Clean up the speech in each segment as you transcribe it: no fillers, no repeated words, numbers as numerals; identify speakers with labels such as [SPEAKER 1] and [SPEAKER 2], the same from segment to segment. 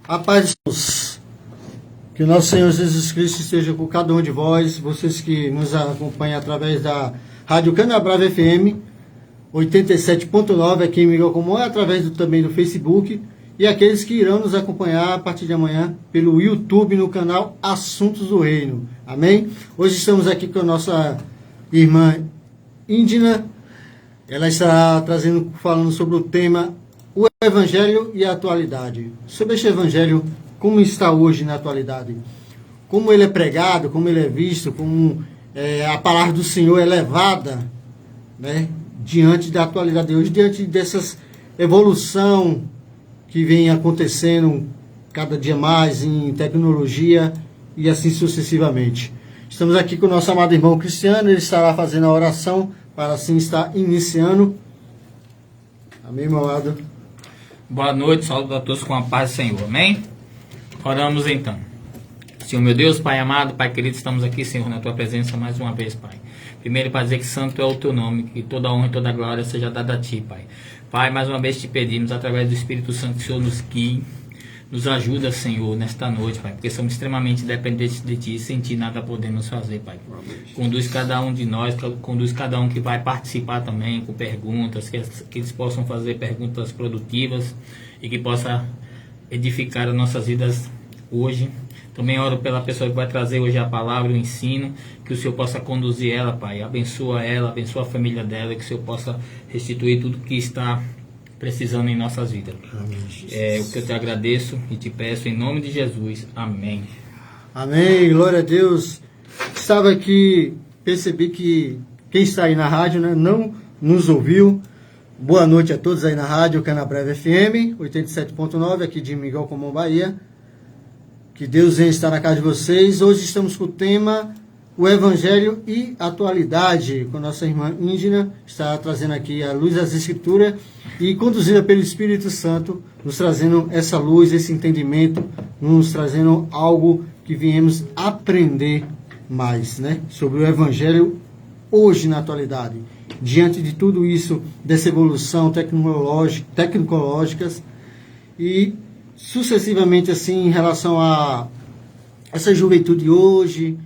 [SPEAKER 1] A paz de Deus. Que o nosso Senhor Jesus Cristo esteja com cada um de vós, vocês que nos acompanham através da Rádio Canabrava FM 87.9 aqui em Miguel Comum, através também do Facebook, e aqueles que irão nos acompanhar a partir de amanhã pelo YouTube no canal Assuntos do Reino. Amém? Hoje estamos aqui com a nossa irmã Índina. Ela estará falando sobre o tema o Evangelho e a atualidade. Sobre este Evangelho, como está hoje na atualidade. Como ele é pregado, como ele é visto, como a palavra do Senhor é levada, né, diante da atualidade de hoje, diante dessas evolução que vem acontecendo cada dia mais em tecnologia e assim sucessivamente. Estamos aqui com o nosso amado irmão Cristiano, ele estará fazendo a oração para assim estar iniciando. Amém, meu amado?
[SPEAKER 2] Boa noite, saúde a todos com a paz do Senhor, amém? Oramos então. Senhor meu Deus, Pai amado, Pai querido, estamos aqui, Senhor, na Tua presença mais uma vez, Pai. Primeiro, para dizer que santo é o Teu nome, que toda honra e toda glória seja dada a Ti, Pai. Pai, mais uma vez te pedimos, através do Espírito Santo, que o Senhor nos guie, nos ajuda, Senhor, nesta noite, Pai, porque somos extremamente dependentes de Ti e sem Ti nada podemos fazer, Pai. Conduz cada um de nós, conduz cada um que vai participar também com perguntas, que eles possam fazer perguntas produtivas e que possa edificar as nossas vidas hoje. Também oro pela pessoa que vai trazer hoje a palavra, o ensino, que o Senhor possa conduzir ela, Pai, abençoa a família dela, que o Senhor possa restituir tudo que está precisando em nossas vidas. É o que eu te agradeço e te peço em nome de Jesus. Amém.
[SPEAKER 1] Amém, glória a Deus. Estava aqui, percebi que quem está aí na rádio, né, não nos ouviu. Boa noite a todos aí na rádio Canabrava FM 87.9 aqui de Miguel Comum, Bahia. Que Deus venha estar na casa de vocês. Hoje estamos com o tema o Evangelho e atualidade, com nossa irmã Índina, está trazendo aqui a luz das Escrituras e conduzida pelo Espírito Santo, nos trazendo essa luz, esse entendimento, nos trazendo algo que viemos aprender mais, né, sobre o Evangelho hoje na atualidade. Diante de tudo isso, dessa evolução tecnológicas e sucessivamente assim em relação a essa juventude hoje,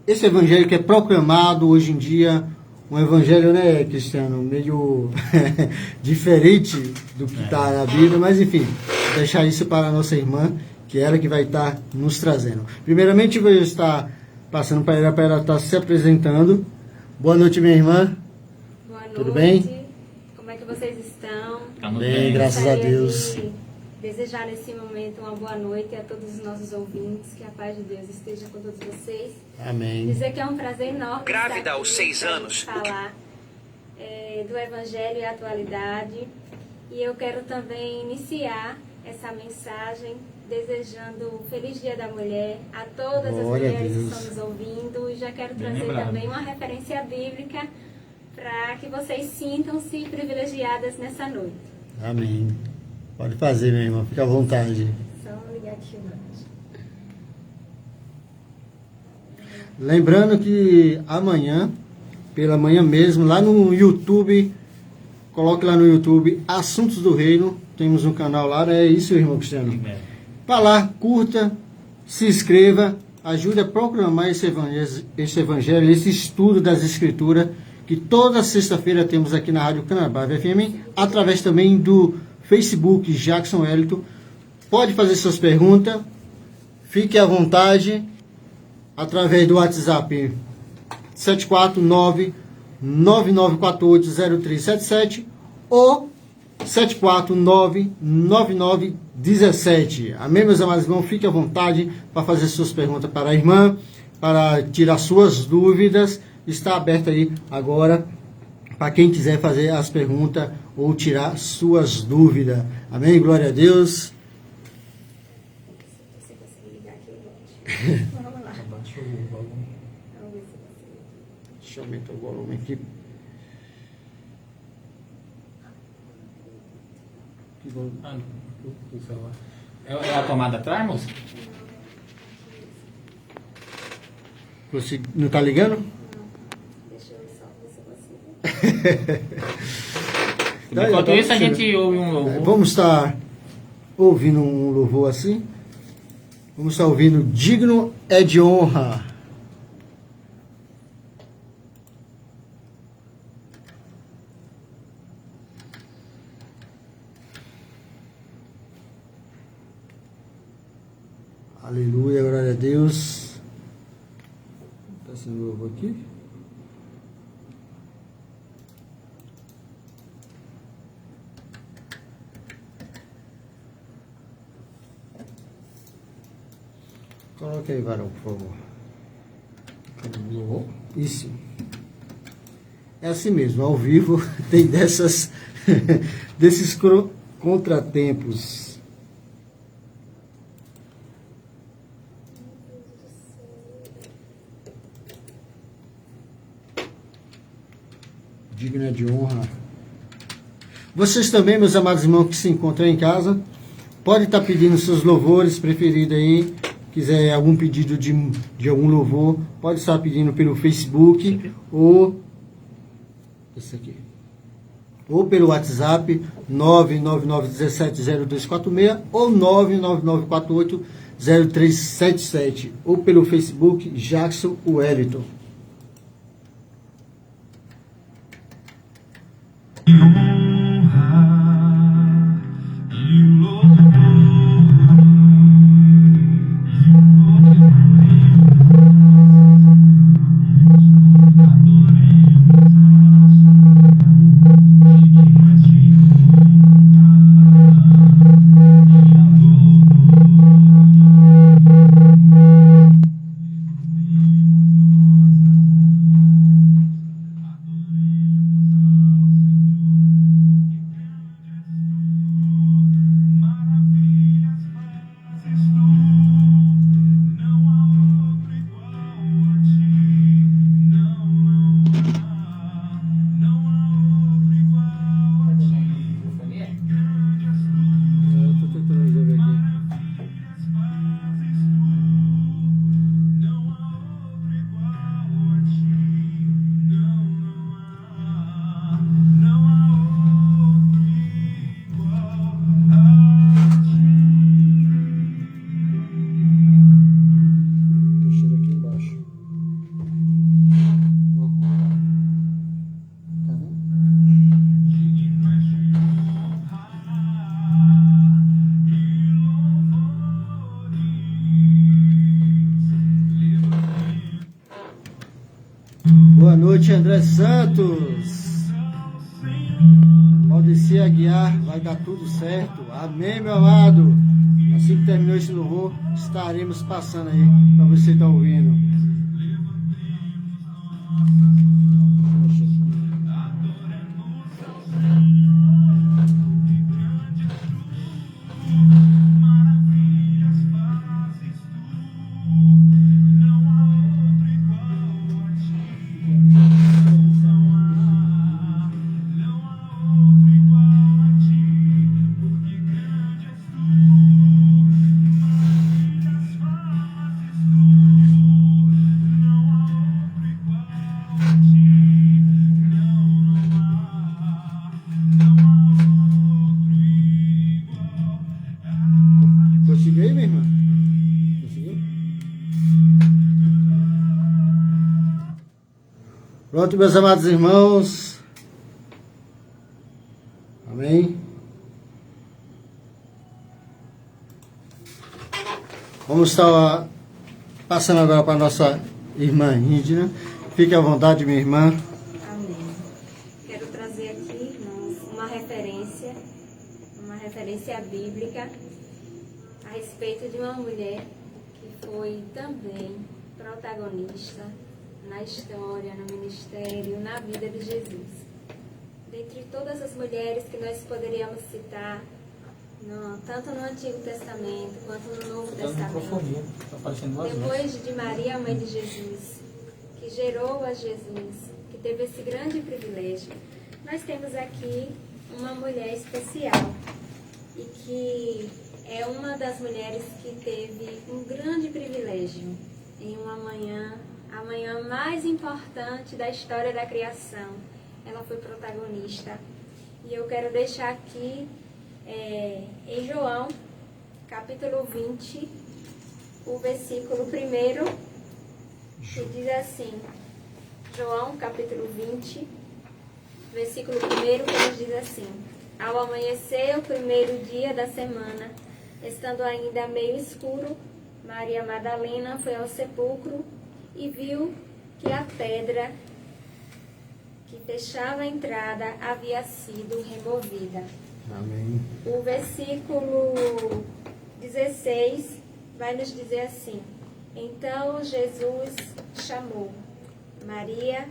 [SPEAKER 1] esse evangelho que é proclamado hoje em dia, um evangelho, né, Cristiano, meio diferente do que está na Bíblia, mas enfim, deixar isso para a nossa irmã, que é ela que vai estar nos trazendo. Primeiramente, vou estar passando para ela estar se apresentando. Boa noite, minha irmã.
[SPEAKER 3] Boa noite.
[SPEAKER 1] Tudo bem?
[SPEAKER 3] Como é que vocês estão?
[SPEAKER 2] Estamos
[SPEAKER 1] Bem, graças a
[SPEAKER 3] Gostaria
[SPEAKER 1] Deus.
[SPEAKER 3] de desejar nesse momento uma boa noite a todos os nossos ouvintes, que a paz de Deus esteja com todos vocês.
[SPEAKER 1] Amém.
[SPEAKER 3] Dizer que é um prazer enorme
[SPEAKER 4] Grávida
[SPEAKER 3] estar aqui
[SPEAKER 4] aos 6
[SPEAKER 3] para
[SPEAKER 4] anos.
[SPEAKER 3] falar do Evangelho e atualidade. E eu quero também iniciar essa mensagem desejando um feliz Dia da Mulher a todas
[SPEAKER 1] Glória
[SPEAKER 3] as
[SPEAKER 1] a
[SPEAKER 3] mulheres que
[SPEAKER 1] Deus.
[SPEAKER 3] estão nos ouvindo. E já quero
[SPEAKER 2] Bem
[SPEAKER 3] trazer
[SPEAKER 2] lembrado.
[SPEAKER 3] também uma referência bíblica para que vocês sintam-se privilegiadas nessa noite.
[SPEAKER 1] Amém. Pode fazer, minha irmã, fica à vontade.
[SPEAKER 3] Só ligar aqui embaixo.
[SPEAKER 1] Lembrando que amanhã, pela manhã mesmo, lá no YouTube, coloque lá no YouTube Assuntos do Reino, temos um canal lá, é isso, irmão Cristiano? Vá lá, curta, se inscreva, ajude a proclamar esse evangelho, esse estudo das Escrituras, que toda sexta-feira temos aqui na Rádio Canabrava FM, através também do Facebook Jackson Wellington. Pode fazer suas perguntas, fique à vontade, através do WhatsApp 749-9948-0377 ou 749-9917. Amém, meus amados irmãos? Fique à vontade para fazer suas perguntas para a irmã, para tirar suas dúvidas. Está aberto aí agora para quem quiser fazer as perguntas ou tirar suas dúvidas. Amém? Glória a Deus.
[SPEAKER 3] Se você conseguir ligar aqui, vamos lá.
[SPEAKER 2] Abaixa o volume.
[SPEAKER 3] Vamos ver se você...
[SPEAKER 1] Deixa eu aumentar o volume aqui. Que volume?
[SPEAKER 2] O celular. É a tomada atrás, moça?
[SPEAKER 1] Você não está ligando?
[SPEAKER 3] Deixa eu só ver se eu consigo.
[SPEAKER 2] Enquanto isso, a gente ouve um louvor.
[SPEAKER 1] Vamos estar ouvindo um louvor assim. Vamos estar ouvindo Digno é de Honra. Aleluia, glória a Deus. Está sendo louvor aqui. Coloque aí, varão, por favor. Isso. É assim mesmo, ao vivo tem desses contratempos. Digna de honra. Vocês também, meus amados irmãos que se encontram em casa, podem estar pedindo seus louvores preferidos aí. Quiser algum pedido de algum louvor, pode estar pedindo pelo Facebook ou esse aqui, ou pelo WhatsApp 999170246 ou 999480377 ou pelo Facebook Jackson Wellington. Boa noite, André Santos. Valdeci Aguiar, vai dar tudo certo. Amém, meu amado. Assim que terminou esse louvor, estaremos passando aí para você estar ouvindo. Conseguiu aí, minha irmã? Conseguiu? Pronto, meus amados irmãos. Amém. Vamos estar passando agora para a nossa irmã Ríndina. Fique à vontade, minha irmã.
[SPEAKER 3] Amém. Quero trazer aqui, irmãos, uma referência bíblica a respeito de uma mulher que foi também protagonista na história, no ministério, na vida de Jesus. Dentre todas as mulheres que nós poderíamos citar, tanto no Antigo Testamento quanto no Novo Testamento, depois de Maria, a mãe de Jesus, que gerou a Jesus, que teve esse grande privilégio, nós temos aqui uma mulher especial e que é uma das mulheres que teve um grande privilégio em uma manhã, a manhã mais importante da história da criação. Ela foi protagonista e eu quero deixar aqui Em João, capítulo 20, o versículo 1, que diz assim, João, capítulo 20, versículo 1, que nos diz assim: Ao amanhecer, o primeiro dia da semana, estando ainda meio escuro, Maria Madalena foi ao sepulcro e viu que a pedra que fechava a entrada havia sido removida.
[SPEAKER 1] Amém.
[SPEAKER 3] O versículo 16 vai nos dizer assim: Então Jesus chamou Maria,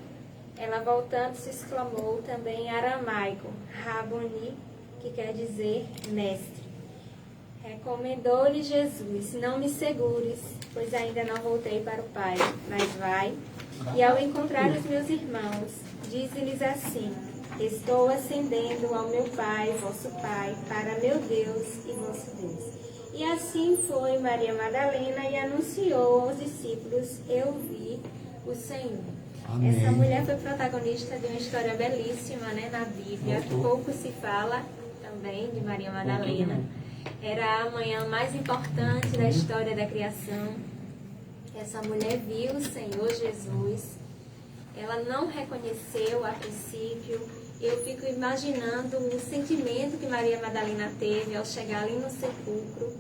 [SPEAKER 3] ela voltando-se exclamou também em aramaico, Raboni, que quer dizer mestre. Recomendou-lhe Jesus: Não me segures, pois ainda não voltei para o Pai, mas vai. E ao encontrar os meus irmãos, dize-lhes assim: Estou ascendendo ao meu Pai, vosso Pai, para meu Deus e vosso Deus. E assim foi Maria Madalena e anunciou aos discípulos: Eu vi o Senhor.
[SPEAKER 1] Amém.
[SPEAKER 3] Essa mulher foi protagonista de uma história belíssima, né, na Bíblia. Pouco se fala também de Maria Madalena. Era a manhã mais importante da história da criação. Essa mulher viu o Senhor Jesus. Ela não reconheceu a princípio. Eu fico imaginando o sentimento que Maria Madalena teve ao chegar ali no sepulcro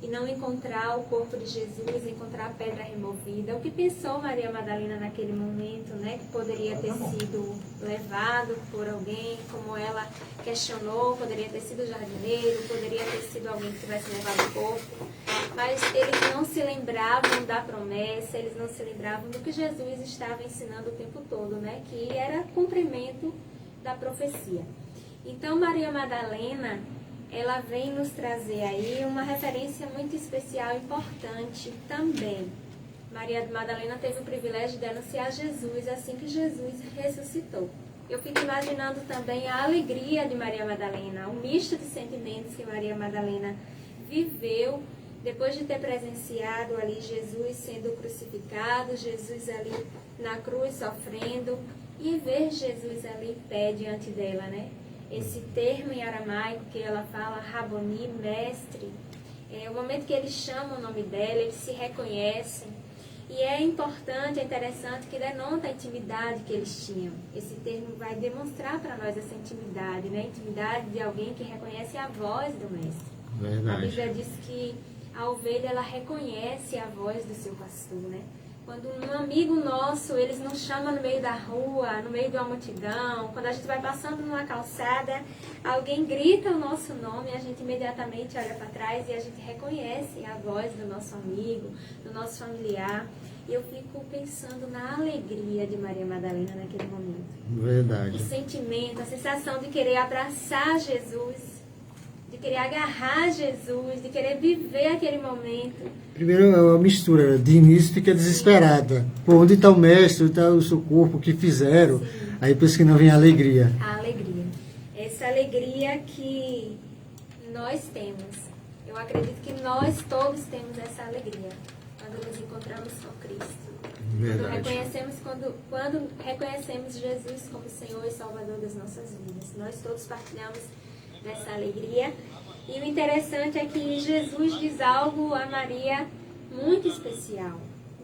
[SPEAKER 3] e não encontrar o corpo de Jesus, encontrar a pedra removida. O que pensou Maria Madalena naquele momento, né? Que poderia ter sido levado por alguém, como ela questionou, poderia ter sido o jardineiro, poderia ter sido alguém que tivesse levado o corpo. Mas eles não se lembravam da promessa, eles não se lembravam do que Jesus estava ensinando o tempo todo, né? Que era cumprimento da profecia. Então Maria Madalena, ela vem nos trazer aí uma referência muito especial, importante também. Maria Madalena teve o privilégio de anunciar Jesus assim que Jesus ressuscitou. Eu fico imaginando também a alegria de Maria Madalena, o misto de sentimentos que Maria Madalena viveu depois de ter presenciado ali Jesus sendo crucificado, Jesus ali na cruz sofrendo, e ver Jesus ali em pé diante dela, né? Esse termo em aramaico que ela fala, Raboni, mestre, é o momento que eles chamam o nome dela, eles se reconhecem. E é importante, é interessante que denota a intimidade que eles tinham. Esse termo vai demonstrar para nós essa intimidade, né? Intimidade de alguém que reconhece a voz do mestre.
[SPEAKER 1] Verdade.
[SPEAKER 3] A Bíblia diz que a ovelha, ela reconhece a voz do seu pastor, né? Quando um amigo nosso, eles nos chamam no meio da rua, no meio de uma multidão, quando a gente vai passando numa calçada, alguém grita o nosso nome, a gente imediatamente olha para trás e a gente reconhece a voz do nosso amigo, do nosso familiar. E eu fico pensando na alegria de Maria Madalena naquele momento.
[SPEAKER 1] Verdade.
[SPEAKER 3] O sentimento, a sensação de querer abraçar Jesus, de querer agarrar Jesus, de querer viver aquele momento.
[SPEAKER 1] Primeiro é uma mistura, de início fica desesperada. Pô, onde está o mestre, onde está o seu corpo, o que fizeram? Sim. Aí pensa que não vem a alegria.
[SPEAKER 3] A alegria. Essa alegria que nós temos. Eu acredito que nós todos temos essa alegria quando nos encontramos com Cristo.
[SPEAKER 1] Verdade.
[SPEAKER 3] Quando reconhecemos Jesus como Senhor e Salvador das nossas vidas. Nós todos partilhamos dessa alegria. E o interessante é que Jesus diz algo a Maria muito especial.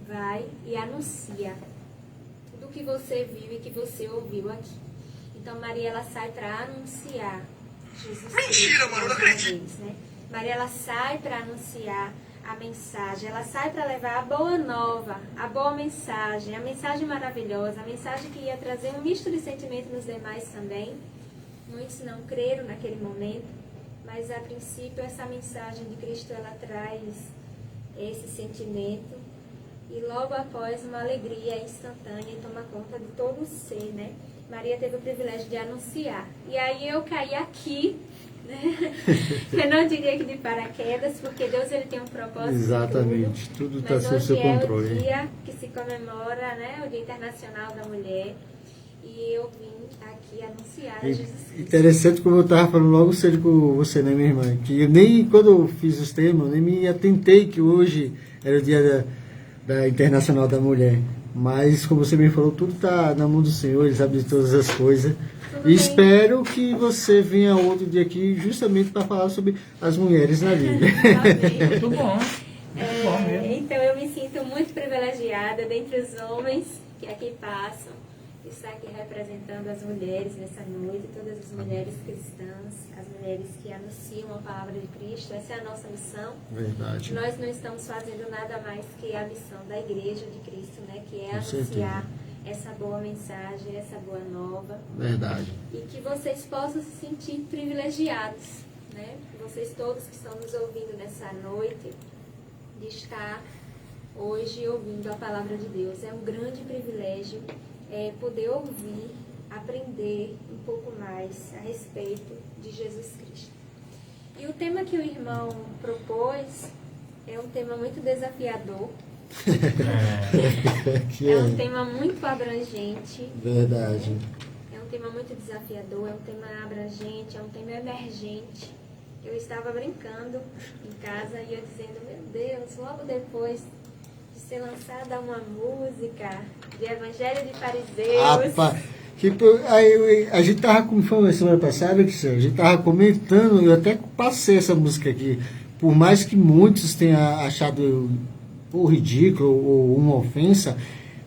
[SPEAKER 3] Vai e anuncia tudo que você viu e que você ouviu aqui. Então Maria, ela sai para anunciar Jesus. Mentira, mano, não acredito. Né? Maria, ela sai para anunciar a mensagem, ela sai para levar a boa nova, a boa mensagem, a mensagem maravilhosa, a mensagem que ia trazer um misto de sentimento nos demais também. Muitos não creram naquele momento, mas a princípio essa mensagem de Cristo, ela traz esse sentimento e logo após uma alegria instantânea e toma conta de todo o ser, né? Maria teve o privilégio de anunciar. E aí eu caí aqui, né? Eu não diria que de paraquedas, porque Deus, ele tem um propósito.
[SPEAKER 1] Exatamente, tudo está sob seu controle.
[SPEAKER 3] É o dia que se comemora, né? O Dia Internacional da Mulher. E eu vim aqui anunciar a Jesus Cristo.
[SPEAKER 1] Interessante, como eu estava falando logo cedo com você, né, minha irmã? Que eu nem, quando eu fiz os temas, nem me atentei que hoje era o Dia da Internacional da Mulher. Mas, como você me falou, tudo está na mão do Senhor, Ele sabe de todas as coisas.
[SPEAKER 3] Tudo
[SPEAKER 1] E
[SPEAKER 3] bem.
[SPEAKER 1] espero que você venha outro dia aqui justamente para falar sobre as mulheres na Bíblia.
[SPEAKER 3] Amém.
[SPEAKER 2] Muito bom. Muito bom mesmo.
[SPEAKER 3] Então eu me sinto muito privilegiada dentre os homens que aqui passam, estar aqui representando as mulheres nessa noite, todas as mulheres cristãs, as mulheres que anunciam a palavra de Cristo. Essa é a nossa missão.
[SPEAKER 1] Verdade.
[SPEAKER 3] Nós não estamos fazendo nada mais que a missão da Igreja de Cristo, né? Que é
[SPEAKER 1] Com
[SPEAKER 3] anunciar essa boa mensagem, essa boa nova.
[SPEAKER 1] Verdade.
[SPEAKER 3] E que vocês possam se sentir privilegiados, né? Vocês todos que estão nos ouvindo nessa noite, de estar hoje ouvindo a palavra de Deus. É um grande privilégio poder ouvir, aprender um pouco mais a respeito de Jesus Cristo. E o tema que o irmão propôs é um tema muito desafiador,
[SPEAKER 1] Que
[SPEAKER 3] é um tema muito abrangente.
[SPEAKER 1] Verdade.
[SPEAKER 3] É um tema muito desafiador, é um tema abrangente, é um tema emergente. Eu estava brincando em casa e eu dizendo, meu Deus, logo depois de ser lançada uma música de Evangelho de Fariseus.
[SPEAKER 1] Rapaz, a gente tava com foi semana passada, que a gente tava comentando, eu até passei essa música aqui, por mais que muitos tenham achado ou ridículo ou uma ofensa,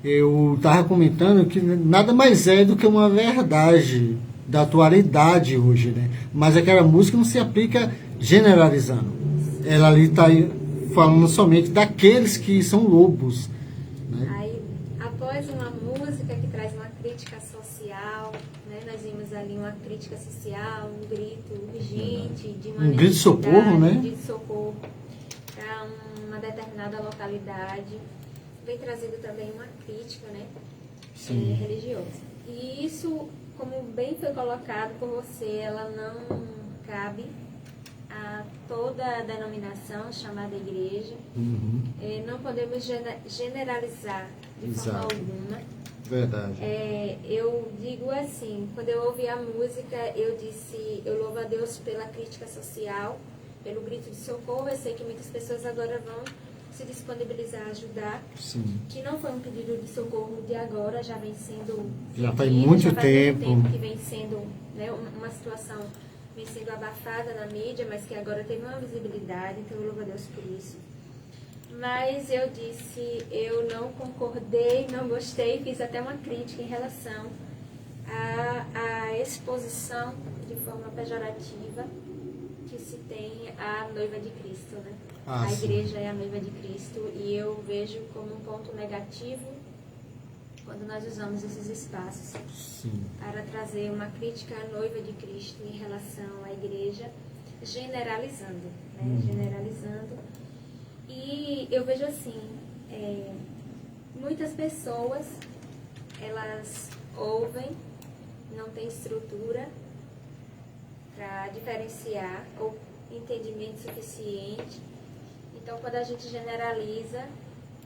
[SPEAKER 1] eu tava comentando que nada mais é do que uma verdade da atualidade hoje, né? Mas aquela música não se aplica generalizando. Ela ali está falando somente daqueles que são lobos, né?
[SPEAKER 3] Aí, após uma música que traz uma crítica social, né? Nós vimos ali uma crítica social, um grito urgente de uma
[SPEAKER 1] Um grito de socorro, né?
[SPEAKER 3] Um grito de socorro para uma determinada localidade. Vem trazendo também uma crítica, né? Religiosa. E isso, como bem foi colocado por você, ela não cabe a toda a denominação chamada igreja. Não podemos generalizar de forma
[SPEAKER 1] Exato.
[SPEAKER 3] alguma.
[SPEAKER 1] Verdade.
[SPEAKER 3] Eu digo assim, quando eu ouvi a música, eu disse, eu louvo a Deus pela crítica social, pelo grito de socorro. Eu sei que muitas pessoas agora vão se disponibilizar a ajudar,
[SPEAKER 1] Sim.
[SPEAKER 3] que não foi um pedido de socorro de agora, já vem sendo
[SPEAKER 1] Já faz
[SPEAKER 3] pedido,
[SPEAKER 1] muito
[SPEAKER 3] já faz
[SPEAKER 1] tempo.
[SPEAKER 3] que vem sendo, né, uma situação vem sendo abafada na mídia, mas que agora teve uma visibilidade, então eu louvo a Deus por isso. Mas eu disse, eu não concordei, não gostei, fiz até uma crítica em relação à exposição de forma pejorativa que se tem a noiva de Cristo, né?
[SPEAKER 1] Ah,
[SPEAKER 3] A
[SPEAKER 1] sim.
[SPEAKER 3] igreja é a noiva de Cristo e eu vejo como um ponto negativo quando nós usamos esses espaços
[SPEAKER 1] Sim.
[SPEAKER 3] para trazer uma crítica à noiva de Cristo em relação à igreja, generalizando, né? Generalizando. E eu vejo assim, muitas pessoas, elas ouvem, não têm estrutura para diferenciar ou entendimento suficiente. Então, quando a gente generaliza,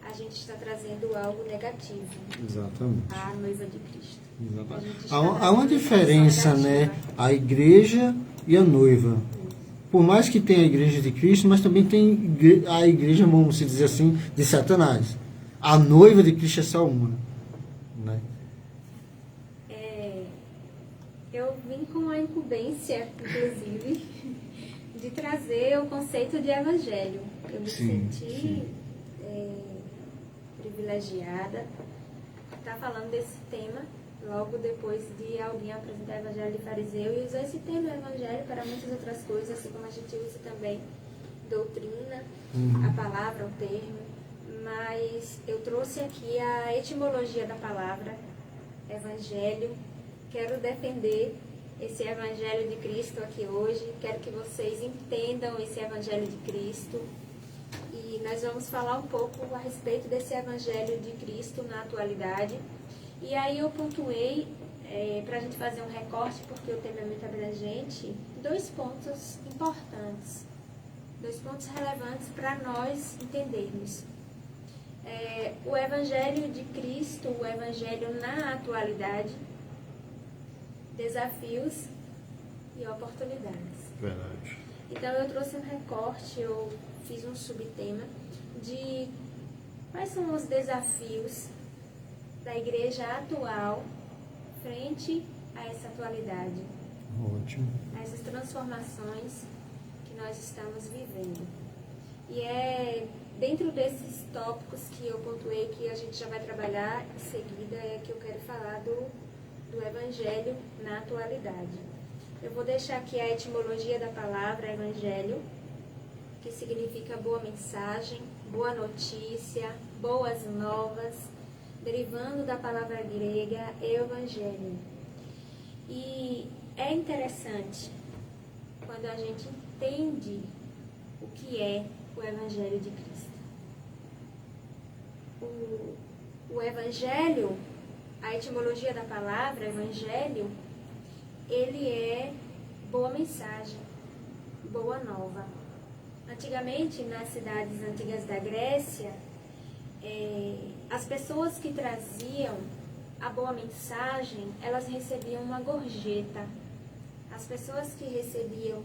[SPEAKER 3] a gente está trazendo algo negativo
[SPEAKER 1] Exatamente.
[SPEAKER 3] à noiva de Cristo. A gente está
[SPEAKER 1] Há uma
[SPEAKER 3] trazendo
[SPEAKER 1] diferença,
[SPEAKER 3] informação
[SPEAKER 1] né?
[SPEAKER 3] negativa.
[SPEAKER 1] A igreja e a noiva. Por mais que tenha a igreja de Cristo, mas também tem a igreja, vamos dizer assim, de Satanás. A noiva de Cristo é só uma, né?
[SPEAKER 3] Eu vim com a incumbência, inclusive, de trazer o conceito de evangelho. Eu me
[SPEAKER 1] Sim,
[SPEAKER 3] senti
[SPEAKER 1] sim.
[SPEAKER 3] privilegiada por estar falando desse tema logo depois de alguém apresentar o evangelho de fariseu e usar esse tema evangelho para muitas outras coisas, assim como a gente usa também doutrina, a palavra, o termo. Mas eu trouxe aqui a etimologia da palavra evangelho. Quero defender esse evangelho de Cristo aqui hoje. Quero que vocês entendam esse evangelho de Cristo. E nós vamos falar um pouco a respeito desse evangelho de Cristo na atualidade. E aí eu pontuei, para a gente fazer um recorte, porque o tema é muito abrangente, 2 pontos importantes, 2 pontos relevantes para nós entendermos. O evangelho de Cristo, o evangelho na atualidade, desafios e oportunidades.
[SPEAKER 1] Verdade.
[SPEAKER 3] Então eu trouxe um recorte, eu fiz um subtema de quais são os desafios da igreja atual frente a essa atualidade,
[SPEAKER 1] Ótimo.
[SPEAKER 3] a essas transformações que nós estamos vivendo. E é dentro desses tópicos que eu pontuei, que a gente já vai trabalhar em seguida, é que eu quero falar do Evangelho na atualidade. Eu vou deixar aqui a etimologia da palavra Evangelho, que significa boa mensagem, boa notícia, boas novas, derivando da palavra grega Evangelho. E é interessante quando a gente entende o que é o Evangelho de Cristo. O Evangelho, a etimologia da palavra Evangelho, ele é boa mensagem, boa nova. Antigamente, nas cidades antigas da Grécia, as pessoas que traziam a boa mensagem, elas recebiam uma gorjeta. As pessoas que recebiam,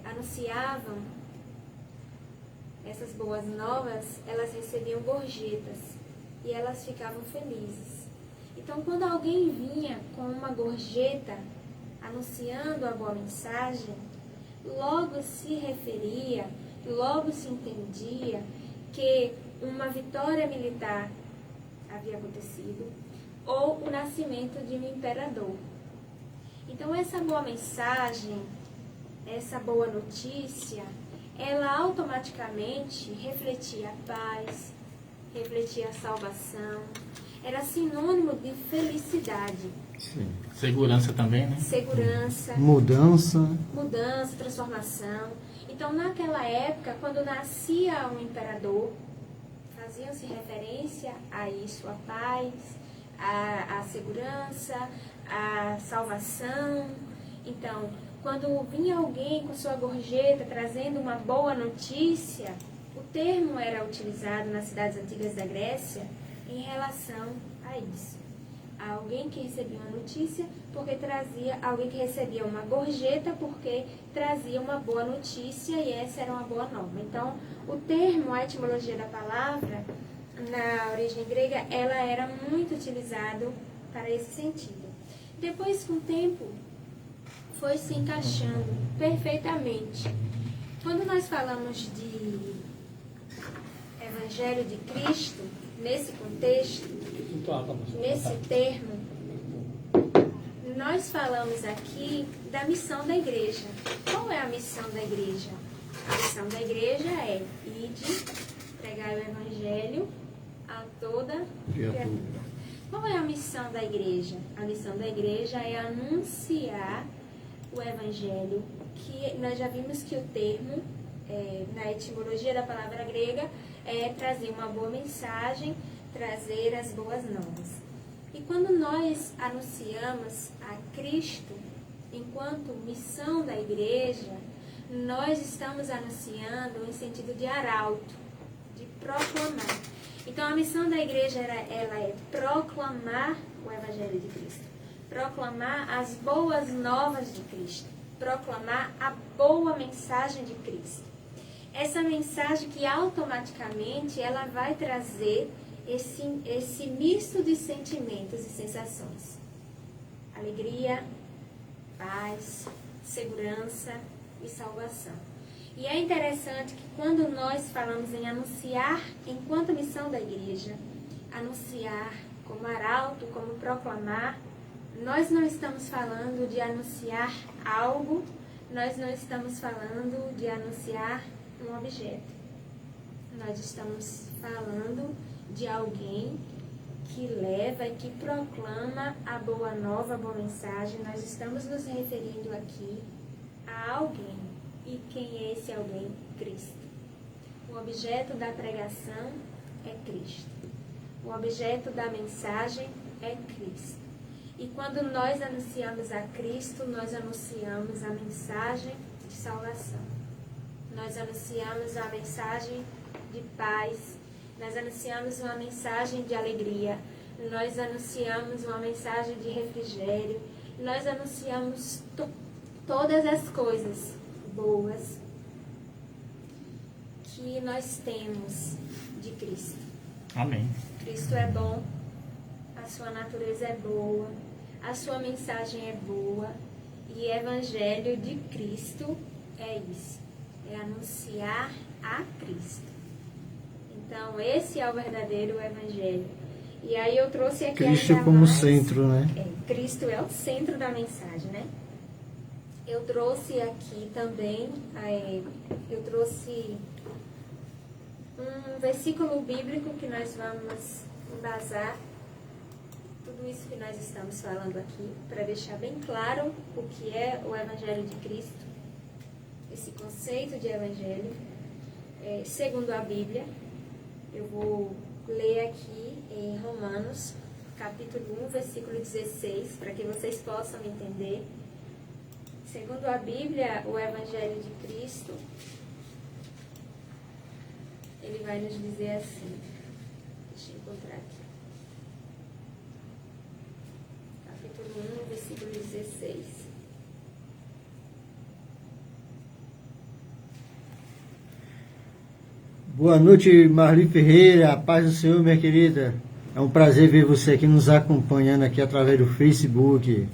[SPEAKER 3] anunciavam essas boas novas, elas recebiam gorjetas e elas ficavam felizes. Então, quando alguém vinha com uma gorjeta anunciando a boa mensagem, logo se referia, logo se entendia que uma vitória militar havia acontecido ou o nascimento de um imperador. Então, essa boa mensagem, essa boa notícia, ela automaticamente refletia a paz, refletia a salvação, era sinônimo de felicidade.
[SPEAKER 2] Sim. Segurança também, né?
[SPEAKER 3] Segurança,
[SPEAKER 1] Mudança.
[SPEAKER 3] transformação. Então, naquela época, quando nascia um imperador, faziam-se referência a isso, a paz, a segurança, a salvação. Então, quando vinha alguém com sua gorjeta trazendo uma boa notícia, o termo era utilizado nas cidades antigas da Grécia em relação a isso. Alguém que recebia uma notícia porque trazia, alguém que recebia uma gorjeta porque trazia uma boa notícia e essa era uma boa nova. Então, o termo, a etimologia da palavra, na origem grega, ela era muito utilizado para esse sentido. Depois, com o tempo, foi se encaixando perfeitamente. Quando nós falamos de Evangelho de Cristo, nesse contexto, nesse termo, nós falamos aqui da missão da igreja. Qual é a missão da igreja? A missão da igreja é ide, pregai o Evangelho a toda criatura. Qual é a missão da igreja? A missão da igreja é anunciar o Evangelho, que nós já vimos que o termo, na etimologia da palavra grega, é trazer uma boa mensagem, trazer as boas novas. E quando nós anunciamos a Cristo enquanto missão da igreja, nós estamos anunciando em sentido de arauto, de proclamar. Então, a missão da igreja ela é proclamar o Evangelho de Cristo, proclamar as boas novas de Cristo, proclamar a boa mensagem de Cristo. Essa mensagem que automaticamente ela vai trazer esse misto de sentimentos e sensações. Alegria, paz, segurança e salvação. E é interessante que quando nós falamos em anunciar enquanto missão da igreja, anunciar como arauto, como proclamar, nós não estamos falando de anunciar algo, nós não estamos falando de anunciar um objeto. Nós estamos falando de alguém que leva e que proclama a boa nova, a boa mensagem. Nós estamos nos referindo aqui a alguém. E quem é esse alguém? Cristo. O objeto da pregação é Cristo. O objeto da mensagem é Cristo. E quando nós anunciamos a Cristo, nós anunciamos a mensagem de salvação. Nós anunciamos a mensagem de paz. Nós anunciamos uma mensagem de alegria. Nós anunciamos uma mensagem de refrigério. Nós anunciamos todas as coisas boas que nós temos de Cristo.
[SPEAKER 2] Amém.
[SPEAKER 3] Cristo é bom, a sua natureza é boa, a sua mensagem é boa, e Evangelho de Cristo é isso, é anunciar a Cristo. Então, esse é o verdadeiro Evangelho. E aí eu trouxe aqui
[SPEAKER 1] Cristo
[SPEAKER 3] ainda
[SPEAKER 1] como
[SPEAKER 3] mais,
[SPEAKER 1] centro, né?
[SPEAKER 3] Cristo é o centro da mensagem, né? Eu trouxe aqui também, eu trouxe um versículo bíblico que nós vamos embasar tudo isso que nós estamos falando aqui, para deixar bem claro o que é o Evangelho de Cristo, esse conceito de Evangelho, segundo a Bíblia. Eu vou ler aqui em Romanos, capítulo 1, versículo 16, para que vocês possam entender. Segundo a Bíblia, o Evangelho de Cristo, ele vai nos dizer assim, deixa eu encontrar aqui, capítulo 1, versículo 16.
[SPEAKER 1] Boa noite, Marli Ferreira, a paz do Senhor, minha querida. É um prazer ver você aqui nos acompanhando aqui através do Facebook.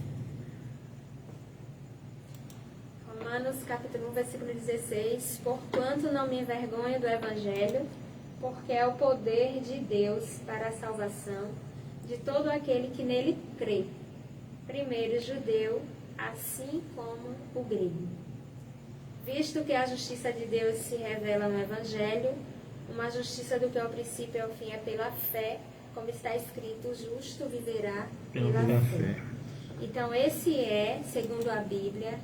[SPEAKER 3] Romanos capítulo 1, versículo 16. Porquanto não me envergonho do Evangelho, porque é o poder de Deus para a salvação de todo aquele que nele crê, primeiro o judeu, assim como o grego. Visto que a justiça de Deus se revela no Evangelho, uma justiça do que ao princípio e ao fim é pela fé, como está escrito, o justo viverá pela fé. Então esse é, segundo a Bíblia,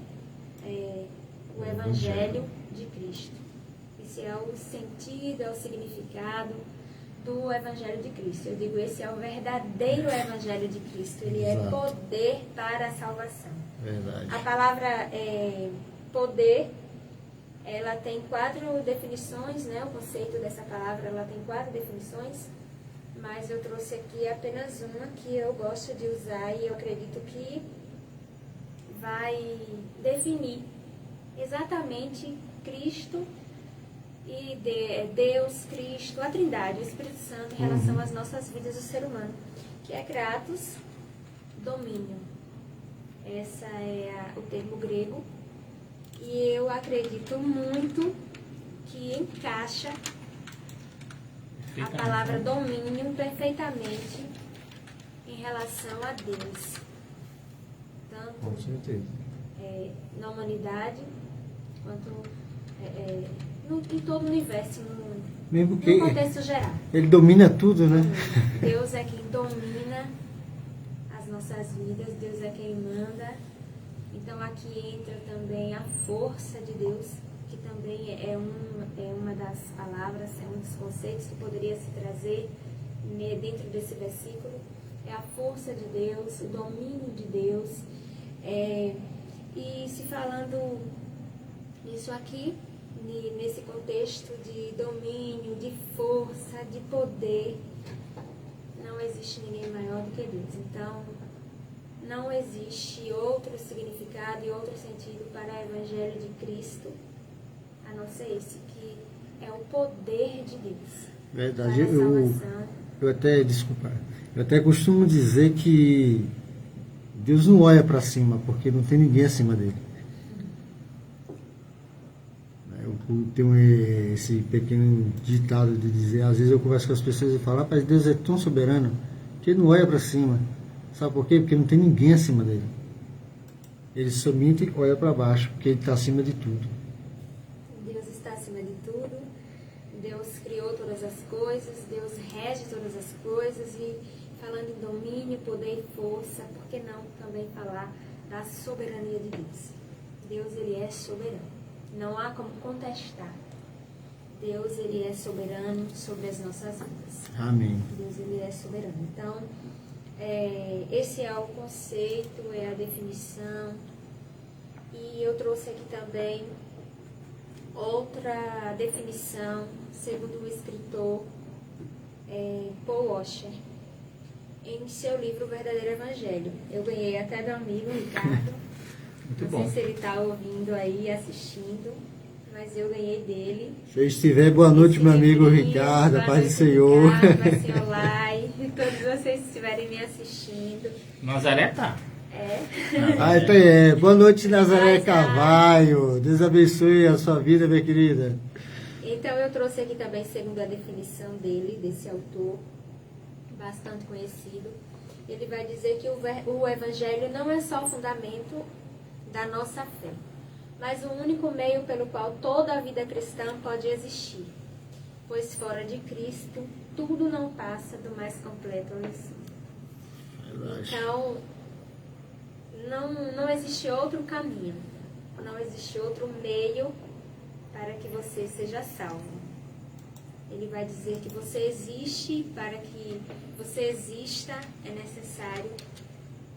[SPEAKER 3] o Evangelho de Cristo. Esse é o sentido, é o significado do Evangelho de Cristo. Eu digo, esse é o verdadeiro Evangelho de Cristo. Ele é poder para a salvação.
[SPEAKER 1] Verdade.
[SPEAKER 3] A palavra poder, ela tem 4 definições, né? O conceito dessa palavra, ela tem 4 definições, mas eu trouxe aqui apenas uma que eu gosto de usar e eu acredito que vai definir exatamente Cristo e Deus, Cristo, a Trindade, o Espírito Santo em relação às nossas vidas do ser humano, que é kratos, domínio. Essa é o termo grego. E eu acredito muito que encaixa a palavra domínio perfeitamente em relação a Deus.
[SPEAKER 1] Com
[SPEAKER 3] Tanto
[SPEAKER 1] certeza.
[SPEAKER 3] na humanidade, quanto em todo o universo,
[SPEAKER 1] Mesmo que
[SPEAKER 3] no contexto geral.
[SPEAKER 1] ele domina tudo, né?
[SPEAKER 3] Deus é quem domina as nossas vidas, Deus é quem manda. Então aqui entra também a força de Deus, que também é uma das palavras, é um dos conceitos que poderia se trazer dentro desse versículo. É a força de Deus, o domínio de Deus. E se falando nisso aqui, nesse contexto de domínio, de força, de poder, não existe ninguém maior do que Deus. Então, não existe outro significado e outro sentido para o Evangelho de Cristo, a não ser esse, que é o poder de Deus.
[SPEAKER 1] Verdade.
[SPEAKER 3] Para a salvação.
[SPEAKER 1] Eu até costumo dizer que Deus não olha para cima, porque não tem ninguém acima dele. Eu tenho esse pequeno ditado de dizer, às vezes eu converso com as pessoas e falo, rapaz, Deus é tão soberano que ele não olha para cima. Sabe por quê? Porque não tem ninguém acima dele. Ele somente olha para baixo, porque ele está acima de tudo.
[SPEAKER 3] Deus está acima de tudo. Deus criou todas as coisas. Deus rege todas as coisas. E falando em domínio, poder e força, por que não também falar da soberania de Deus? Deus, ele é soberano. Não há como contestar. Deus, ele é soberano sobre as nossas vidas.
[SPEAKER 1] Amém.
[SPEAKER 3] Deus, ele é soberano. Então, esse é o conceito, é a definição. E eu trouxe aqui também outra definição, segundo o escritor Paul Washer, em seu livro O Verdadeiro Evangelho. Eu ganhei até do amigo Ricardo.
[SPEAKER 2] Muito
[SPEAKER 3] Não
[SPEAKER 2] bom.
[SPEAKER 3] sei se ele está ouvindo aí, assistindo, mas eu ganhei dele.
[SPEAKER 1] Se estiver, boa noite, meu amigo
[SPEAKER 3] Esse livrinho,
[SPEAKER 1] Ricardo, a
[SPEAKER 3] boa
[SPEAKER 1] paz do
[SPEAKER 3] noite,
[SPEAKER 1] Senhor.
[SPEAKER 3] Ricardo, vai ser online. todos vocês que estiverem me assistindo.
[SPEAKER 2] Nazaré tá.
[SPEAKER 1] Boa noite, Nazaré Carvalho. Deus abençoe a sua vida, minha querida.
[SPEAKER 3] Então eu trouxe aqui também, segundo a definição dele, desse autor, bastante conhecido. Ele vai dizer que o Evangelho não é só o fundamento da nossa fé, mas o único meio pelo qual toda a vida cristã pode existir. Pois fora de Cristo, tudo não passa do mais completo ao lição. Então, não existe outro caminho, não existe outro meio para que você seja salvo. Ele vai dizer que você existe, para que você exista, é necessário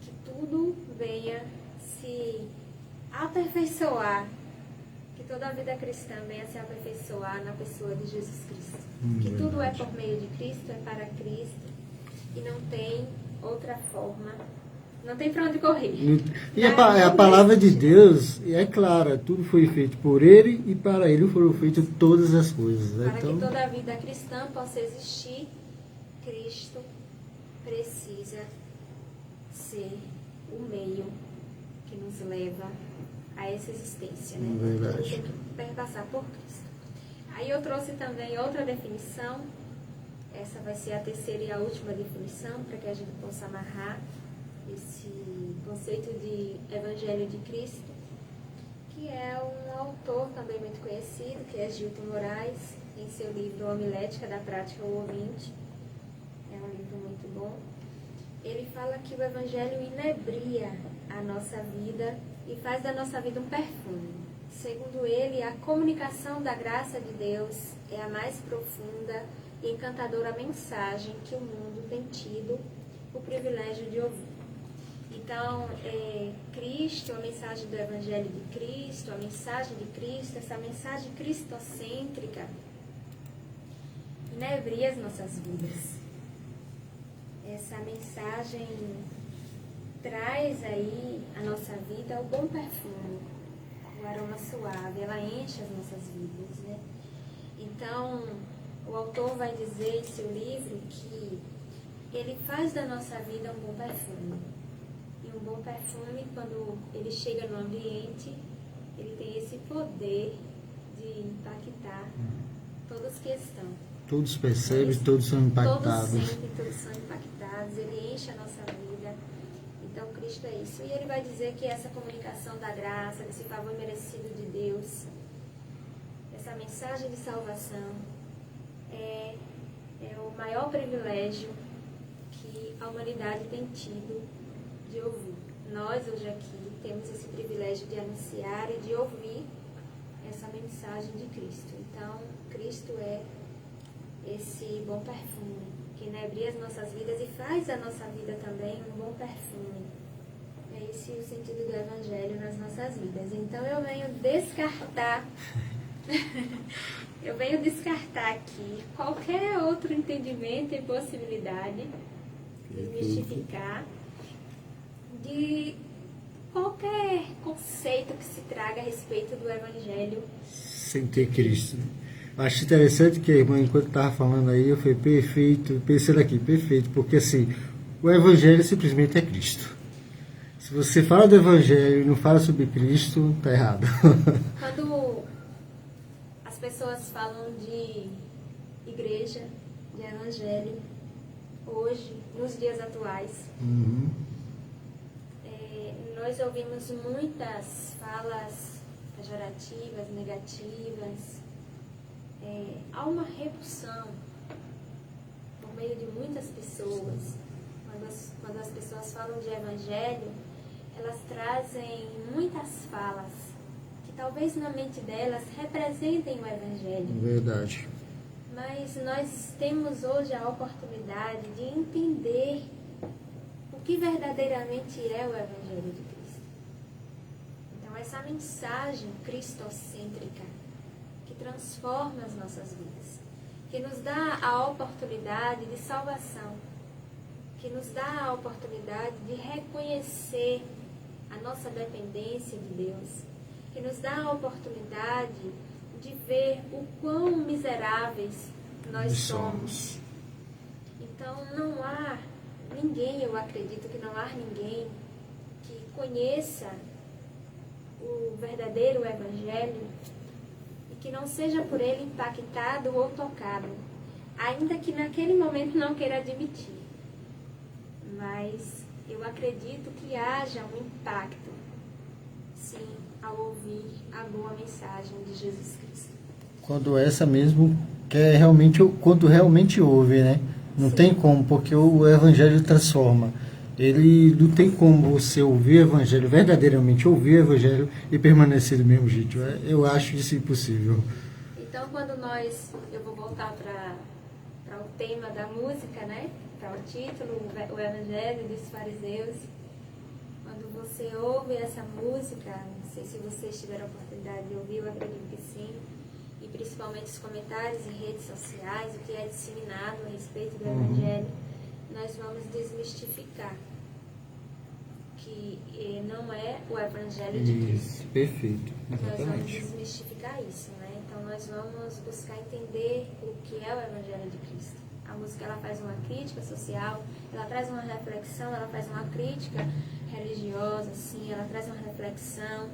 [SPEAKER 3] que tudo venha se aperfeiçoar, que toda a vida cristã venha se aperfeiçoar na pessoa de Jesus Cristo. Que tudo é por meio de Cristo, é para Cristo, e não tem outra forma, não tem para onde correr.
[SPEAKER 1] E a palavra de Deus é clara, tudo foi feito por Ele e para Ele foram feitas todas as coisas.
[SPEAKER 3] Para
[SPEAKER 1] então,
[SPEAKER 3] que toda a vida cristã possa existir, Cristo precisa ser o meio que nos leva a essa existência, né?
[SPEAKER 1] Verdade.
[SPEAKER 3] Tem que perpassar por Cristo. Aí eu trouxe também outra definição, essa vai ser a terceira e a última definição, para que a gente possa amarrar esse conceito de Evangelho de Cristo, que é um autor também muito conhecido, que é Gilton Moraes, em seu livro Homilética da Prática ao Ouvinte. É um livro muito bom. Ele fala que o Evangelho inebria a nossa vida e faz da nossa vida um perfume. Segundo ele, a comunicação da graça de Deus é a mais profunda e encantadora mensagem que o mundo tem tido o privilégio de ouvir. Então, Cristo, a mensagem do Evangelho de Cristo, a mensagem de Cristo, essa mensagem cristocêntrica, inebria as nossas vidas. Essa mensagem traz aí à nossa vida o bom perfume, o aroma suave, ela enche as nossas vidas, né? Então, o autor vai dizer em seu livro que ele faz da nossa vida um bom perfume. E um bom perfume, quando ele chega no ambiente, ele tem esse poder de impactar todos que estão.
[SPEAKER 1] todos percebem, todos são impactados.
[SPEAKER 3] Todos sentem, todos são impactados, ele enche a nossa vida. Então, Cristo é isso. E ele vai dizer que essa comunicação da graça, desse favor merecido de Deus, essa mensagem de salvação, é o maior privilégio que a humanidade tem tido de ouvir. Nós, hoje aqui, temos esse privilégio de anunciar e de ouvir essa mensagem de Cristo. Então, Cristo é esse bom perfume que inebria as nossas vidas e faz a nossa vida também um bom perfume. É esse o sentido do Evangelho nas nossas vidas. Então, eu venho descartar aqui qualquer outro entendimento e possibilidade, desmistificar de qualquer conceito que se traga a respeito do Evangelho
[SPEAKER 1] sem ter Cristo. Acho interessante que a irmã, enquanto estava falando aí, eu falei, perfeito, pensando aqui, perfeito, porque assim, o Evangelho simplesmente é Cristo. Se você fala do Evangelho e não fala sobre Cristo, está errado.
[SPEAKER 3] Quando as pessoas falam de igreja, de Evangelho, hoje, nos dias atuais, nós ouvimos muitas falas pejorativas, negativas. Há uma repulsão por meio de muitas pessoas. Quando as pessoas falam de Evangelho, elas trazem muitas falas que talvez na mente delas representem o Evangelho.
[SPEAKER 1] Verdade.
[SPEAKER 3] Mas nós temos hoje a oportunidade de entender o que verdadeiramente é o Evangelho de Cristo. Então, essa mensagem cristocêntrica que transforma as nossas vidas, que nos dá a oportunidade de salvação, que nos dá a oportunidade de reconhecer a nossa dependência de Deus, que nos dá a oportunidade de ver o quão miseráveis nós somos. Então não há ninguém, eu acredito que não há ninguém que conheça o verdadeiro Evangelho e que não seja por ele impactado ou tocado, ainda que naquele momento não queira admitir. Mas eu acredito que haja um impacto, sim, ao ouvir a boa mensagem de Jesus Cristo.
[SPEAKER 1] Quando essa mesmo, que é realmente, quando realmente ouve, né? Não
[SPEAKER 3] Sim.
[SPEAKER 1] tem como, porque o Evangelho transforma. Ele não tem como você ouvir o Evangelho, verdadeiramente ouvir o Evangelho e permanecer do mesmo jeito. Eu acho isso impossível.
[SPEAKER 3] Então, quando eu vou voltar para o tema da música, né? Para o título, o Evangelho dos Fariseus. Quando você ouve essa música, não sei se vocês tiveram a oportunidade de ouvir, eu acredito que sim, e principalmente os comentários em redes sociais, o que é disseminado a respeito do Evangelho, nós vamos desmistificar que não é o Evangelho de Cristo.
[SPEAKER 1] Isso, perfeito.
[SPEAKER 3] Nós vamos
[SPEAKER 1] Exatamente.
[SPEAKER 3] desmistificar isso, né? Então nós vamos buscar entender o que é o Evangelho de Cristo. A música, ela faz uma crítica social, ela traz uma reflexão, ela faz uma crítica religiosa, sim, ela traz uma reflexão,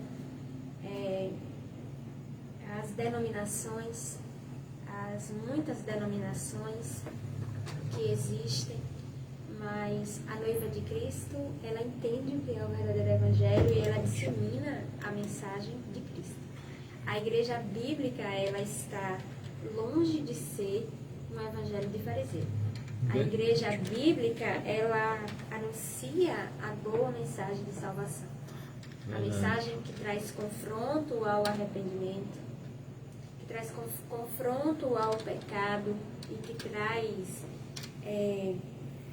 [SPEAKER 3] as denominações, as muitas denominações que existem, mas a noiva de Cristo, ela entende o que é o verdadeiro Evangelho e ela dissemina a mensagem de Cristo. A igreja bíblica, ela está longe de ser um evangelho de fariseu. A igreja bíblica, ela anuncia a boa mensagem de salvação. A mensagem que traz confronto ao arrependimento, que traz confronto ao pecado e que traz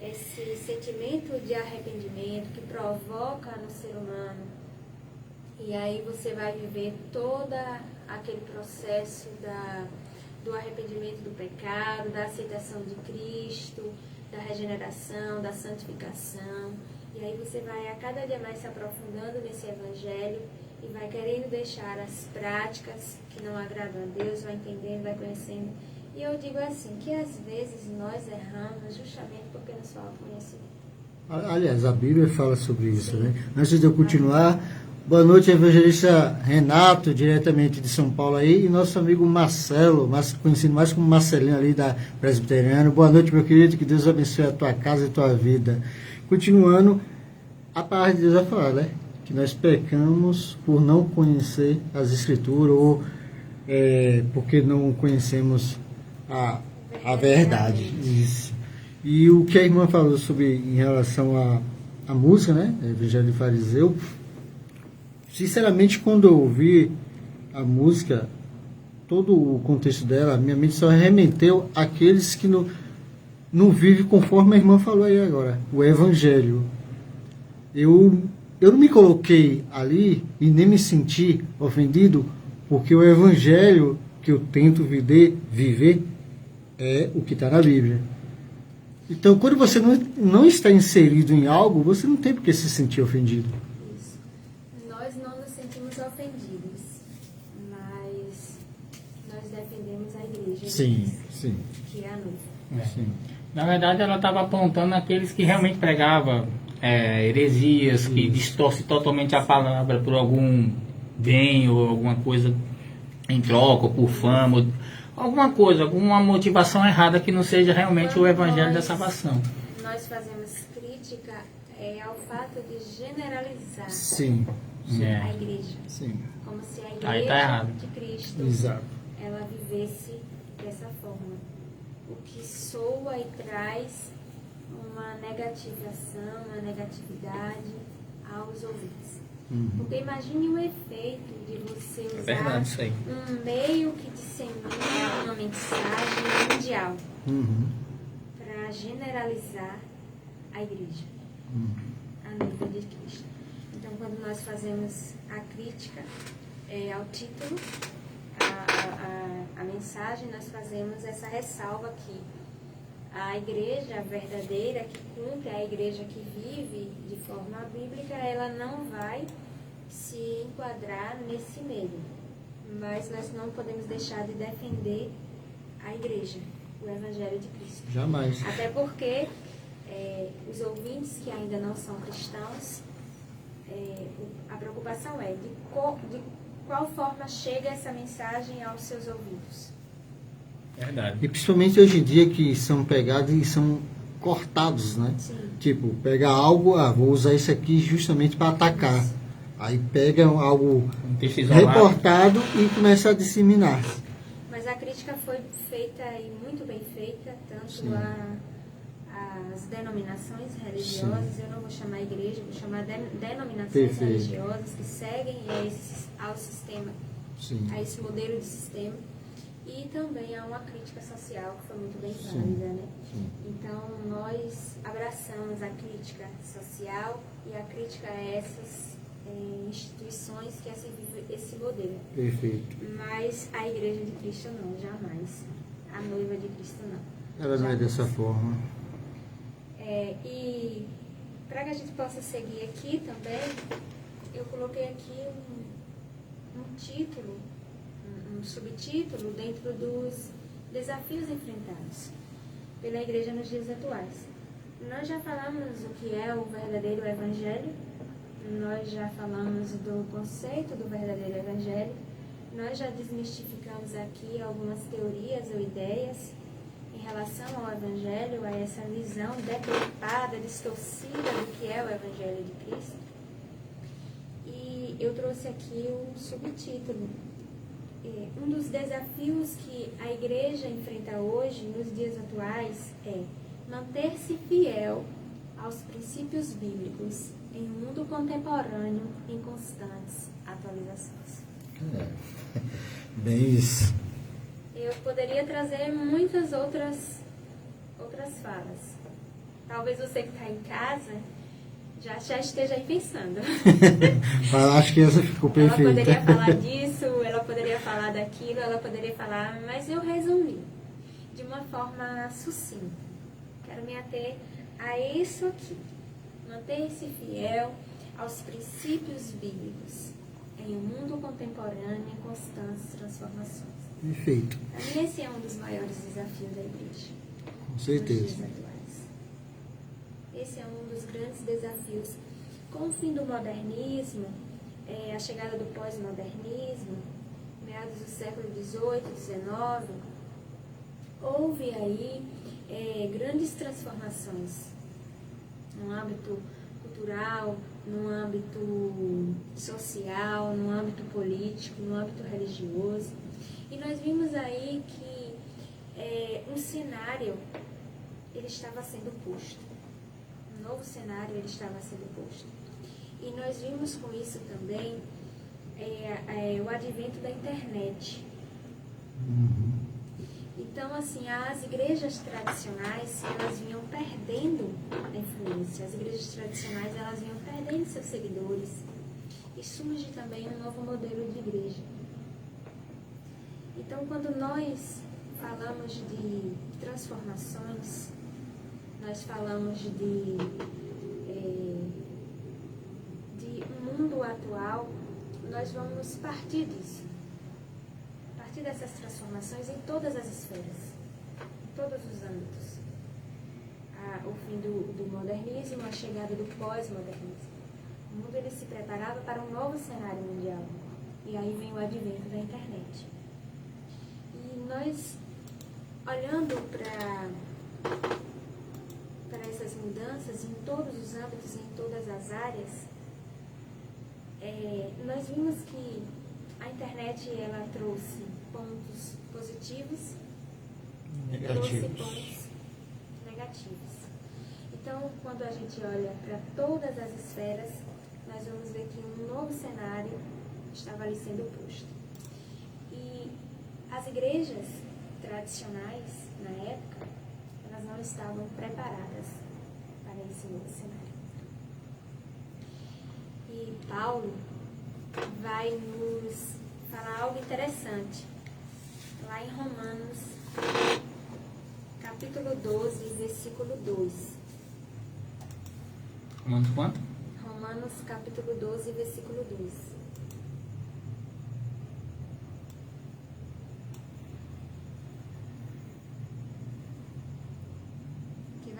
[SPEAKER 3] esse sentimento de arrependimento que provoca no ser humano. E aí você vai viver todo aquele processo do arrependimento do pecado, da aceitação de Cristo, da regeneração, da santificação. E aí você vai a cada dia mais se aprofundando nesse evangelho e vai querendo deixar as práticas que não agradam a Deus, vai entendendo, vai conhecendo. E eu digo assim, que às vezes nós erramos justamente porque nos falta conhecimento.
[SPEAKER 1] Aliás, a Bíblia fala sobre isso, né? Antes de eu continuar, boa noite, evangelista Renato, diretamente de São Paulo aí, e nosso amigo Marcelo, conhecido mais como Marcelinho ali da Presbiteriana. Boa noite, meu querido, que Deus abençoe a tua casa e a tua vida. Continuando, a palavra de Deus vai falar, né? Que nós pecamos por não conhecer as Escrituras ou porque não conhecemos a verdade. Isso. E o que a irmã falou sobre em relação à música, né? Evangelho de Fariseu. Sinceramente, quando eu ouvi a música, todo o contexto dela, minha mente só remeteu àqueles que não vivem conforme a irmã falou aí agora, o Evangelho. Eu não me coloquei ali e nem me senti ofendido, porque o Evangelho que eu tento viver é o que está na Bíblia. Então, quando você não está inserido em algo, você não tem por que se sentir ofendido.
[SPEAKER 3] Isso. Nós não nos sentimos ofendidos, mas nós defendemos a igreja.
[SPEAKER 1] Sim,
[SPEAKER 3] Cristo,
[SPEAKER 1] sim.
[SPEAKER 3] que é a noiva.
[SPEAKER 1] Sim.
[SPEAKER 2] Na verdade, ela estava apontando aqueles que realmente pregavam heresias, que distorcem totalmente a palavra por algum bem ou alguma coisa em troca, ou por fama, ou alguma coisa, alguma motivação errada que não seja realmente o evangelho da salvação.
[SPEAKER 3] Nós fazemos crítica ao fato de generalizar
[SPEAKER 1] Sim.
[SPEAKER 3] a igreja,
[SPEAKER 1] Sim.
[SPEAKER 3] como se a
[SPEAKER 2] Aí
[SPEAKER 3] igreja
[SPEAKER 2] tá errado.
[SPEAKER 3] de Cristo
[SPEAKER 1] Exato.
[SPEAKER 3] ela vivesse dessa forma, o que soa e traz uma negativação, uma negatividade aos ouvintes. Porque imagine o efeito de você usar
[SPEAKER 2] verdade, isso aí.
[SPEAKER 3] um meio que dissemina uma mensagem mundial para generalizar a igreja, a noiva de Cristo. Então, quando nós fazemos a crítica ao título, a mensagem, nós fazemos essa ressalva aqui. A igreja verdadeira, que cumpre, a igreja que vive de forma bíblica, ela não vai se enquadrar nesse meio. Mas nós não podemos deixar de defender a igreja, o Evangelho de Cristo.
[SPEAKER 1] Jamais.
[SPEAKER 3] Até porque os ouvintes que ainda não são cristãos, a preocupação é de qual forma chega essa mensagem aos seus ouvidos.
[SPEAKER 2] Verdade.
[SPEAKER 1] E principalmente hoje em dia que são pegados e são cortados, né?
[SPEAKER 3] Sim.
[SPEAKER 1] Tipo, pega algo, vou usar isso aqui justamente para atacar. Aí pega algo
[SPEAKER 2] Um texto isolado.
[SPEAKER 1] reportado e começa a disseminar.
[SPEAKER 3] Mas a crítica foi feita e muito bem feita, tanto
[SPEAKER 1] Sim.
[SPEAKER 3] às denominações religiosas, eu não vou chamar igreja, vou chamar denominações
[SPEAKER 1] Perfeito.
[SPEAKER 3] religiosas que seguem ao sistema,
[SPEAKER 1] Sim.
[SPEAKER 3] a esse modelo de sistema. E também há uma crítica social que foi muito bem
[SPEAKER 1] Sim.
[SPEAKER 3] válida, né?
[SPEAKER 1] Sim.
[SPEAKER 3] Então, nós abraçamos a crítica social e a crítica a essas instituições que assim vivem esse modelo.
[SPEAKER 1] Perfeito.
[SPEAKER 3] Mas a Igreja de Cristo não, jamais. A noiva de Cristo não.
[SPEAKER 1] Ela não é
[SPEAKER 3] Jamais.
[SPEAKER 1] dessa forma.
[SPEAKER 3] E para que a gente possa seguir aqui também, eu coloquei aqui um título, um subtítulo dentro dos desafios enfrentados pela Igreja nos dias atuais. Nós já falamos o que é o verdadeiro Evangelho, nós já falamos do conceito do verdadeiro Evangelho, nós já desmistificamos aqui algumas teorias ou ideias em relação ao Evangelho, a essa visão deturpada, distorcida do que é o Evangelho de Cristo. E eu trouxe aqui um subtítulo. Um dos desafios que a igreja enfrenta hoje, nos dias atuais, é manter-se fiel aos princípios bíblicos em um mundo contemporâneo em constantes atualizações.
[SPEAKER 1] Bem isso.
[SPEAKER 3] Eu poderia trazer muitas outras falas. Talvez você que está em casa já esteja aí pensando.
[SPEAKER 1] Mas acho que essa ficou
[SPEAKER 3] Ela
[SPEAKER 1] perfeita.
[SPEAKER 3] poderia falar disso, ela poderia falar daquilo, ela poderia falar, mas eu resumi de uma forma sucinta. Quero me ater a isso aqui. Manter-se fiel aos princípios bíblicos em um mundo contemporâneo em constantes transformações.
[SPEAKER 1] Perfeito.
[SPEAKER 3] Para mim, esse é um dos maiores desafios da igreja.
[SPEAKER 1] Com
[SPEAKER 3] Nos
[SPEAKER 1] certeza.
[SPEAKER 3] dias atuais. Esse é um dos grandes desafios. Com o fim do modernismo, a chegada do pós-modernismo, meados do século XVIII, XIX, houve aí grandes transformações no âmbito cultural, no âmbito social, no âmbito político, no âmbito religioso. E nós vimos aí que um cenário ele estava sendo posto. Um novo cenário ele estava sendo posto. E nós vimos com isso também o advento da internet. Então, assim, as igrejas tradicionais, elas vinham perdendo a influência. As igrejas tradicionais, elas vinham perdendo seus seguidores. E surge também um novo modelo de igreja. Então, quando nós falamos de transformações, nós falamos de um mundo atual, nós vamos partir disso. Partir dessas transformações em todas as esferas, em todos os âmbitos. O fim do modernismo, a chegada do pós-modernismo. O mundo ele se preparava para um novo cenário mundial. E aí vem o advento da internet. E nós, olhando para essas mudanças em todos os âmbitos, em todas as áreas, nós vimos que a internet ela trouxe pontos positivos e trouxe pontos negativos. Então, quando a gente olha para todas as esferas, nós vamos ver que um novo cenário estava ali sendo posto. E as igrejas tradicionais, na época, elas não estavam preparadas para esse novo cenário. E Paulo vai nos falar algo interessante. Lá em Romanos, capítulo 12, versículo 2.
[SPEAKER 2] Romanos quanto?
[SPEAKER 3] Romanos, capítulo 12, versículo 2.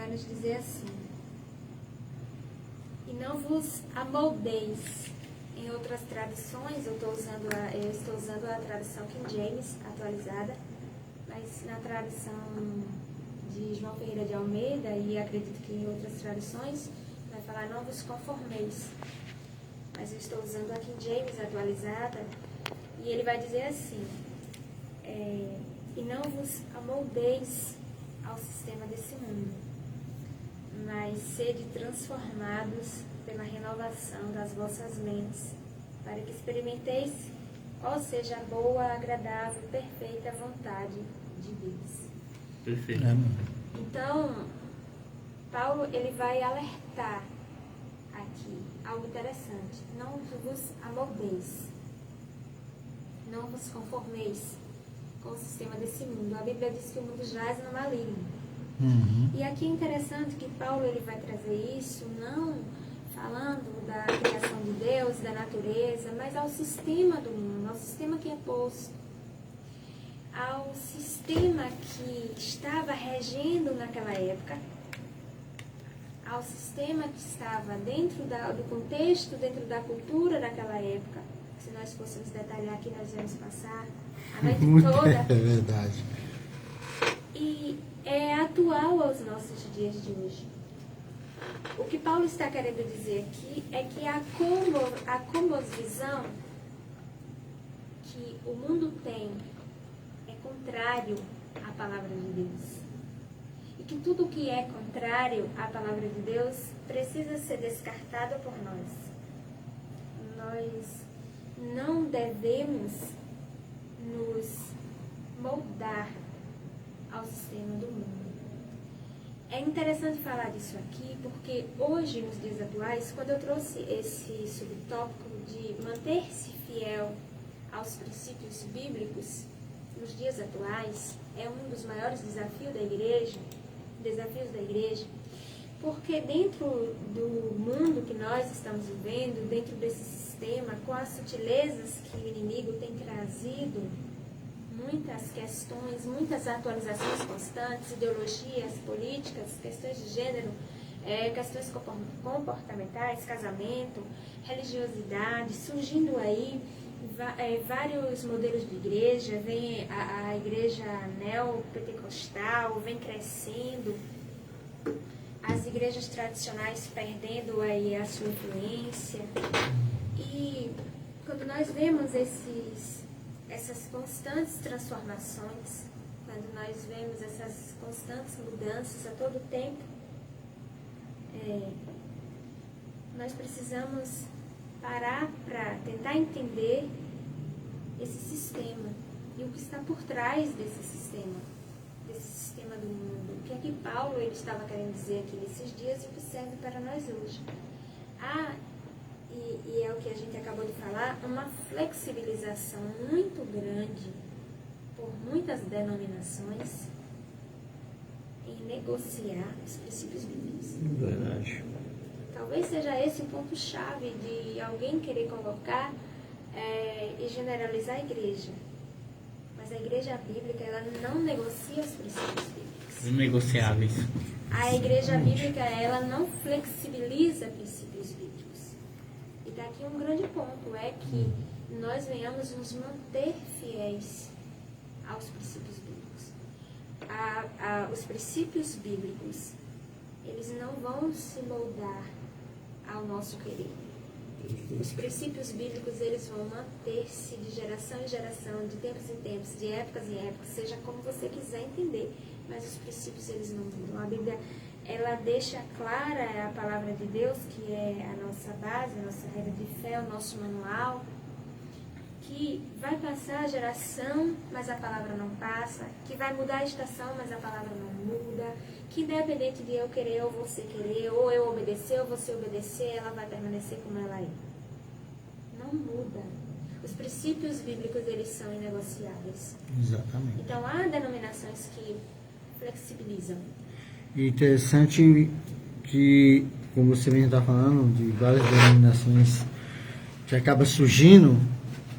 [SPEAKER 3] vai nos dizer assim: e não vos amoldeis. Em outras traduções, eu estou usando a tradução King James atualizada, mas na tradução de João Ferreira de Almeida, e acredito que em outras traduções, vai falar não vos conformeis. Mas eu estou usando a King James atualizada, e ele vai dizer assim: e não vos amoldeis ao sistema desse mundo, mas sede transformados pela renovação das vossas mentes, para que experimenteis qual seja a boa, agradável, perfeita vontade de Deus.
[SPEAKER 2] Perfeito.
[SPEAKER 3] Então, Paulo ele vai alertar aqui algo interessante: não vos amoldeis, não vos conformeis com o sistema desse mundo. A Bíblia diz que o mundo jaz no maligno. E aqui é interessante que Paulo ele vai trazer isso não falando da criação de Deus, da natureza, mas ao sistema do mundo, ao sistema que é posto, ao sistema que estava regendo naquela época, ao sistema que estava dentro do contexto, dentro da cultura daquela época. Se nós fôssemos detalhar aqui, nós íamos passar a noite toda.
[SPEAKER 1] É verdade.
[SPEAKER 3] E é atual aos nossos dias de hoje. O que Paulo está querendo dizer aqui é que a cosmovisão que o mundo tem é contrário à palavra de Deus. E que tudo que é contrário à palavra de Deus precisa ser descartado por nós. Nós não devemos nos moldar ao sistema do mundo. É interessante falar disso aqui, porque hoje, nos dias atuais, quando eu trouxe esse subtópico de manter-se fiel aos princípios bíblicos, nos dias atuais, é um dos maiores desafios da igreja, porque dentro do mundo que nós estamos vivendo, dentro desse sistema, com as sutilezas que o inimigo tem trazido, muitas questões, muitas atualizações constantes, ideologias, políticas, questões de gênero, questões comportamentais, casamento, religiosidade, surgindo aí vários modelos de igreja, vem a igreja neopentecostal, vem crescendo, as igrejas tradicionais perdendo aí a sua influência. E quando nós vemos essas constantes transformações, quando nós vemos essas constantes mudanças a todo tempo, nós precisamos parar para tentar entender esse sistema e o que está por trás desse sistema do mundo. O que é que Paulo ele estava querendo dizer aqui nesses dias e o que serve para nós hoje. E é o que a gente acabou de falar, uma flexibilização muito grande por muitas denominações em negociar os princípios bíblicos.
[SPEAKER 2] Verdade.
[SPEAKER 3] Talvez seja esse o ponto-chave de alguém querer colocar e generalizar a igreja. Mas a igreja bíblica, ela não negocia os princípios bíblicos.
[SPEAKER 2] Inegociáveis.
[SPEAKER 3] A igreja bíblica, ela não flexibiliza princípios bíblicos. E daqui um grande ponto é que nós venhamos nos manter fiéis aos princípios bíblicos. Os princípios bíblicos, eles não vão se moldar ao nosso querer. Os princípios bíblicos, eles vão manter-se de geração em geração, de tempos em tempos, de épocas em épocas, seja como você quiser entender, mas os princípios, eles não mudam. A Bíblia, ela deixa clara a palavra de Deus, que é a nossa base, a nossa regra de fé, o nosso manual, que vai passar a geração, mas a palavra não passa, que vai mudar a estação, mas a palavra não muda, que independente de eu querer ou você querer, ou eu obedecer ou você obedecer, ela vai permanecer como ela é. Não muda. Os princípios bíblicos, eles são inegociáveis.
[SPEAKER 1] Exatamente.
[SPEAKER 3] Então, há denominações que flexibilizam.
[SPEAKER 1] E interessante que, como você mesmo está falando, de várias denominações que acaba surgindo,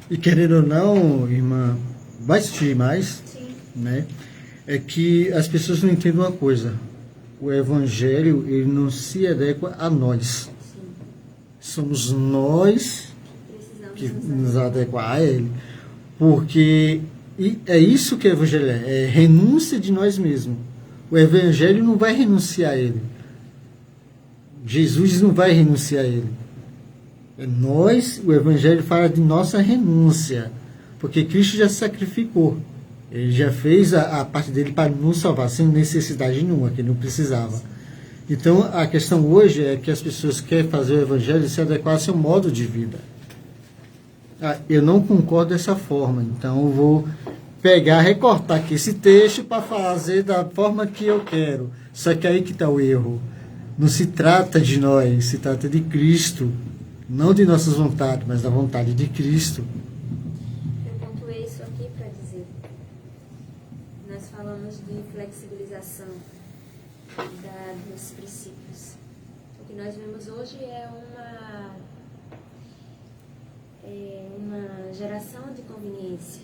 [SPEAKER 1] e querendo ou não, irmã, vai surgir mais,
[SPEAKER 3] Sim.
[SPEAKER 1] né? É que as pessoas não entendem uma coisa. o Evangelho ele não se adequa a nós.
[SPEAKER 3] Sim.
[SPEAKER 1] Somos nós
[SPEAKER 3] Precisamos
[SPEAKER 1] que
[SPEAKER 3] nos
[SPEAKER 1] nos adequar a ele. Porque é isso que o Evangelho é renúncia de nós mesmos. O Evangelho não vai renunciar a ele. Jesus não vai renunciar a ele. É nós, o Evangelho fala de nossa renúncia. Porque Cristo já se sacrificou. Ele já fez a parte dele para nos salvar, sem necessidade nenhuma, que ele não precisava. Então, a questão hoje é que as pessoas querem fazer o Evangelho se adequar ao seu modo de vida. Eu não concordo dessa forma, então eu vou recortar aqui esse texto para fazer da forma que eu quero. Só que aí que está o erro. Não se trata de nós, se trata de Cristo. Não de nossas vontades, mas da vontade de Cristo.
[SPEAKER 3] Eu pontuei isso aqui para dizer. Nós falamos de flexibilização dos princípios. O que nós vemos hoje é uma geração de conveniência.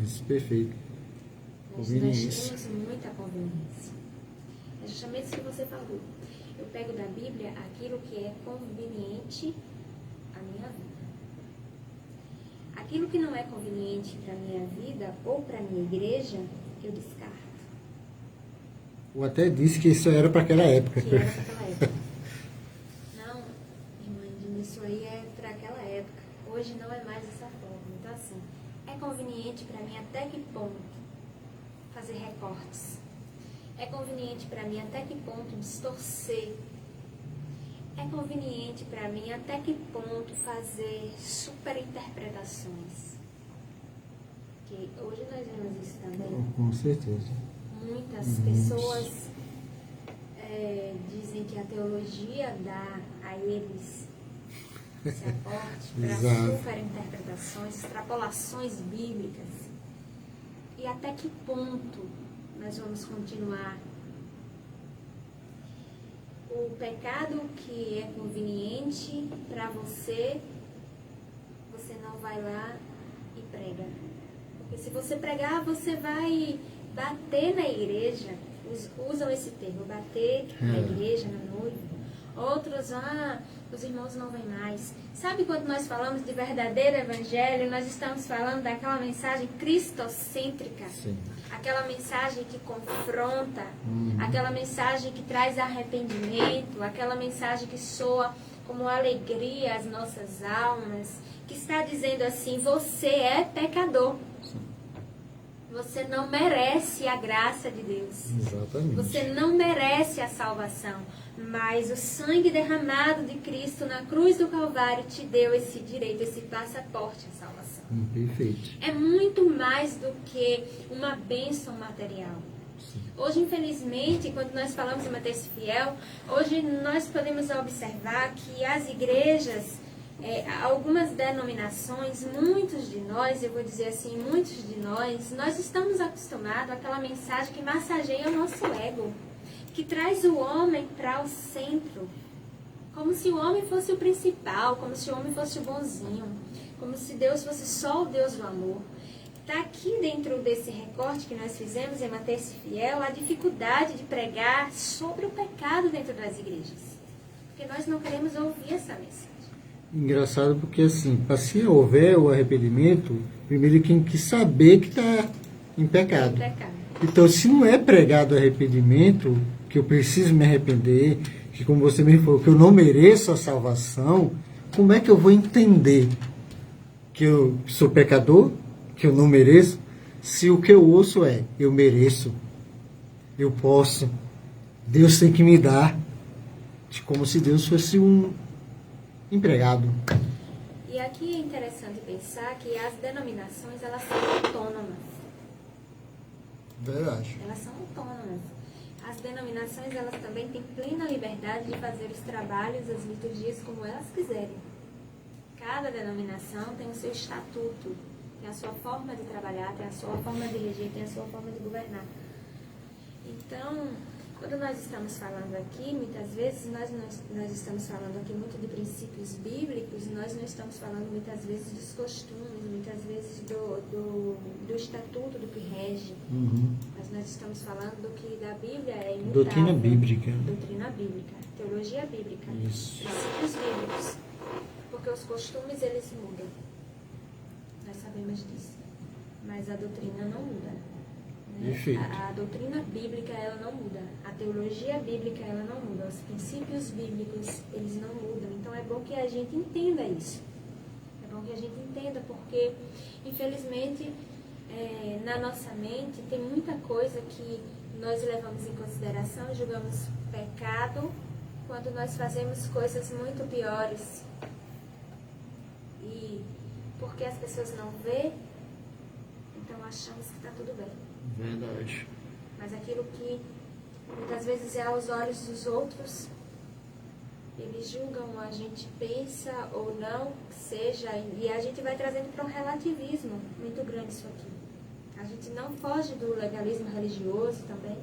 [SPEAKER 1] Isso, perfeito.
[SPEAKER 3] Nós
[SPEAKER 1] Conveniência.
[SPEAKER 3] temos muita conveniência. É justamente isso que você falou. Eu pego da Bíblia aquilo que é conveniente à minha vida. Aquilo que não é conveniente para a minha vida ou para a minha igreja, eu descarto.
[SPEAKER 1] Eu até disse que isso era para aquela época.
[SPEAKER 3] Que era para aquela época. Não, irmã, isso aí é para aquela época. Hoje não é mais dessa forma. Então, assim, é conveniente para mim até que ponto fazer recortes? É conveniente para mim até que ponto distorcer? É conveniente para mim até que ponto fazer superinterpretações? Que hoje nós vemos isso também.
[SPEAKER 1] Com certeza.
[SPEAKER 3] Muitas pessoas dizem que a teologia dá a eles esse aporte para
[SPEAKER 1] Exato.
[SPEAKER 3] superinterpretações, extrapolações bíblicas. E até que ponto nós vamos continuar? O pecado que é conveniente para você, você não vai lá e prega. Porque se você pregar, você vai bater na igreja. Usam esse termo, bater na igreja, na noiva. Outros, os irmãos não vêm mais. Sabe quando nós falamos de verdadeiro evangelho, nós estamos falando daquela mensagem cristocêntrica.
[SPEAKER 1] Sim.
[SPEAKER 3] Aquela mensagem que confronta, aquela mensagem que traz arrependimento, aquela mensagem que soa como alegria às nossas almas, que está dizendo assim, você é pecador. Você não merece a graça de Deus.
[SPEAKER 1] Exatamente.
[SPEAKER 3] Você não merece a salvação. Mas o sangue derramado de Cristo na cruz do Calvário te deu esse direito, esse passaporte à salvação.
[SPEAKER 1] Perfeito.
[SPEAKER 3] É muito mais do que uma bênção material.
[SPEAKER 1] Sim.
[SPEAKER 3] Hoje, infelizmente, quando nós falamos em manter-se fiel, hoje nós podemos observar que as igrejas, algumas denominações, muitos de nós, eu vou dizer assim, muitos de nós estamos acostumados àquela mensagem que massageia o nosso ego, que traz o homem para o centro, como se o homem fosse o principal, como se o homem fosse o bonzinho, como se Deus fosse só o Deus do amor. Está aqui dentro desse recorte que nós fizemos em Manter-se Fiel, a dificuldade de pregar sobre o pecado dentro das igrejas, porque nós não queremos ouvir essa mensagem.
[SPEAKER 1] Engraçado porque, assim, para se houver o arrependimento, primeiro tem que saber que está em pecado. Então, se não é pregado arrependimento, que eu preciso me arrepender, que como você me falou, que eu não mereço a salvação, como é que eu vou entender que eu sou pecador, que eu não mereço, se o que eu ouço é, eu mereço, eu posso, Deus tem que me dar, como se Deus fosse um empregado.
[SPEAKER 3] E aqui é interessante pensar que as denominações, elas são autônomas.
[SPEAKER 1] Verdade.
[SPEAKER 3] Elas são autônomas. As denominações, elas também têm plena liberdade de fazer os trabalhos, as liturgias como elas quiserem. Cada denominação tem o seu estatuto, tem a sua forma de trabalhar, tem a sua forma de reger, tem a sua forma de governar. Então, quando nós estamos falando aqui, muitas vezes, nós estamos falando aqui muito de princípios bíblicos, nós não estamos falando muitas vezes dos costumes, muitas vezes do estatuto do que rege. Mas nós estamos falando do que da Bíblia é imutável.
[SPEAKER 1] Doutrina bíblica.
[SPEAKER 3] Doutrina bíblica, teologia bíblica,
[SPEAKER 1] Isso.
[SPEAKER 3] princípios bíblicos. Porque os costumes, eles mudam. Nós sabemos disso. Mas a doutrina não muda. Né?
[SPEAKER 1] Perfeito.
[SPEAKER 3] A doutrina bíblica, ela não muda. A teologia bíblica, ela não muda. Os princípios bíblicos, eles não mudam. Então é bom que a gente entenda isso. É bom que a gente entenda, porque, infelizmente, na nossa mente tem muita coisa que nós levamos em consideração, julgamos pecado, quando nós fazemos coisas muito piores. E porque as pessoas não vê, então achamos que está tudo bem.
[SPEAKER 1] Verdade.
[SPEAKER 3] Mas aquilo que muitas vezes é aos olhos dos outros, eles julgam, a gente pensa ou não que seja, e a gente vai trazendo para um relativismo muito grande isso aqui. A gente não foge do legalismo religioso também.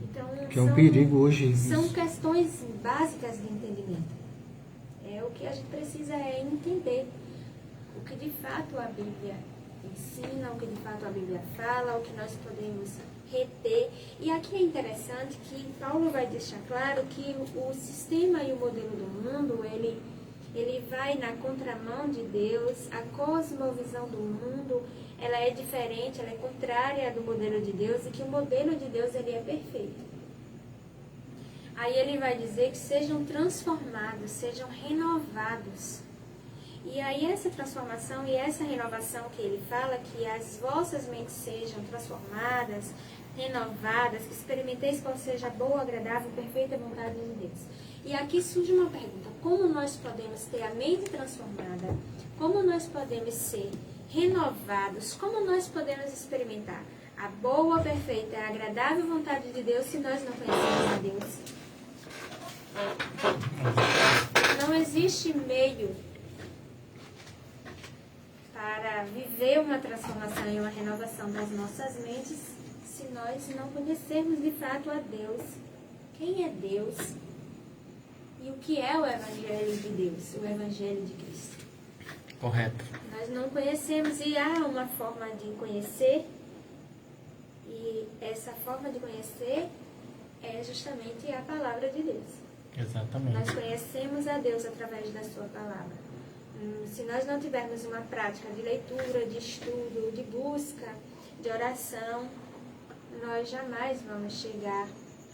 [SPEAKER 3] Então,
[SPEAKER 1] Que é um perigo hoje.
[SPEAKER 3] são questões básicas de entendimento. O que a gente precisa é entender o que de fato a Bíblia ensina, o que de fato a Bíblia fala, o que nós podemos reter. E aqui é interessante que Paulo vai deixar claro que o sistema e o modelo do mundo, ele vai na contramão de Deus. A cosmovisão do mundo, ela é diferente, ela é contrária do modelo de Deus, e que o modelo de Deus, ele é perfeito. Aí ele vai dizer que sejam transformados, sejam renovados. E aí essa transformação e essa renovação que ele fala, que as vossas mentes sejam transformadas, renovadas, que experimenteis qual seja a boa, agradável e perfeita vontade de Deus. E aqui surge uma pergunta: como nós podemos ter a mente transformada? Como nós podemos ser renovados? Como nós podemos experimentar a boa, perfeita e agradável vontade de Deus se nós não conhecemos a Deus? Não existe meio para viver uma transformação e uma renovação das nossas mentes se nós não conhecermos de fato a Deus. Quem é Deus? E o que é o Evangelho de Deus, o Evangelho de Cristo?
[SPEAKER 2] Correto.
[SPEAKER 3] Nós não conhecemos, e há uma forma de conhecer, e essa forma de conhecer é justamente a palavra de Deus.
[SPEAKER 2] Exatamente.
[SPEAKER 3] Nós conhecemos a Deus através da sua palavra. Se nós não tivermos uma prática de leitura, de estudo, de busca, de oração, nós jamais vamos chegar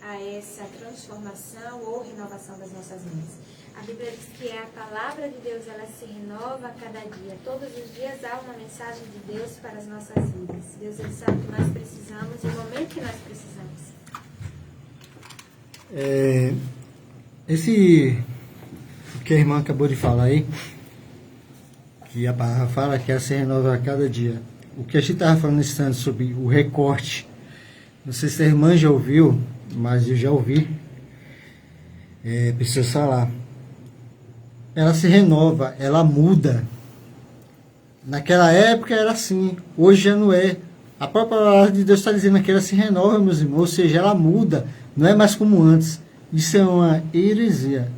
[SPEAKER 3] a essa transformação ou renovação das nossas mentes. A Bíblia diz que a palavra de Deus, ela se renova a cada dia. Todos os dias há uma mensagem de Deus para as nossas vidas. Deus, ele sabe o que nós precisamos e o momento que nós precisamos.
[SPEAKER 1] Esse que a irmã acabou de falar aí, que a palavra fala que ela se renova a cada dia. O que a gente estava falando nesse instante sobre o recorte, não sei se a irmã já ouviu, mas eu já ouvi, preciso falar. Ela se renova, ela muda. Naquela época era assim, hoje já não é. A própria palavra de Deus está dizendo que ela se renova, meus irmãos, ou seja, ela muda, não é mais como antes. Isso é uma heresia.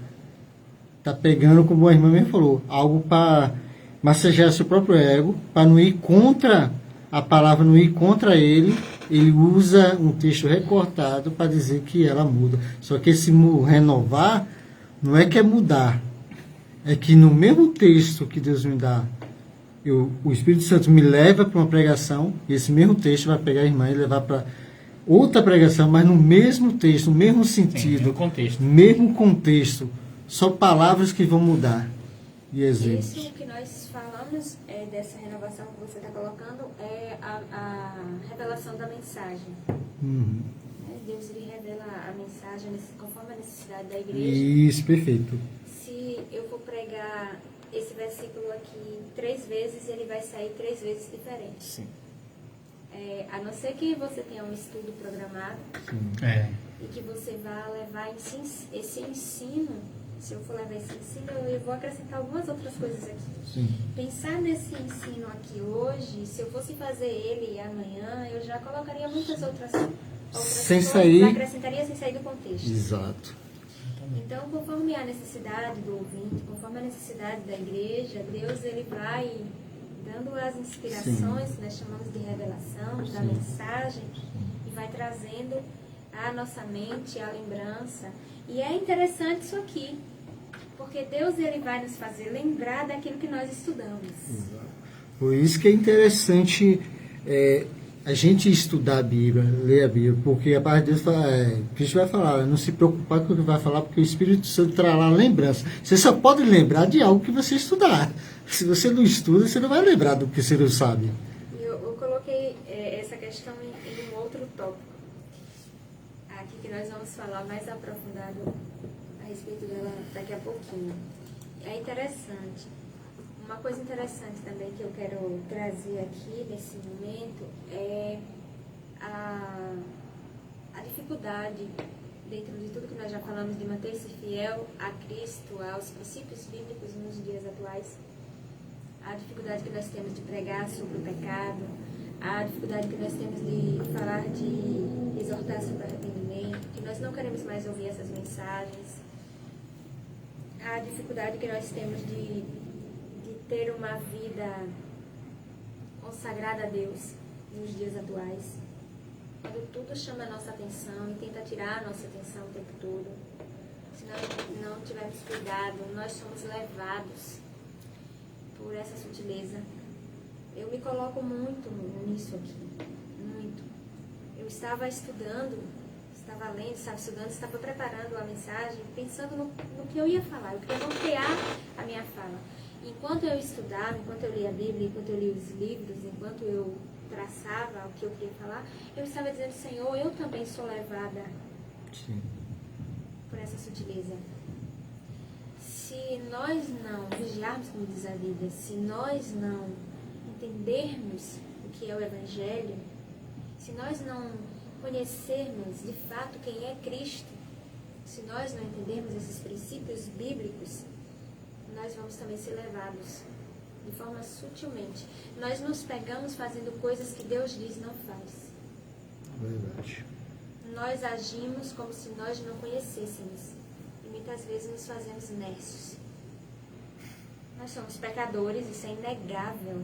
[SPEAKER 1] Está pegando, como a irmã mesmo falou, algo para massagear seu próprio ego, para não ir contra a palavra, não ir contra ele. Ele usa um texto recortado para dizer que ela muda. Só que esse renovar não é que é mudar. É que no mesmo texto que Deus me dá, o Espírito Santo me leva para uma pregação, e esse mesmo texto vai pegar a irmã e levar para outra pregação, mas no mesmo texto, no mesmo sentido, mesmo contexto, só palavras que vão mudar. E exemplos.
[SPEAKER 3] Isso que nós falamos dessa renovação que você está colocando é a revelação da mensagem.
[SPEAKER 1] Uhum.
[SPEAKER 3] Deus, ele revela a mensagem conforme a necessidade da igreja.
[SPEAKER 1] Isso, perfeito.
[SPEAKER 3] Se eu for pregar esse versículo aqui 3 vezes, ele vai sair 3 vezes diferente.
[SPEAKER 2] Sim.
[SPEAKER 3] A não ser que você tenha um estudo programado e que você vá levar esse ensino. Se eu for levar esse ensino, eu vou acrescentar algumas outras coisas aqui.
[SPEAKER 1] Sim.
[SPEAKER 3] Pensar nesse ensino aqui hoje, se eu fosse fazer ele amanhã, eu já colocaria muitas outras
[SPEAKER 1] sem
[SPEAKER 3] coisas,
[SPEAKER 1] sair,
[SPEAKER 3] acrescentaria sem sair do contexto.
[SPEAKER 1] Exato.
[SPEAKER 3] Então, conforme a necessidade do ouvinte, conforme a necessidade da igreja, Deus, ele vai dando as inspirações, que nós chamamos de revelação, da mensagem, vai trazendo à nossa mente a lembrança. E é interessante isso aqui, porque Deus ele vai nos fazer lembrar daquilo que nós estudamos.
[SPEAKER 1] Por isso que é interessante a gente estudar a Bíblia, ler a Bíblia, porque a parte de Deus fala, Cristo vai falar, não se preocupar com o que vai falar, porque o Espírito Santo trará lembrança. Você só pode lembrar de algo que você estudar. Se você não estuda, você não vai lembrar do que você não sabe.
[SPEAKER 3] Eu coloquei essa questão em um outro tópico, aqui que nós vamos falar mais aprofundado a respeito dela daqui a pouquinho. É interessante. Uma coisa interessante também que eu quero trazer aqui nesse momento é a dificuldade, dentro de tudo que nós já falamos, de manter-se fiel a Cristo, aos princípios bíblicos nos dias atuais. A dificuldade que nós temos de pregar sobre o pecado, a dificuldade que nós temos de falar de exortar sobre o arrependimento, que nós não queremos mais ouvir essas mensagens, a dificuldade que nós temos de ter uma vida consagrada a Deus nos dias atuais, quando tudo chama a nossa atenção e tenta tirar a nossa atenção o tempo todo. Se nós não tivermos cuidado, nós somos levados por essa sutileza. Eu me coloco muito nisso aqui, muito. Eu estava estudando, estava lendo, estava estudando, estava preparando a mensagem, pensando no que eu ia falar. Eu queria nortear a minha fala. Enquanto eu estudava, enquanto eu lia a Bíblia, enquanto eu lia os livros, enquanto eu traçava o que eu queria falar, eu estava dizendo, Senhor, eu também sou levada por essa sutileza. Se nós não vigiarmos, como diz a Bíblia, se nós não entendermos o que é o Evangelho, se nós não conhecermos de fato quem é Cristo, se nós não entendermos esses princípios bíblicos, nós vamos também ser levados de forma sutilmente. Nós nos pegamos fazendo coisas que Deus diz não faz.
[SPEAKER 1] Verdade.
[SPEAKER 3] Nós agimos como se nós não conhecêssemos. E muitas vezes nos fazemos nércios. Nós somos pecadores, isso é inegável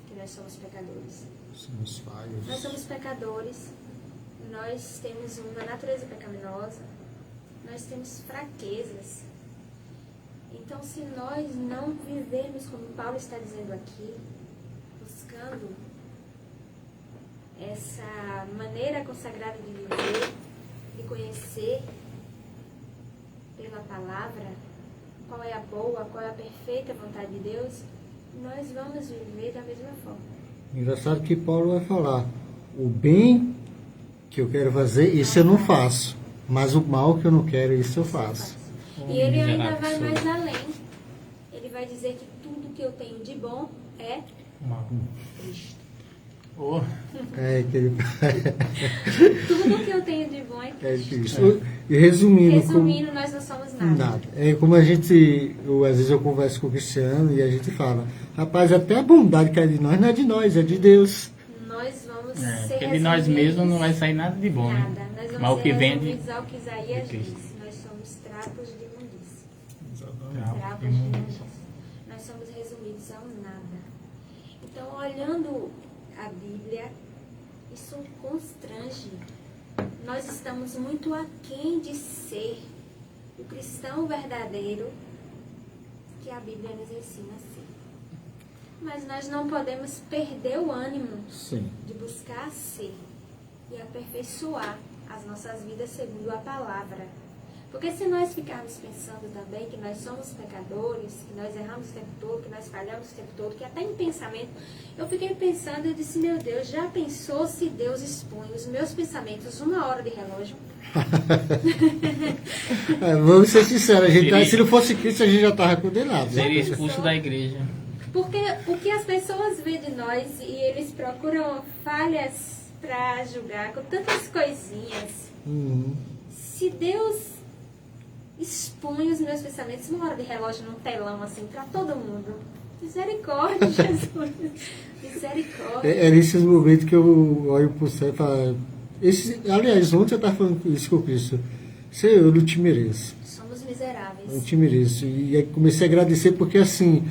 [SPEAKER 3] que nós somos pecadores.
[SPEAKER 1] Somos falhos.
[SPEAKER 3] Nós somos pecadores, nós temos uma natureza pecaminosa, nós temos fraquezas. Então, se nós não vivermos como Paulo está dizendo aqui, buscando essa maneira consagrada de viver, de conhecer pela palavra qual é a boa, qual é a perfeita vontade de Deus, nós vamos viver da mesma forma.
[SPEAKER 1] Engraçado que Paulo vai falar, o bem que eu quero fazer, isso eu não faço, mas o mal que eu não quero, isso eu faço.
[SPEAKER 3] E ele ainda vai mais além. Ele vai dizer que tudo que eu tenho de bom é Cristo. Tudo que eu tenho de bom é Cristo.
[SPEAKER 1] E resumindo,
[SPEAKER 3] nós não somos nada.
[SPEAKER 1] É como a gente, às vezes eu converso com o Cristiano e a gente fala, rapaz, até a bondade que é de nós não é de nós, é de Deus.
[SPEAKER 3] Nós vamos ser
[SPEAKER 2] porque de nós mesmos não vai sair nada de bom,
[SPEAKER 3] nada.
[SPEAKER 2] né?
[SPEAKER 3] Nós
[SPEAKER 2] Mas
[SPEAKER 3] vamos
[SPEAKER 2] o que
[SPEAKER 3] ser
[SPEAKER 2] vem
[SPEAKER 3] resumidos ao que Isaías disse. Nós somos trapos de imundícia. Trapos de imundícia. Nós somos resumidos ao nada. Então, olhando a Bíblia, isso constrange. Nós estamos muito aquém de ser o cristão verdadeiro que a Bíblia nos ensina a ser. Mas nós não podemos perder o ânimo de buscar ser e aperfeiçoar as nossas vidas segundo a palavra. Porque se nós ficarmos pensando também que nós somos pecadores, que nós erramos o tempo todo, que nós falhamos o tempo todo, que até em pensamento, eu fiquei pensando, eu disse, meu Deus, já pensou se Deus expõe os meus pensamentos 1 hora de relógio?
[SPEAKER 1] Vamos ser sinceros, se não fosse Cristo, a gente já estava condenado.
[SPEAKER 2] Seria expulso da igreja.
[SPEAKER 3] Porque o que as pessoas veem de nós e eles procuram falhas para julgar com tantas coisinhas. Se Deus expõe os meus pensamentos 1 hora de relógio num telão assim para todo mundo, misericórdia, Jesus, misericórdia.
[SPEAKER 1] É nesses momentos que eu olho para o céu e falo, aliás, ontem eu estava falando isso com o Cristo, Senhor, eu não te mereço.
[SPEAKER 3] Somos miseráveis.
[SPEAKER 1] Eu não te mereço. E aí comecei a agradecer porque assim,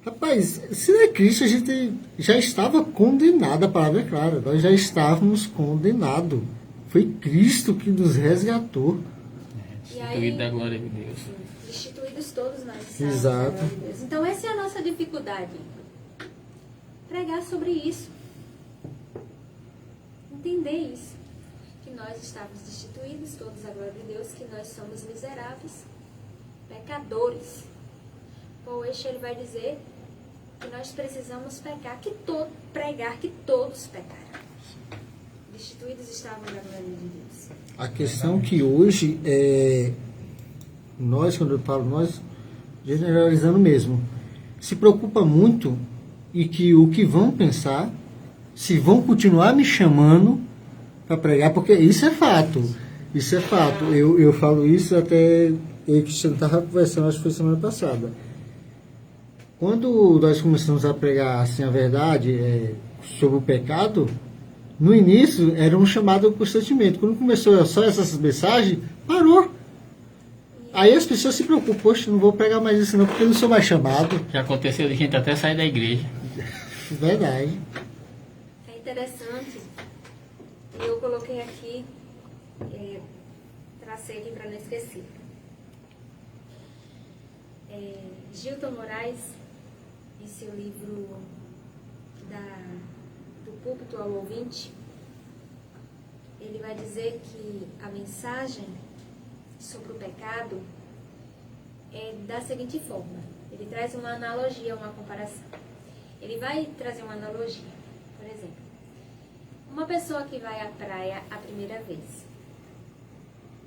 [SPEAKER 1] Rapaz, se não é Cristo, a gente já estava condenado, a palavra é clara, nós já estávamos condenados. Foi Cristo que nos resgatou.
[SPEAKER 2] Destituído da glória de Deus.
[SPEAKER 3] Destituídos todos nós estamos
[SPEAKER 1] Exato.
[SPEAKER 3] da glória de Deus. Então essa é a nossa dificuldade. Pregar sobre isso. Entender isso. Que nós estávamos destituídos todos da glória de Deus, que nós somos miseráveis, pecadores. Paul Washer, ele vai dizer que nós precisamos pregar que todos pecaram. Destituídos estavam da glória de Deus.
[SPEAKER 1] A questão que hoje nós, quando eu falo nós, generalizando mesmo, se preocupa muito e que o que vão pensar, se vão continuar me chamando para pregar, porque isso é fato. Isso é fato. Eu falo isso até eu e o Cristiano estava conversando, acho que foi semana passada. Quando nós começamos a pregar assim, a verdade sobre o pecado, no início era um chamado constantemente. Quando começou só essas mensagens, parou. Aí as pessoas se preocupam, poxa, não vou pregar mais isso não, porque eu não sou mais chamado.
[SPEAKER 2] Já aconteceu de gente até sair da igreja.
[SPEAKER 1] Verdade.
[SPEAKER 3] É interessante. Eu coloquei aqui, tracei aqui para não esquecer. Gilton Moraes, em seu livro do púlpito ao ouvinte, ele vai dizer que a mensagem sobre o pecado é da seguinte forma. Ele traz uma analogia, uma comparação. Ele vai trazer uma analogia. Por exemplo, uma pessoa que vai à praia a primeira vez.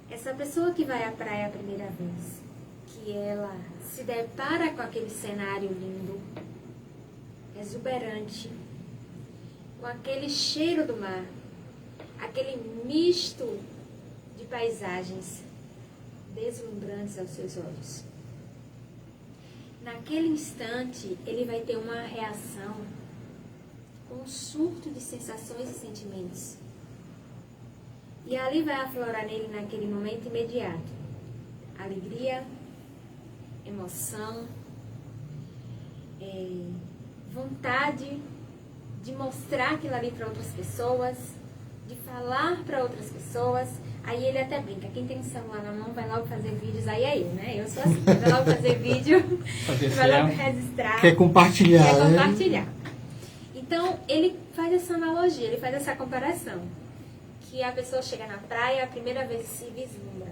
[SPEAKER 3] Essa pessoa que vai à praia a primeira vez, que ela se depara com aquele cenário lindo, exuberante, com aquele cheiro do mar, aquele misto de paisagens deslumbrantes aos seus olhos. Naquele instante, ele vai ter uma reação com um surto de sensações e sentimentos. E ali vai aflorar nele, naquele momento imediato, alegria, emoção, vontade de mostrar aquilo ali para outras pessoas, de falar para outras pessoas. Aí ele até brinca, quem tem celular na mão vai logo fazer vídeos, aí é eu, né? Eu sou assim, vai logo fazer vídeo, vai logo registrar.
[SPEAKER 1] Quer compartilhar,
[SPEAKER 3] Quer
[SPEAKER 1] né?
[SPEAKER 3] compartilhar. Então, ele faz essa analogia, ele faz essa comparação. Que a pessoa chega na praia, a primeira vez se vislumbra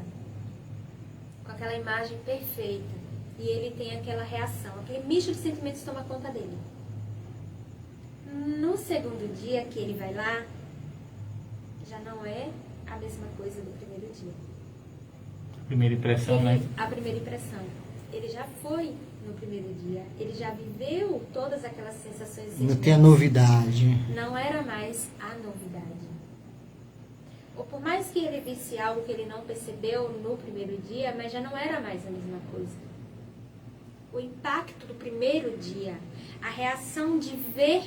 [SPEAKER 3] com aquela imagem perfeita. E ele tem aquela reação, aquele misto de sentimentos toma conta dele. No segundo dia que ele vai lá, já não é a mesma coisa do primeiro dia.
[SPEAKER 2] Primeira impressão, né?
[SPEAKER 3] A primeira impressão. Ele já foi no primeiro dia, ele já viveu todas aquelas sensações e sentimentos.
[SPEAKER 1] Não tem a novidade.
[SPEAKER 3] Não era mais a novidade. Ou por mais que ele visse algo que ele não percebeu no primeiro dia, mas já não era mais a mesma coisa. O impacto do primeiro dia, a reação de ver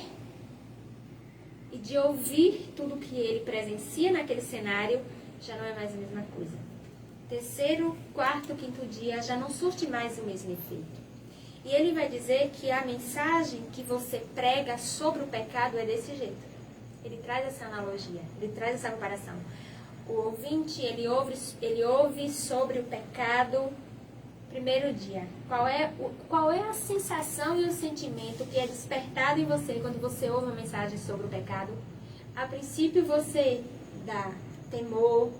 [SPEAKER 3] e de ouvir tudo que ele presencia naquele cenário, já não é mais a mesma coisa. Terceiro, quarto, quinto dia já não surte mais o mesmo efeito. E ele vai dizer que a mensagem que você prega sobre o pecado é desse jeito. Ele traz essa analogia, ele traz essa comparação. O ouvinte, ele ouve sobre o pecado primeiro dia. Qual é a sensação e o sentimento que é despertado em você quando você ouve uma mensagem sobre o pecado? A princípio você dá temor,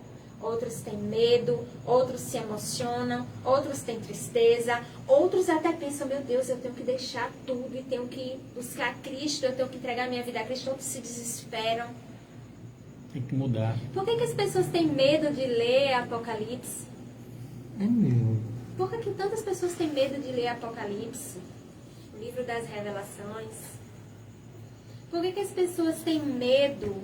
[SPEAKER 3] outros têm medo, outros se emocionam, outros têm tristeza, outros até pensam, meu Deus, eu tenho que deixar tudo e tenho que buscar Cristo, eu tenho que entregar minha vida a Cristo, outros se desesperam.
[SPEAKER 2] Tem que mudar.
[SPEAKER 3] Por que as pessoas têm medo de ler Apocalipse?
[SPEAKER 1] É mesmo.
[SPEAKER 3] Por que tantas pessoas têm medo de ler Apocalipse? O livro das revelações. Por que as pessoas têm medo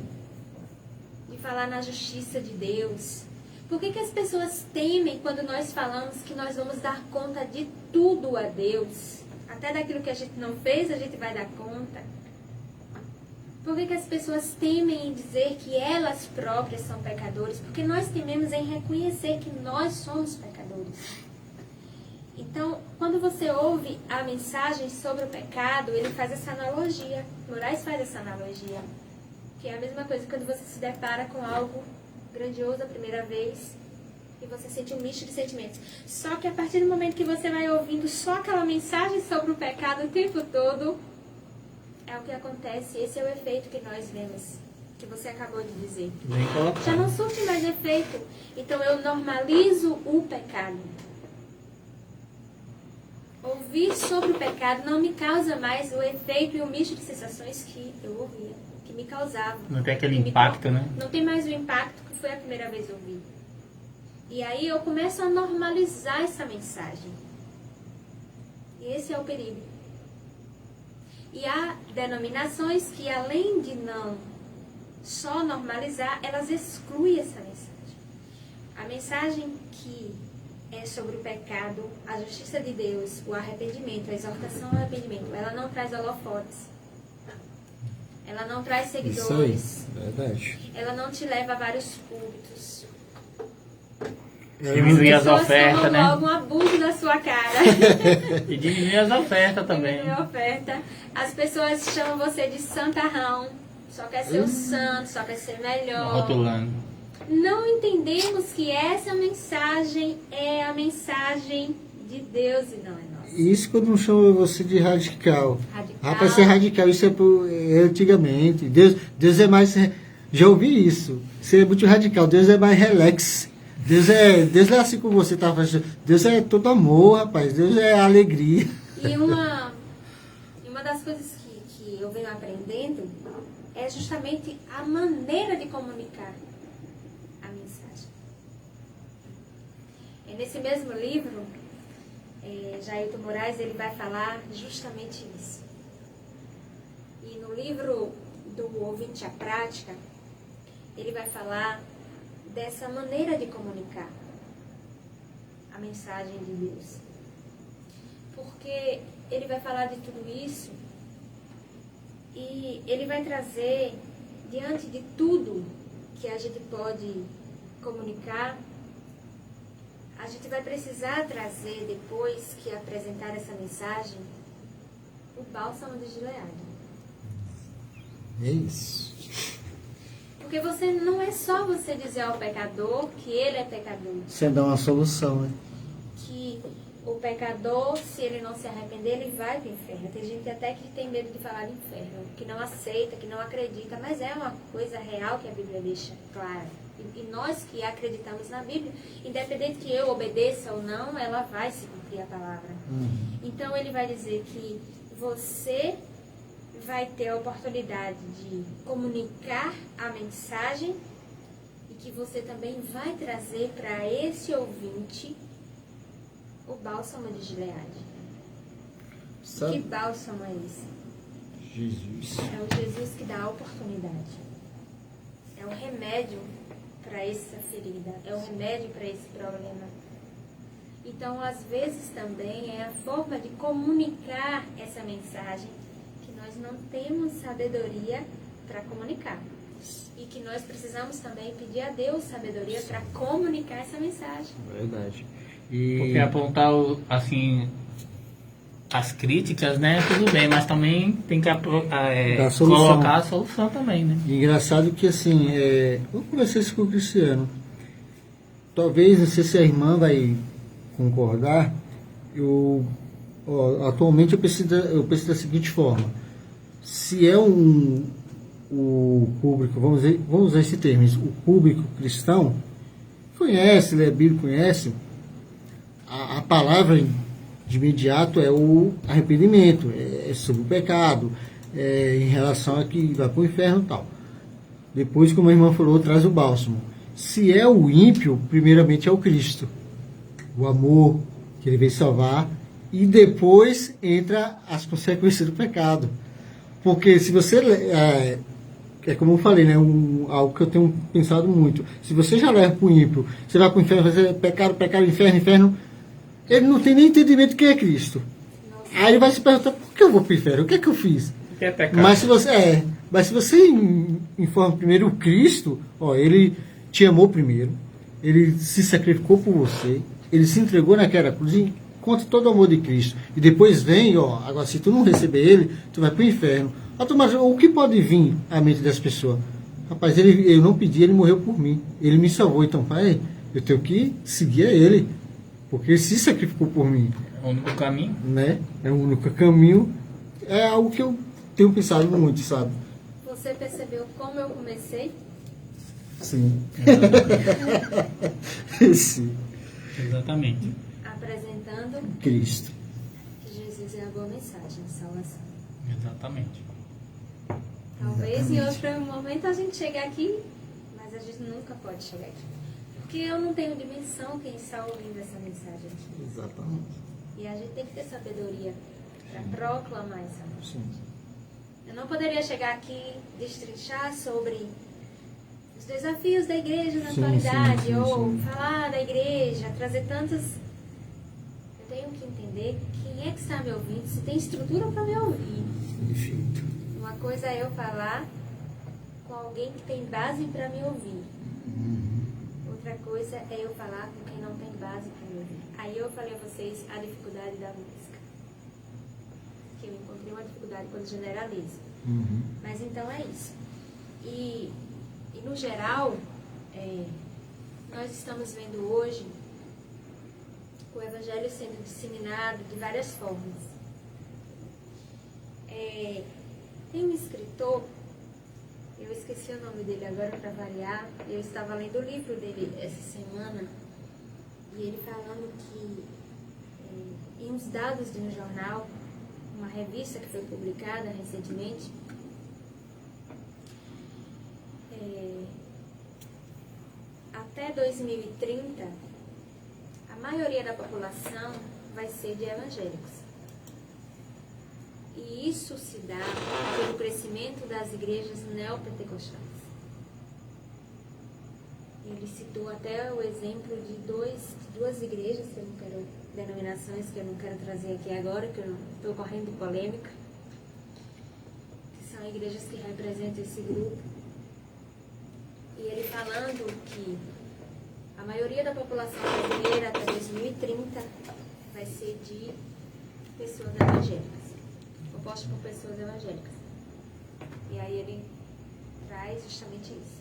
[SPEAKER 3] de falar na justiça de Deus? Por que as pessoas temem quando nós falamos que nós vamos dar conta de tudo a Deus? Até daquilo que a gente não fez, a gente vai dar conta. Por que as pessoas temem em dizer que elas próprias são pecadores? Porque nós tememos em reconhecer que nós somos pecadores. Então, quando você ouve a mensagem sobre o pecado, ele faz essa analogia. Moraes faz essa analogia. Que é a mesma coisa quando você se depara com algo grandioso a primeira vez e você sente um misto de sentimentos. Só que a partir do momento que você vai ouvindo só aquela mensagem sobre o pecado o tempo todo, é o que acontece. Esse é o efeito que nós vemos, que você acabou de dizer.
[SPEAKER 2] Bem colocado.
[SPEAKER 3] Já não surte mais efeito. Então eu normalizo o pecado. Ouvir sobre o pecado não me causa mais o efeito e o misto de sensações que eu ouvia, que me causava.
[SPEAKER 2] Não tem aquele impacto, né?
[SPEAKER 3] Não tem mais o impacto que foi a primeira vez ouvir. E aí eu começo a normalizar essa mensagem. E esse é o perigo. E há denominações que, além de não só normalizar, elas excluem essa mensagem. A mensagem que é sobre o pecado, a justiça de Deus, o arrependimento, a exortação ao arrependimento, ela não traz holofotes. Ela não traz seguidores.
[SPEAKER 1] Isso aí, verdade.
[SPEAKER 3] Ela não te leva a vários púlpitos.
[SPEAKER 2] Diminuir as ofertas,
[SPEAKER 3] tomam
[SPEAKER 2] né?
[SPEAKER 3] logo um abuso da sua cara.
[SPEAKER 2] E diminuir as ofertas também.
[SPEAKER 3] Diminuir a oferta. As pessoas chamam você de santarrão. Só quer ser o santo, só quer ser melhor.
[SPEAKER 2] Rotulando.
[SPEAKER 3] Não entendemos que essa mensagem é a mensagem de Deus e não é nossa.
[SPEAKER 1] Isso quando não chama você de radical.
[SPEAKER 3] Radical.
[SPEAKER 1] Rapaz, ser radical, isso é antigamente. Deus é mais. Já ouvi isso. Ser muito radical. Deus é mais relax. Deus é assim como você estava falando. Deus é todo amor, rapaz. Deus é alegria.
[SPEAKER 3] E uma das coisas que eu venho aprendendo é justamente a maneira de comunicar a mensagem. É nesse mesmo livro, Jailton Moraes, ele vai falar justamente isso. E no livro do Ouvinte à Prática, ele vai falar dessa maneira de comunicar a mensagem de Deus. Porque ele vai falar de tudo isso e ele vai trazer, diante de tudo que a gente pode comunicar, a gente vai precisar trazer, depois que apresentar essa mensagem, o bálsamo de Gileade.
[SPEAKER 1] É isso.
[SPEAKER 3] Porque você não é só você dizer ao pecador que ele é pecador.
[SPEAKER 1] Você dá uma solução, né?
[SPEAKER 3] Que o pecador, se ele não se arrepender, ele vai para o inferno. Tem gente até que tem medo de falar de inferno, que não aceita, que não acredita, mas é uma coisa real que a Bíblia deixa clara. E nós que acreditamos na Bíblia, independente que eu obedeça ou não, ela vai se cumprir a palavra. Então ele vai dizer que você vai ter a oportunidade de comunicar a mensagem e que você também vai trazer para esse ouvinte o bálsamo de Gileade. Que bálsamo é esse?
[SPEAKER 1] Jesus.
[SPEAKER 3] É o Jesus que dá a oportunidade. É o remédio para essa ferida. É o remédio para esse problema. Então, às vezes também é a forma de comunicar essa mensagem que nós não temos sabedoria para comunicar. E que nós precisamos também pedir a Deus sabedoria para comunicar essa mensagem.
[SPEAKER 1] Verdade.
[SPEAKER 2] Porque apontar, assim, as críticas, né, tudo bem, mas também tem que colocar a solução também, né?
[SPEAKER 1] E engraçado que, assim, eu conversei isso com o Cristiano. Talvez, não sei se a irmã vai concordar, atualmente eu penso da seguinte forma: se é o público, vamos usar esse termo, o público cristão conhece, lê a Bíblia, conhece, a palavra de imediato é o arrependimento, é sobre o pecado, em relação a que vai para o inferno e tal. Depois, como a irmã falou, traz o bálsamo. Se é o ímpio, primeiramente é o Cristo, o amor que ele veio salvar, e depois entra as consequências do pecado. Porque se você é como eu falei, né, algo que eu tenho pensado muito, se você já leva para o ímpio, você vai para o inferno, fazer pecado, inferno, ele não tem nem entendimento do que é Cristo. Aí ele vai se perguntar: por que eu vou para o inferno? O que é que eu fiz?
[SPEAKER 2] Que é pecado.
[SPEAKER 1] Mas se você informa primeiro o Cristo, ele te amou primeiro, ele se sacrificou por você, ele se entregou naquela cruz, e conta todo o amor de Cristo. E depois vem, ó, agora se tu não receber ele, tu vai para o inferno. Mas o que pode vir à mente das pessoas? Rapaz, eu não pedi, ele morreu por mim. Ele me salvou, então, pai, eu tenho que seguir a ele. Porque ele se sacrificou por mim.
[SPEAKER 2] É o único caminho.
[SPEAKER 1] Né? É o único caminho. É algo que eu tenho pensado muito, sabe?
[SPEAKER 3] Você percebeu como eu comecei?
[SPEAKER 1] Sim. Sim.
[SPEAKER 2] Exatamente.
[SPEAKER 3] Apresentando
[SPEAKER 1] Cristo.
[SPEAKER 3] que Jesus é a boa mensagem de salvação.
[SPEAKER 2] Exatamente.
[SPEAKER 3] Talvez em outro momento a gente chegue aqui, mas a gente nunca pode chegar aqui. Porque eu não tenho dimensão quem está ouvindo essa mensagem aqui.
[SPEAKER 1] Exatamente.
[SPEAKER 3] E a gente tem que ter sabedoria para proclamar essa mensagem.
[SPEAKER 1] Sim.
[SPEAKER 3] Eu não poderia chegar aqui e destrinchar sobre os desafios da igreja na atualidade, ou falar da igreja, trazer tantas... Eu tenho que entender quem é que está me ouvindo, se tem estrutura para me ouvir.
[SPEAKER 1] Perfeito.
[SPEAKER 3] Uma coisa é eu falar com alguém que tem base para me ouvir. Outra coisa é eu falar com quem não tem base para me ouvir. Aí eu falei a vocês a dificuldade da música. Que eu encontrei uma dificuldade quando generalizo. Mas então é isso. E no geral, nós estamos vendo hoje o Evangelho sendo disseminado de várias formas. Tem um escritor, eu esqueci o nome dele agora para variar, eu estava lendo o livro dele essa semana, e ele falando que em uns dados de um jornal, uma revista que foi publicada recentemente, até 2030, a maioria da população vai ser de evangélicos. E isso se dá pelo crescimento das igrejas neopentecostais. Ele citou até o exemplo de duas igrejas, que eu não quero, denominações que eu não quero trazer aqui agora, que eu não estou correndo polêmica, que são igrejas que representam esse grupo. E ele falando que a maioria da população brasileira até 2030 vai ser de pessoas evangélicas, composta por pessoas evangélicas. E aí ele traz justamente isso.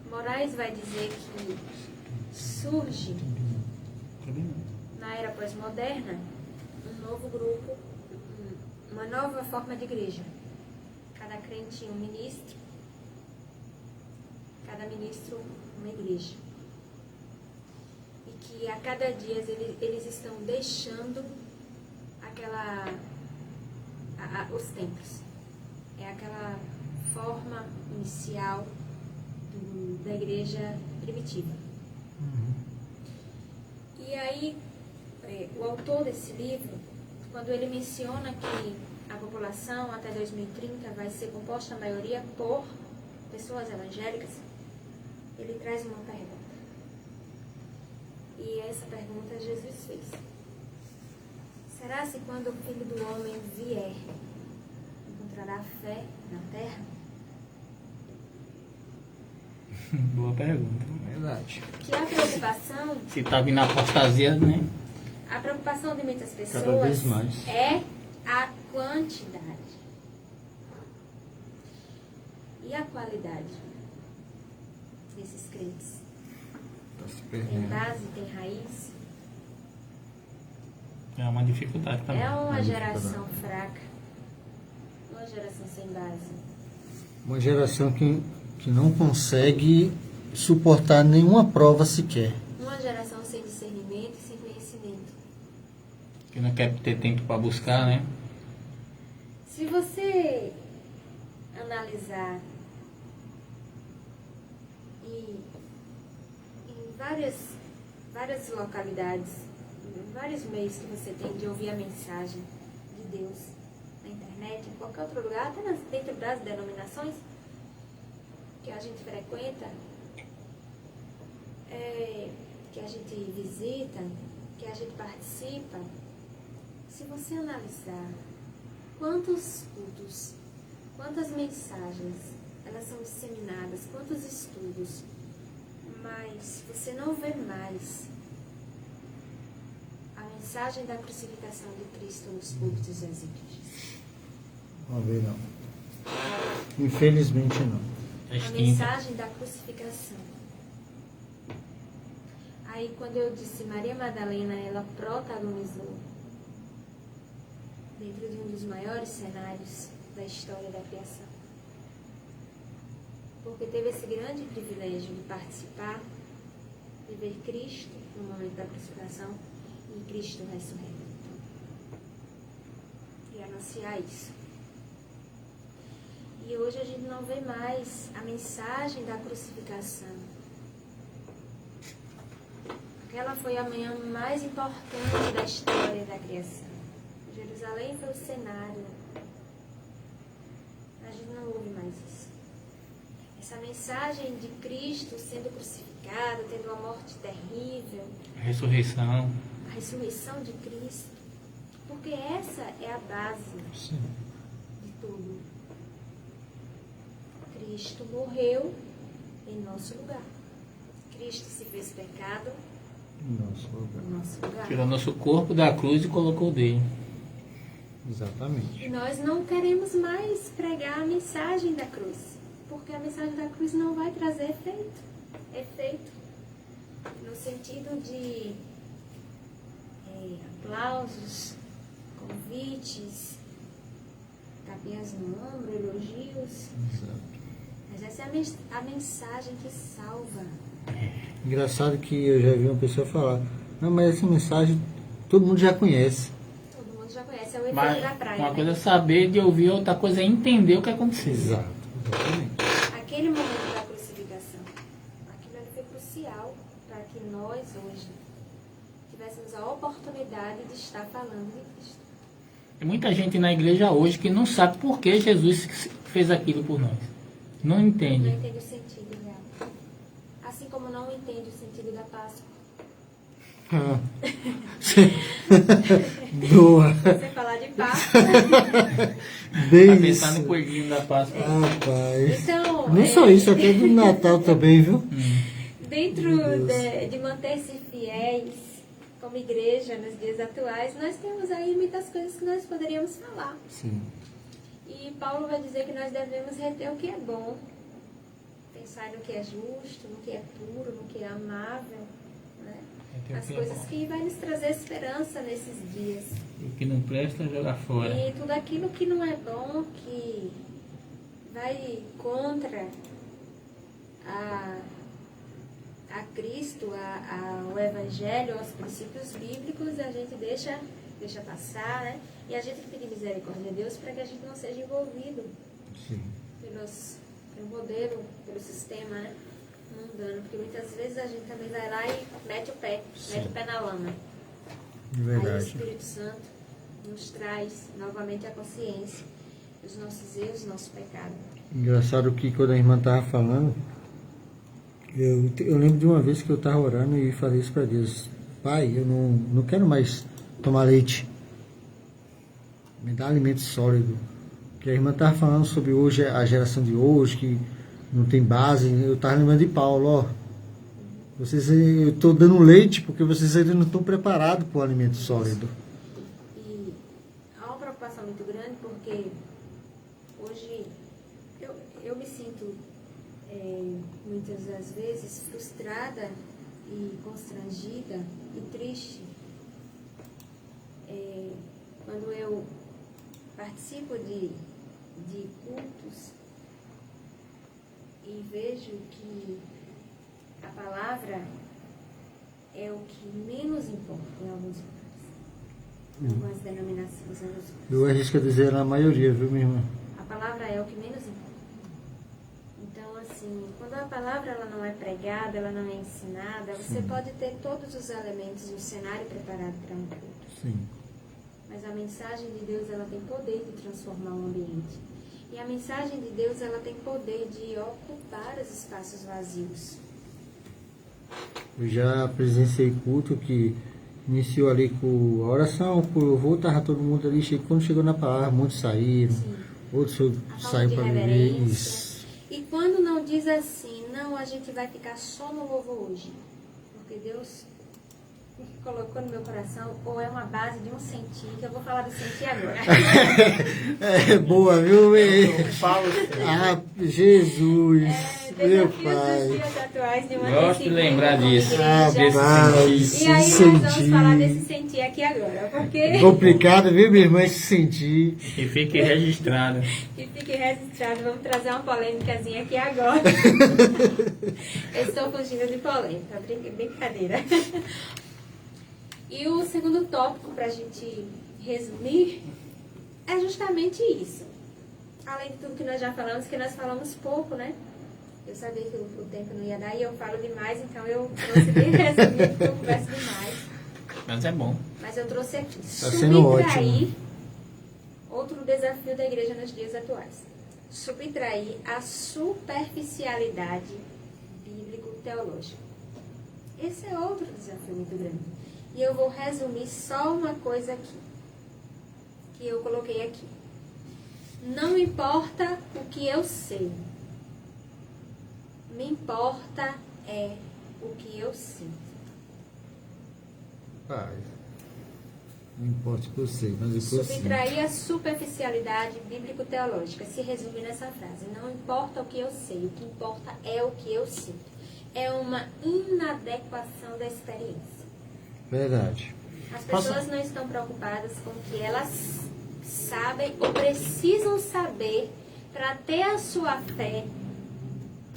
[SPEAKER 3] Moraes vai dizer que surge na era pós-moderna um novo grupo, uma nova forma de igreja. Cada crente um ministro, cada ministro uma igreja. E que a cada dia eles estão deixando os templos. É aquela forma inicial da igreja primitiva. E aí, o autor desse livro, quando ele menciona que a população até 2030 vai ser composta, a maioria, por pessoas evangélicas, ele traz uma pergunta. E essa pergunta Jesus fez. Será se quando o Filho do Homem vier, encontrará fé na terra?
[SPEAKER 2] Boa pergunta. Verdade.
[SPEAKER 3] Que a preocupação...
[SPEAKER 2] Se está vindo a apostasia, né?
[SPEAKER 3] A preocupação de muitas
[SPEAKER 1] Cada
[SPEAKER 3] pessoas
[SPEAKER 1] vez mais.
[SPEAKER 3] é a quantidade. E a qualidade desses crentes?
[SPEAKER 1] Tá se
[SPEAKER 3] Tem
[SPEAKER 1] perdendo.
[SPEAKER 3] base, tem raiz?
[SPEAKER 2] É uma dificuldade também.
[SPEAKER 3] É uma geração fraca? Uma geração sem base?
[SPEAKER 1] Uma geração que não consegue suportar nenhuma prova sequer.
[SPEAKER 3] Uma geração sem discernimento e sem conhecimento?
[SPEAKER 2] Que não quer ter tempo para buscar, né?
[SPEAKER 3] Se você analisar em várias localidades, em vários meios que você tem de ouvir a mensagem de Deus na internet, em qualquer outro lugar, até dentro das denominações que a gente frequenta, que a gente visita, que a gente participa, se você analisar quantos cultos, quantas mensagens elas são disseminadas, quantos estudos, mas você não vê mais mensagem da crucificação de Cristo nos púlpitos das igrejas?
[SPEAKER 1] Vamos ver, não. Infelizmente, não.
[SPEAKER 2] Tá
[SPEAKER 3] A
[SPEAKER 2] extinta.
[SPEAKER 3] mensagem da crucificação. Aí, quando eu disse Maria Madalena, ela protagonizou dentro de um dos maiores cenários da história da criação. Porque teve esse grande privilégio de participar, de ver Cristo no momento da crucificação e Cristo ressurreto. E anunciar isso. E hoje a gente não vê mais a mensagem da crucificação. Aquela foi a manhã mais importante da história da criação. Jerusalém foi o cenário. A gente não ouve mais isso. Essa mensagem de Cristo sendo crucificado, tendo uma morte terrível,
[SPEAKER 2] Ressurreição.
[SPEAKER 3] a ressurreição de Cristo. Porque essa é a base
[SPEAKER 1] Sim.
[SPEAKER 3] de tudo. Cristo morreu em nosso lugar. Cristo se fez pecado
[SPEAKER 1] Nossa,
[SPEAKER 3] em nosso lugar.
[SPEAKER 2] Tirou nosso corpo da cruz e colocou dele.
[SPEAKER 1] exatamente.
[SPEAKER 3] E nós não queremos mais pregar a mensagem da cruz, porque a mensagem da cruz não vai trazer efeito no sentido de aplausos, convites, tapinhas no ombro, elogios.
[SPEAKER 1] Exato.
[SPEAKER 3] Mas essa é a mensagem que salva.
[SPEAKER 1] Engraçado que eu já vi uma pessoa falar, não, mas essa mensagem todo mundo já conhece.
[SPEAKER 3] Todo mundo já conhece, é o efeito
[SPEAKER 2] Mas
[SPEAKER 3] da praia.
[SPEAKER 2] uma
[SPEAKER 3] né?
[SPEAKER 2] coisa é saber de ouvir, outra coisa é entender o que aconteceu.
[SPEAKER 1] Exato, exatamente.
[SPEAKER 3] Aquele momento da crucificação, aquilo ali foi crucial para que nós hoje tivéssemos a oportunidade de estar falando de Cristo.
[SPEAKER 2] Tem muita gente na igreja hoje que não sabe por que Jesus fez aquilo por nós. Não
[SPEAKER 3] Não
[SPEAKER 2] entende.
[SPEAKER 3] entende o sentido real. Assim como não entende o sentido da Páscoa.
[SPEAKER 1] Ah. Boa.
[SPEAKER 3] Você falar de Páscoa.
[SPEAKER 1] Bem
[SPEAKER 2] Pra
[SPEAKER 1] isso.
[SPEAKER 2] pensar no coelhinho da Páscoa.
[SPEAKER 1] Rapaz.
[SPEAKER 3] Então,
[SPEAKER 1] Não só isso, até do Natal também, viu?
[SPEAKER 3] dentro de manter-se fiéis como igreja nos dias atuais, nós temos aí muitas coisas que nós poderíamos falar.
[SPEAKER 1] Sim.
[SPEAKER 3] E Paulo vai dizer que nós devemos reter o que é bom, pensar no que é justo, no que é puro, no que é amável, né?
[SPEAKER 2] Reter o
[SPEAKER 3] As
[SPEAKER 2] que é
[SPEAKER 3] coisas
[SPEAKER 2] bom.
[SPEAKER 3] que vai nos trazer esperança nesses dias.
[SPEAKER 2] O que não presta, joga fora.
[SPEAKER 3] E tudo aquilo que não é bom, que vai contra a Cristo, ao Evangelho, aos princípios bíblicos, a gente deixa passar, né? E a gente pedir misericórdia de Deus para que a gente não seja envolvido
[SPEAKER 1] Sim.
[SPEAKER 3] pelo modelo, pelo sistema, né? Mundano, porque muitas vezes a gente também vai lá e mete o pé na lama.
[SPEAKER 1] De
[SPEAKER 3] Aí o
[SPEAKER 1] verdade.
[SPEAKER 3] Espírito Santo nos traz novamente a consciência dos nossos erros, do nosso pecado.
[SPEAKER 1] Engraçado que quando a irmã estava falando, eu lembro de uma vez que eu estava orando e falei isso para Deus: Pai, eu não quero mais tomar leite. Me dá alimento sólido. Que a irmã estava falando sobre hoje, a geração de hoje, que não tem base. Eu estava lembrando de Paulo, ó. Eu estou dando leite porque vocês ainda não estão preparados para o alimento sólido.
[SPEAKER 3] E há uma preocupação muito grande porque hoje eu me sinto muitas das vezes frustrada e constrangida e triste quando eu participo de cultos e vejo que a palavra é o que menos importa em alguns lugares, em algumas denominações.
[SPEAKER 1] Eu arrisco a dizer na maioria, viu, minha irmã?
[SPEAKER 3] A palavra é o que menos importa. Então, assim, quando a palavra ela não é pregada, ela não é ensinada, você pode ter todos os elementos e o cenário preparado para um culto.
[SPEAKER 1] Sim.
[SPEAKER 3] Mas a mensagem de Deus ela tem poder de transformar o ambiente. E a mensagem de Deus ela tem poder de ocupar os espaços vazios.
[SPEAKER 1] Eu já presenciei culto que iniciou ali com a oração, com o louvor, estava todo mundo ali, quando chegou na palavra, muitos saíram,
[SPEAKER 3] Sim.
[SPEAKER 1] outros
[SPEAKER 3] A falta
[SPEAKER 1] saíram
[SPEAKER 3] de
[SPEAKER 1] para beber.
[SPEAKER 3] reverência.
[SPEAKER 1] Isso.
[SPEAKER 3] E quando não diz assim, não, a gente vai ficar só no louvor hoje. Porque Deus colocou no meu coração, ou é uma base de um sentir, que eu vou falar do sentir agora.
[SPEAKER 1] É boa, viu?
[SPEAKER 2] Eu falo.
[SPEAKER 1] Ah, Jesus, meu
[SPEAKER 3] Desafios dos
[SPEAKER 1] Pai.
[SPEAKER 3] dias atuais de uma
[SPEAKER 2] Gosto de lembrar disso.
[SPEAKER 3] igreja.
[SPEAKER 1] Rapaz,
[SPEAKER 3] E aí
[SPEAKER 1] se
[SPEAKER 3] nós vamos
[SPEAKER 1] sentir.
[SPEAKER 3] falar desse sentir aqui agora, porque
[SPEAKER 1] Complicado, viu, minha irmã, se sentir.
[SPEAKER 2] E fique registrado.
[SPEAKER 3] que fique registrado, vamos trazer uma polêmicazinha aqui agora. Eu estou fugindo de polêmica, brincadeira. E o segundo tópico, para a gente resumir, é justamente isso. Além de tudo que nós já falamos, que nós falamos pouco, né? Eu sabia que o tempo não ia dar e eu falo demais, então eu trouxe bem resumido, porque eu converso demais.
[SPEAKER 2] Mas é bom.
[SPEAKER 3] Mas eu trouxe aqui.
[SPEAKER 1] Tá sendo
[SPEAKER 3] Subtrair
[SPEAKER 1] ótimo.
[SPEAKER 3] outro desafio da igreja nos dias atuais. Subtrair a superficialidade bíblico-teológica. Esse é outro desafio muito grande. E eu vou resumir só uma coisa aqui, que eu coloquei aqui. Não importa o que eu sei. Me importa é o que eu sinto.
[SPEAKER 1] Pai, não importa o que eu sei, mas o que eu sinto.
[SPEAKER 3] Subtrair a superficialidade bíblico-teológica se resume nessa frase. Não importa o que eu sei, o que importa é o que eu sinto. É uma inadequação da experiência.
[SPEAKER 1] Verdade.
[SPEAKER 3] As pessoas não estão preocupadas com o que elas sabem ou precisam saber para ter a sua fé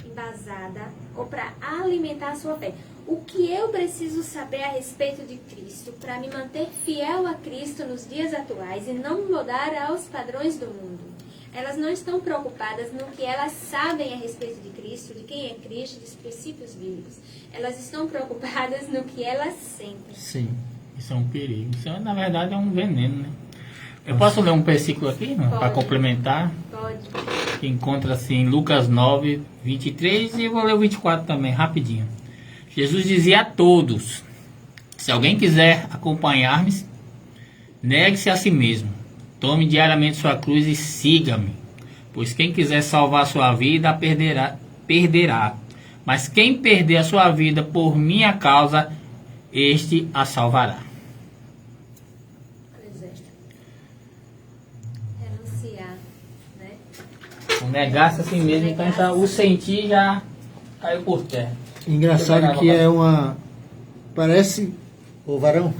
[SPEAKER 3] embasada ou para alimentar a sua fé. O que eu preciso saber a respeito de Cristo para me manter fiel a Cristo nos dias atuais e não mudar aos padrões do mundo? Elas não estão preocupadas no que elas sabem a respeito de Cristo, de quem é Cristo, dos princípios bíblicos. Elas estão preocupadas no que elas sentem.
[SPEAKER 1] Sim.
[SPEAKER 2] Isso é um perigo. Isso, na verdade, é um veneno, né? Eu posso ler um versículo aqui, para complementar?
[SPEAKER 3] Pode.
[SPEAKER 2] Que encontra-se em Lucas 9, 23, e eu vou ler o 24 também, rapidinho. Jesus dizia a todos: se alguém quiser acompanhar-me, negue-se a si mesmo, tome diariamente sua cruz e siga-me. Pois quem quiser salvar sua vida, a perderá. Mas quem perder a sua vida por minha causa, este a salvará.
[SPEAKER 3] Pois é. Renunciar, né?
[SPEAKER 2] Negar-se a si mesmo, então já, o sentir já caiu por terra.
[SPEAKER 1] Engraçado que é uma. Parece. Ô varão.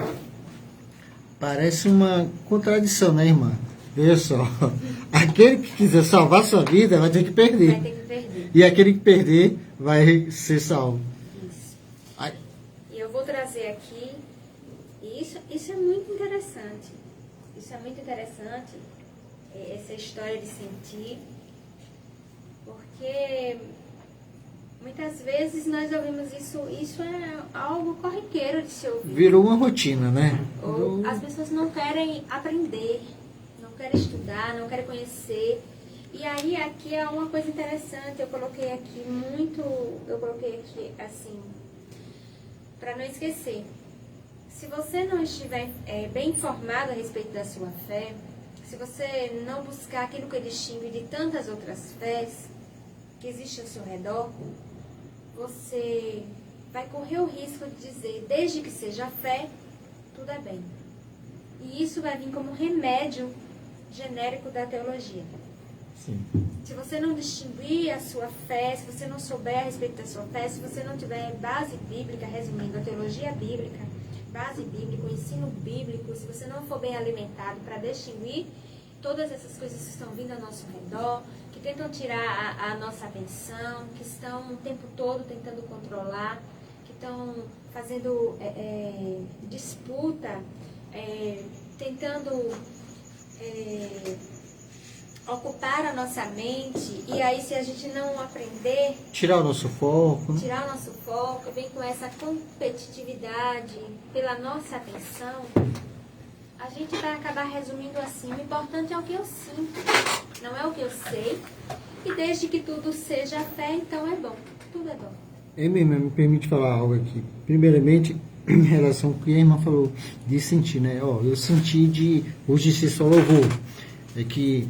[SPEAKER 1] Parece uma contradição, né, irmã? Veja só. Aquele que quiser salvar sua vida vai ter que perder.
[SPEAKER 3] Vai ter que perder.
[SPEAKER 1] E aquele que perder vai ser salvo.
[SPEAKER 3] Isso.
[SPEAKER 1] Ai,
[SPEAKER 3] E eu vou trazer aqui, e isso é muito interessante. Isso é muito interessante, essa história de sentir, porque muitas vezes nós ouvimos isso é algo corriqueiro de se ouvir.
[SPEAKER 1] virou uma rotina, né?
[SPEAKER 3] Ou as pessoas não querem aprender, não querem estudar, não querem conhecer. E aí aqui é uma coisa interessante, eu coloquei aqui assim, para não esquecer. Se você não estiver bem informado a respeito da sua fé, se você não buscar aquilo que distingue de tantas outras fés que existem ao seu redor, você vai correr o risco de dizer, desde que seja fé, tudo é bem. E isso vai vir como remédio genérico da teologia.
[SPEAKER 1] Sim.
[SPEAKER 3] Se você não distinguir a sua fé, se você não souber a respeito da sua fé, se você não tiver base bíblica, resumindo, a teologia bíblica, base bíblica, o ensino bíblico, se você não for bem alimentado para distinguir todas essas coisas que estão vindo ao nosso redor, que tentam tirar a nossa atenção, que estão o tempo todo tentando controlar, que estão fazendo disputa, tentando ocupar a nossa mente, e aí se a gente não aprender,
[SPEAKER 1] Tirar o nosso foco, né?
[SPEAKER 3] tirar o nosso foco, vem com essa competitividade pela nossa atenção, a gente vai acabar resumindo assim, o importante é o que eu sinto, não é o que eu sei, e desde que tudo seja fé, então é bom, tudo é bom.
[SPEAKER 1] Me permite falar algo aqui. Primeiramente, em relação ao que a irmã falou de sentir, né? Ó, eu senti de hoje ser só louvor. É que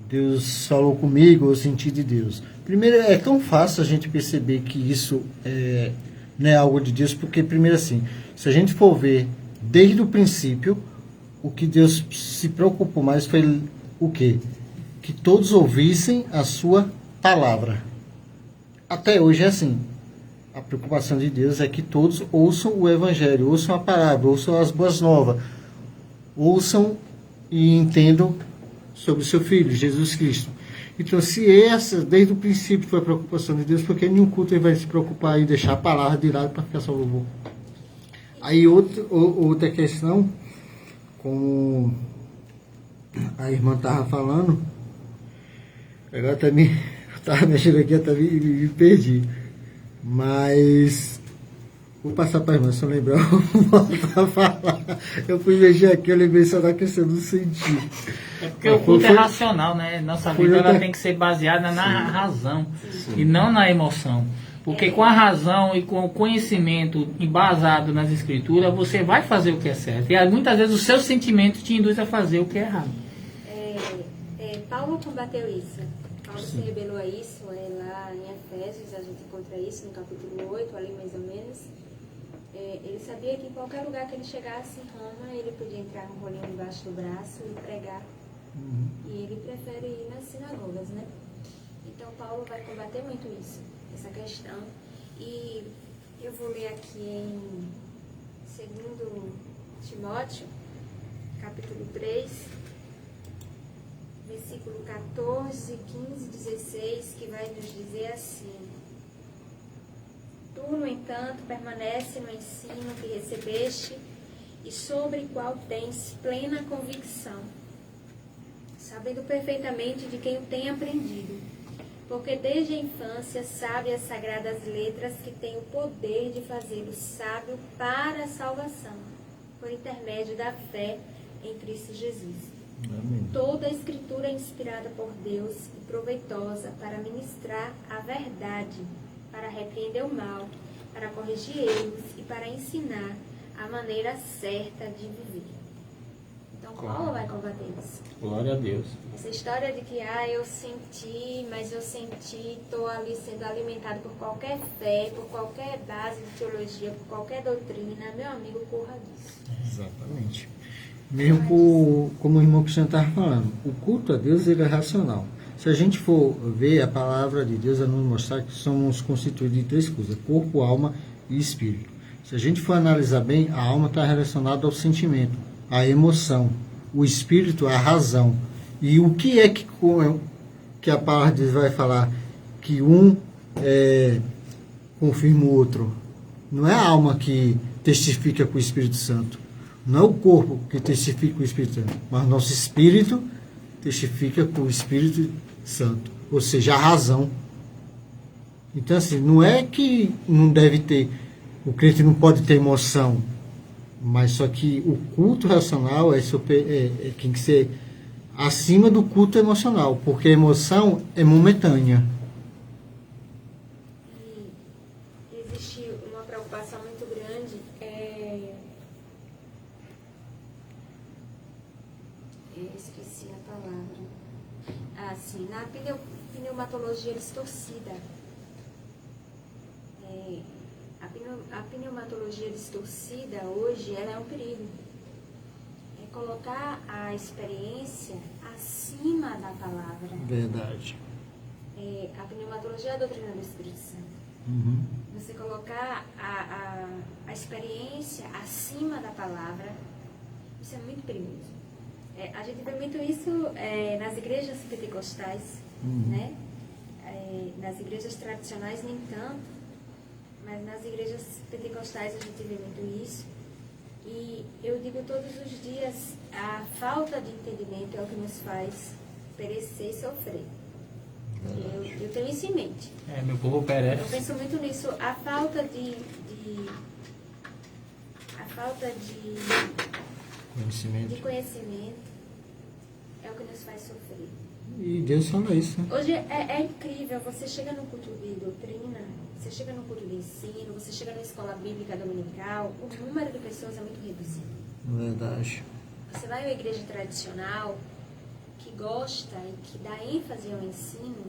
[SPEAKER 1] Deus falou comigo, eu senti de Deus. Primeiro, é tão fácil a gente perceber que isso não é algo de Deus, porque, primeiro assim, se a gente for ver desde o princípio, o que Deus se preocupou mais foi o quê? Que todos ouvissem a sua palavra. Até hoje é assim. A preocupação de Deus é que todos ouçam o Evangelho, ouçam a palavra, ouçam as boas novas, ouçam e entendam sobre o seu Filho, Jesus Cristo. Então, se essa, desde o princípio, foi a preocupação de Deus, porque nenhum culto ele vai se preocupar em deixar a palavra de lado para ficar só louvor. Aí, outra questão, como a irmã estava falando, agora também, eu estava mexendo aqui, eu também me perdi. Mas vou passar para a irmã, se eu lembrar, eu vou voltar a falar. Eu fui mexer aqui, eu lembrei só da questão do sentido.
[SPEAKER 2] É porque o culto é racional, né? Nossa vida ela tem que ser baseada na razão e não na emoção. Porque com a razão e com o conhecimento embasado nas escrituras, você vai fazer o que é certo. E muitas vezes o seu sentimento te induz a fazer o que é errado.
[SPEAKER 3] Paulo combateu isso. Paulo se rebelou a isso, lá em Efésios, a gente encontra isso no capítulo 8, ali mais ou menos. Ele sabia que em qualquer lugar que ele chegasse em Roma, ele podia entrar com um rolinho debaixo do braço e pregar. E ele prefere ir nas sinagogas, né? Então Paulo vai combater muito isso, essa questão. E eu vou ler aqui em 2 Timóteo, capítulo 3, versículo 14, 15, 16, que vai nos dizer assim: Tu, no entanto, permanece no ensino que recebeste e sobre o qual tens plena convicção, sabendo perfeitamente de quem o tem aprendido, porque desde a infância sabe as sagradas letras que têm o poder de fazê-lo sábio para a salvação, por intermédio da fé em Cristo Jesus.
[SPEAKER 1] Amém.
[SPEAKER 3] Toda a escritura é inspirada por Deus e proveitosa para ministrar a verdade, para repreender o mal, para corrigir erros e para ensinar a maneira certa de viver. Então, Paulo vai combater isso.
[SPEAKER 2] Glória a Deus.
[SPEAKER 3] Essa história de que, eu senti, estou ali sendo alimentado por qualquer fé, por qualquer base de teologia, por qualquer doutrina, meu amigo, corra disso.
[SPEAKER 1] Exatamente. Mesmo como o irmão Cristiano estava falando, o culto a Deus ele é racional. Se a gente for ver, a palavra de Deus vai nos mostrar que somos constituídos de 3 coisas: corpo, alma e espírito. Se a gente for analisar bem, a alma está relacionada ao sentimento, à emoção, o espírito à razão. E o que é que a palavra de Deus vai falar? Que um confirma o outro. Não é a alma que testifica com o Espírito Santo. Não é o corpo que testifica com o Espírito Santo, mas nosso espírito testifica com o Espírito Santo, ou seja, a razão. Então, assim, não é que não deve ter, o crente não pode ter emoção, mas só que o culto racional tem que ser acima do culto emocional, porque a emoção é momentânea.
[SPEAKER 3] E existe uma preocupação muito grande. Eu esqueci a palavra. Sim, na pneumatologia distorcida. A pneumatologia distorcida hoje ela é um perigo. É colocar a experiência acima da palavra.
[SPEAKER 1] Verdade.
[SPEAKER 3] A pneumatologia é a doutrina do Espírito Santo.
[SPEAKER 1] Uhum.
[SPEAKER 3] Você colocar a experiência acima da palavra, isso é muito perigoso. A gente vê muito isso nas igrejas pentecostais, né? Nas igrejas tradicionais nem tanto, mas nas igrejas pentecostais a gente vê muito isso. E eu digo todos os dias, a falta de entendimento é o que nos faz perecer e sofrer. Eu tenho isso em mente.
[SPEAKER 2] Meu povo perece.
[SPEAKER 3] Eu penso muito nisso. A falta de conhecimento é o que nos faz sofrer.
[SPEAKER 1] E Deus fala isso, né?
[SPEAKER 3] Hoje é incrível, você chega no culto de doutrina, você chega no culto de ensino, você chega na escola bíblica dominical, o número de pessoas é muito reduzido.
[SPEAKER 1] Verdade.
[SPEAKER 3] Você vai a uma igreja tradicional que gosta e que dá ênfase ao ensino,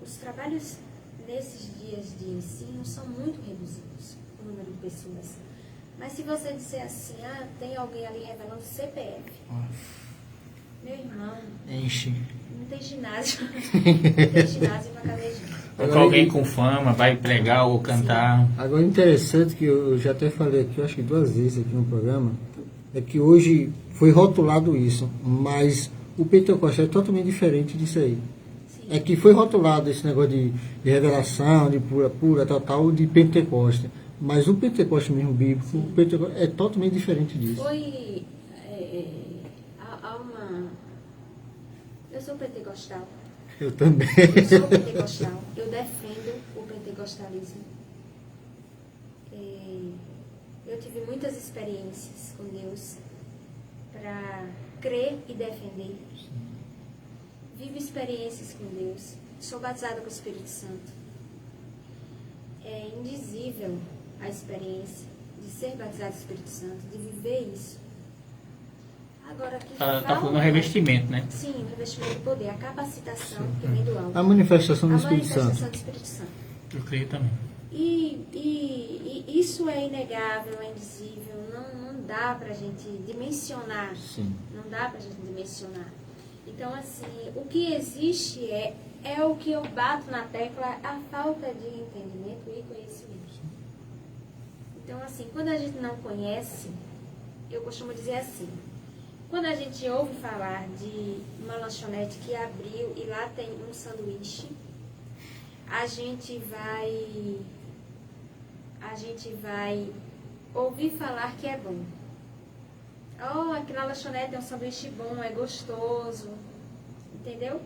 [SPEAKER 3] os trabalhos nesses dias de ensino são muito reduzidos. O número de pessoas. Mas se você disser assim, tem alguém ali revelando CPF, meu irmão,
[SPEAKER 2] Enche.
[SPEAKER 3] não tem ginásio. Não tem ginásio pra caber gente.
[SPEAKER 2] Ou com alguém com fama, vai pregar ou cantar.
[SPEAKER 1] Agora, interessante que eu já até falei aqui, eu acho que 2 vezes aqui no programa, é que hoje foi rotulado isso, mas o pentecostal é totalmente diferente disso aí.
[SPEAKER 3] Sim.
[SPEAKER 1] É que foi rotulado esse negócio de revelação, de pura, tal, de Pentecoste. Mas o Pentecoste mesmo bíblico, o Pentecoste é totalmente diferente disso.
[SPEAKER 3] Foi. Há uma. Eu sou pentecostal.
[SPEAKER 1] Eu também.
[SPEAKER 3] Eu sou pentecostal. Eu defendo o pentecostalismo. Eu tive muitas experiências com Deus para crer e defender. Vivo experiências com Deus. Sou batizada com o Espírito Santo. É indizível a experiência de ser batizada com o Espírito Santo, de viver isso. Agora, que
[SPEAKER 2] Tá falando no revestimento, né?
[SPEAKER 3] Sim, o revestimento do poder, a capacitação que vem do alto.
[SPEAKER 1] A manifestação do
[SPEAKER 3] A
[SPEAKER 1] Espírito
[SPEAKER 3] manifestação
[SPEAKER 1] Santo.
[SPEAKER 3] do Espírito Santo.
[SPEAKER 2] Eu creio também.
[SPEAKER 3] E isso é inegável, é indizível, não dá pra gente dimensionar.
[SPEAKER 1] Sim.
[SPEAKER 3] Não dá pra gente dimensionar. Então, assim, o que existe é o que eu bato na tecla, a falta de entendimento e conhecimento. Então, assim, quando a gente não conhece, eu costumo dizer assim, quando a gente ouve falar de uma lanchonete que abriu e lá tem um sanduíche, a gente vai ouvir falar que é bom. Oh, aquela lanchonete é um sanduíche bom, é gostoso, entendeu?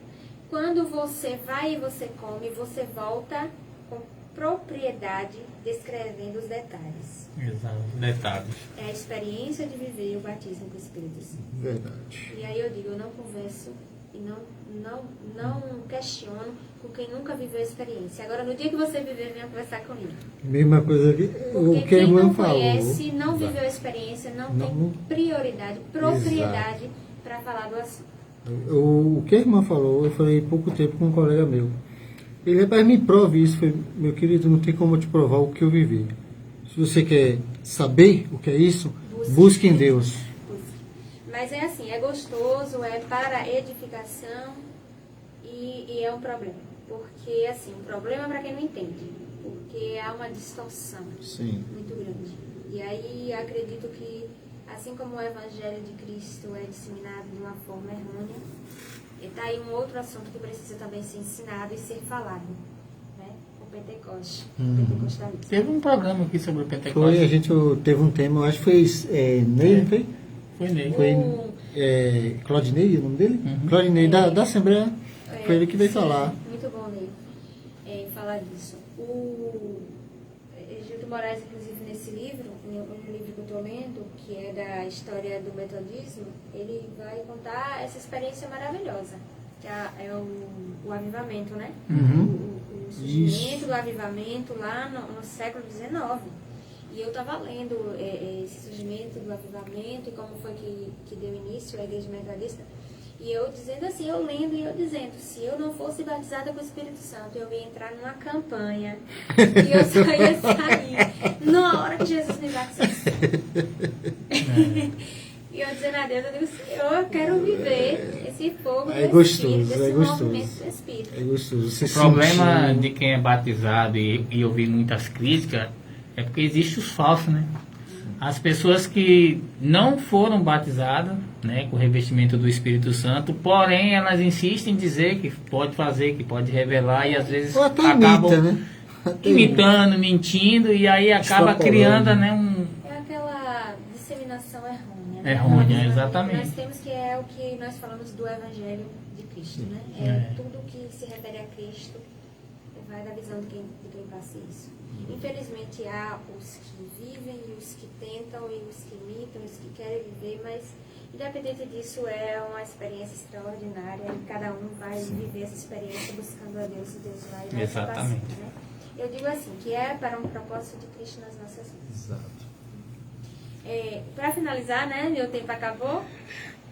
[SPEAKER 3] Quando você vai e você come, você volta com propriedade descrevendo os detalhes.
[SPEAKER 2] Exato. Detalhes.
[SPEAKER 3] É a experiência de viver o batismo com o Espírito Santo.
[SPEAKER 1] Verdade.
[SPEAKER 3] E aí eu digo, eu não converso e não questiono com quem nunca viveu a experiência. Agora, no dia que você viver, venha conversar comigo.
[SPEAKER 1] Mesma coisa que
[SPEAKER 3] Porque
[SPEAKER 1] o que a
[SPEAKER 3] quem
[SPEAKER 1] irmã
[SPEAKER 3] não
[SPEAKER 1] falou.
[SPEAKER 3] conhece, não viveu a experiência, não tem prioridade, propriedade para falar do assunto.
[SPEAKER 1] O que a irmã falou, eu falei há pouco tempo com um colega meu. Ele, rapaz, me prove isso. Falei, meu querido, não tem como eu te provar o que eu vivi. Se você quer saber o que é isso, busque em Deus.
[SPEAKER 3] Mas é assim, é gostoso, é para edificação e é um problema. Porque, assim, um problema para quem não entende. Porque há uma distorção
[SPEAKER 1] Sim.
[SPEAKER 3] muito grande. E aí acredito que, assim como o Evangelho de Cristo é disseminado de uma forma errônea, está aí um outro assunto que precisa também ser ensinado e ser falado. Né? O Pentecoste, o pentecostalismo.
[SPEAKER 2] Teve um programa aqui sobre o Pentecoste.
[SPEAKER 1] Foi, a gente teve um tema, eu acho que foi Ney, não foi?
[SPEAKER 2] Foi nele.
[SPEAKER 1] Foi Claudinei, o nome dele?
[SPEAKER 2] Uhum.
[SPEAKER 1] Claudinei, da Assembleia. Foi ele que veio
[SPEAKER 3] Sim,
[SPEAKER 1] falar.
[SPEAKER 3] Muito bom, Ney, falar disso. O Gildo Moraes, inclusive, nesse livro, um livro que eu estou lendo, que é da história do metodismo, ele vai contar essa experiência maravilhosa, que é o avivamento, né? O surgimento
[SPEAKER 1] Isso.
[SPEAKER 3] do avivamento lá no século XIX. E eu estava lendo esse surgimento do avivamento e como foi que deu início à igreja metodista. E eu dizendo assim, eu lendo e eu dizendo, se eu não fosse batizada com o Espírito Santo, eu ia entrar numa campanha e eu só ia sair na hora que Jesus me batizasse. E eu dizendo a Deus, eu digo, Senhor, eu quero viver esse fogo
[SPEAKER 1] É
[SPEAKER 3] do
[SPEAKER 1] gostoso,
[SPEAKER 3] Espírito,
[SPEAKER 1] é
[SPEAKER 3] esse
[SPEAKER 1] gostoso.
[SPEAKER 3] movimento do Espírito.
[SPEAKER 1] É gostoso. Você
[SPEAKER 2] O problema
[SPEAKER 1] sentir.
[SPEAKER 2] de quem é batizado e ouvir muitas críticas é porque existe os falsos, né? As pessoas que não foram batizadas, né, com o revestimento do Espírito Santo, porém elas insistem em dizer que pode fazer, que pode revelar e às vezes
[SPEAKER 1] Ou até
[SPEAKER 2] acabam
[SPEAKER 1] imita, né? Até
[SPEAKER 2] imitando, mentindo e aí acaba
[SPEAKER 1] Extrapolando.
[SPEAKER 2] criando, né,
[SPEAKER 3] É aquela disseminação errônea. Né?
[SPEAKER 2] Errônea, exatamente.
[SPEAKER 3] Nós temos que é o que nós falamos do Evangelho de Cristo, né?
[SPEAKER 2] É.
[SPEAKER 3] Tudo que se refere a Cristo vai da visão de quem passa isso. Infelizmente há os que vivem e os que tentam e os que imitam, os que querem viver, mas independente disso é uma experiência extraordinária e cada um vai viver essa experiência buscando a Deus e Deus vai
[SPEAKER 2] Exatamente.
[SPEAKER 3] passando, né? Eu digo assim, que é para um propósito de Cristo nas nossas vidas.
[SPEAKER 1] Exato.
[SPEAKER 3] Para finalizar, né? Meu tempo acabou.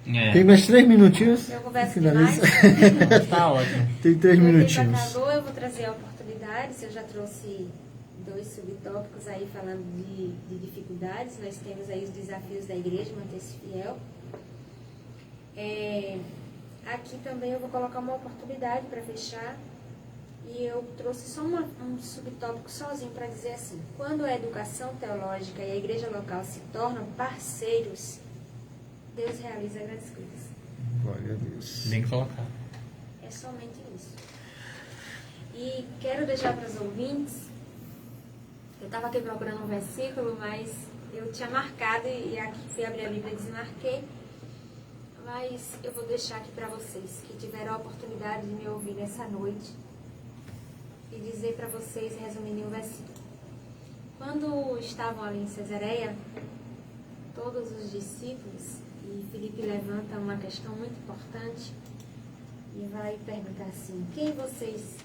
[SPEAKER 1] Tem mais 3 minutinhos.
[SPEAKER 3] Eu converso
[SPEAKER 1] Finaliza.
[SPEAKER 3] demais.
[SPEAKER 2] Tá ótimo.
[SPEAKER 1] Tem 3
[SPEAKER 3] Meu tempo
[SPEAKER 1] minutinhos.
[SPEAKER 3] acabou, eu vou trazer a oportunidade. Se eu já trouxe 2 subtópicos aí falando de dificuldades. Nós temos aí os desafios da igreja, manter-se fiel. Aqui também eu vou colocar uma oportunidade para fechar. E eu trouxe só um subtópico sozinho para dizer assim: quando a educação teológica e a igreja local se tornam parceiros, Deus realiza grandes coisas.
[SPEAKER 1] Glória a Deus.
[SPEAKER 2] Bem colocado.
[SPEAKER 3] É somente isso. E quero deixar para os ouvintes, eu estava aqui procurando um versículo, mas eu tinha marcado e aqui fui abrir a Bíblia e desmarquei. Mas eu vou deixar aqui para vocês que tiveram a oportunidade de me ouvir nessa noite e dizer para vocês, resumindo um versículo. Quando estavam ali em Cesareia, todos os discípulos, e Filipe levanta uma questão muito importante e vai perguntar assim: quem vocês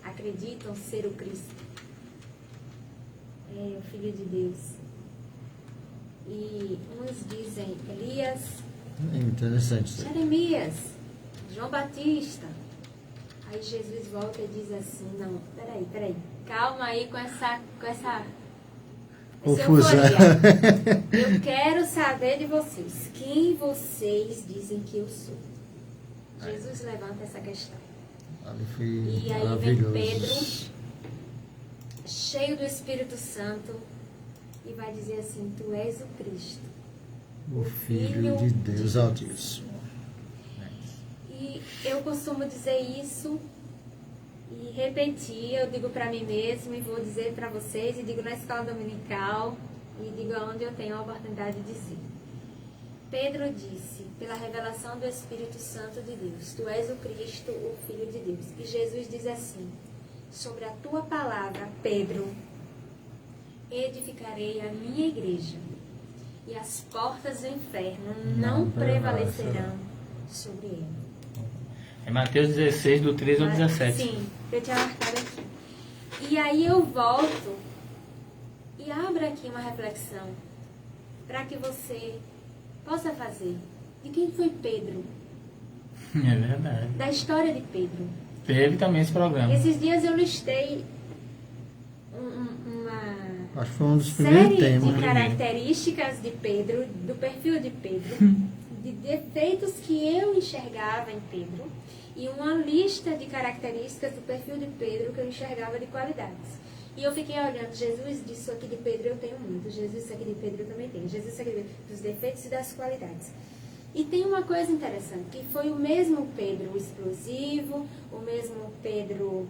[SPEAKER 3] acreditam ser o Cristo? É o Filho de Deus. E uns dizem Elias,
[SPEAKER 1] É interessante isso aí.
[SPEAKER 3] Jeremias, João Batista. Aí Jesus volta e diz assim: não, peraí, calma aí com essa
[SPEAKER 1] Confusão.
[SPEAKER 3] euforia. Eu quero saber de vocês, quem vocês dizem que eu sou? Jesus levanta essa questão.
[SPEAKER 1] Ali foi
[SPEAKER 3] E aí vem
[SPEAKER 1] maravilhoso.
[SPEAKER 3] Pedro, cheio do Espírito Santo, e vai dizer assim: tu és o Cristo,
[SPEAKER 1] O Filho de Deus Altíssimo.
[SPEAKER 3] E eu costumo dizer isso e repetir, eu digo para mim mesmo e vou dizer para vocês, e digo na escola dominical, e digo aonde eu tenho a oportunidade de dizer. Pedro disse, pela revelação do Espírito Santo de Deus, tu és o Cristo, o Filho de Deus. E Jesus diz assim: sobre a tua palavra, Pedro, edificarei a minha igreja, e as portas do inferno não prevalecerão sobre ela.
[SPEAKER 2] É Mateus 16, do 13 ao 17.
[SPEAKER 3] Sim, eu tinha marcado aqui. E aí eu volto e abro aqui uma reflexão para que você possa fazer. De quem foi Pedro?
[SPEAKER 2] É verdade.
[SPEAKER 3] Da história de Pedro.
[SPEAKER 2] Teve também esse programa.
[SPEAKER 3] Esses dias eu listei uma
[SPEAKER 1] Acho que foi um dos primeiros
[SPEAKER 3] série
[SPEAKER 1] temas.
[SPEAKER 3] de características de Pedro, do perfil de Pedro, de defeitos que eu enxergava em Pedro, e uma lista de características do perfil de Pedro que eu enxergava de qualidades. E eu fiquei olhando: Jesus, disso aqui de Pedro eu tenho muito, Jesus, isso aqui de Pedro eu também tenho, Jesus, isso aqui dos defeitos e das qualidades. E tem uma coisa interessante, que foi o mesmo Pedro explosivo, o mesmo Pedro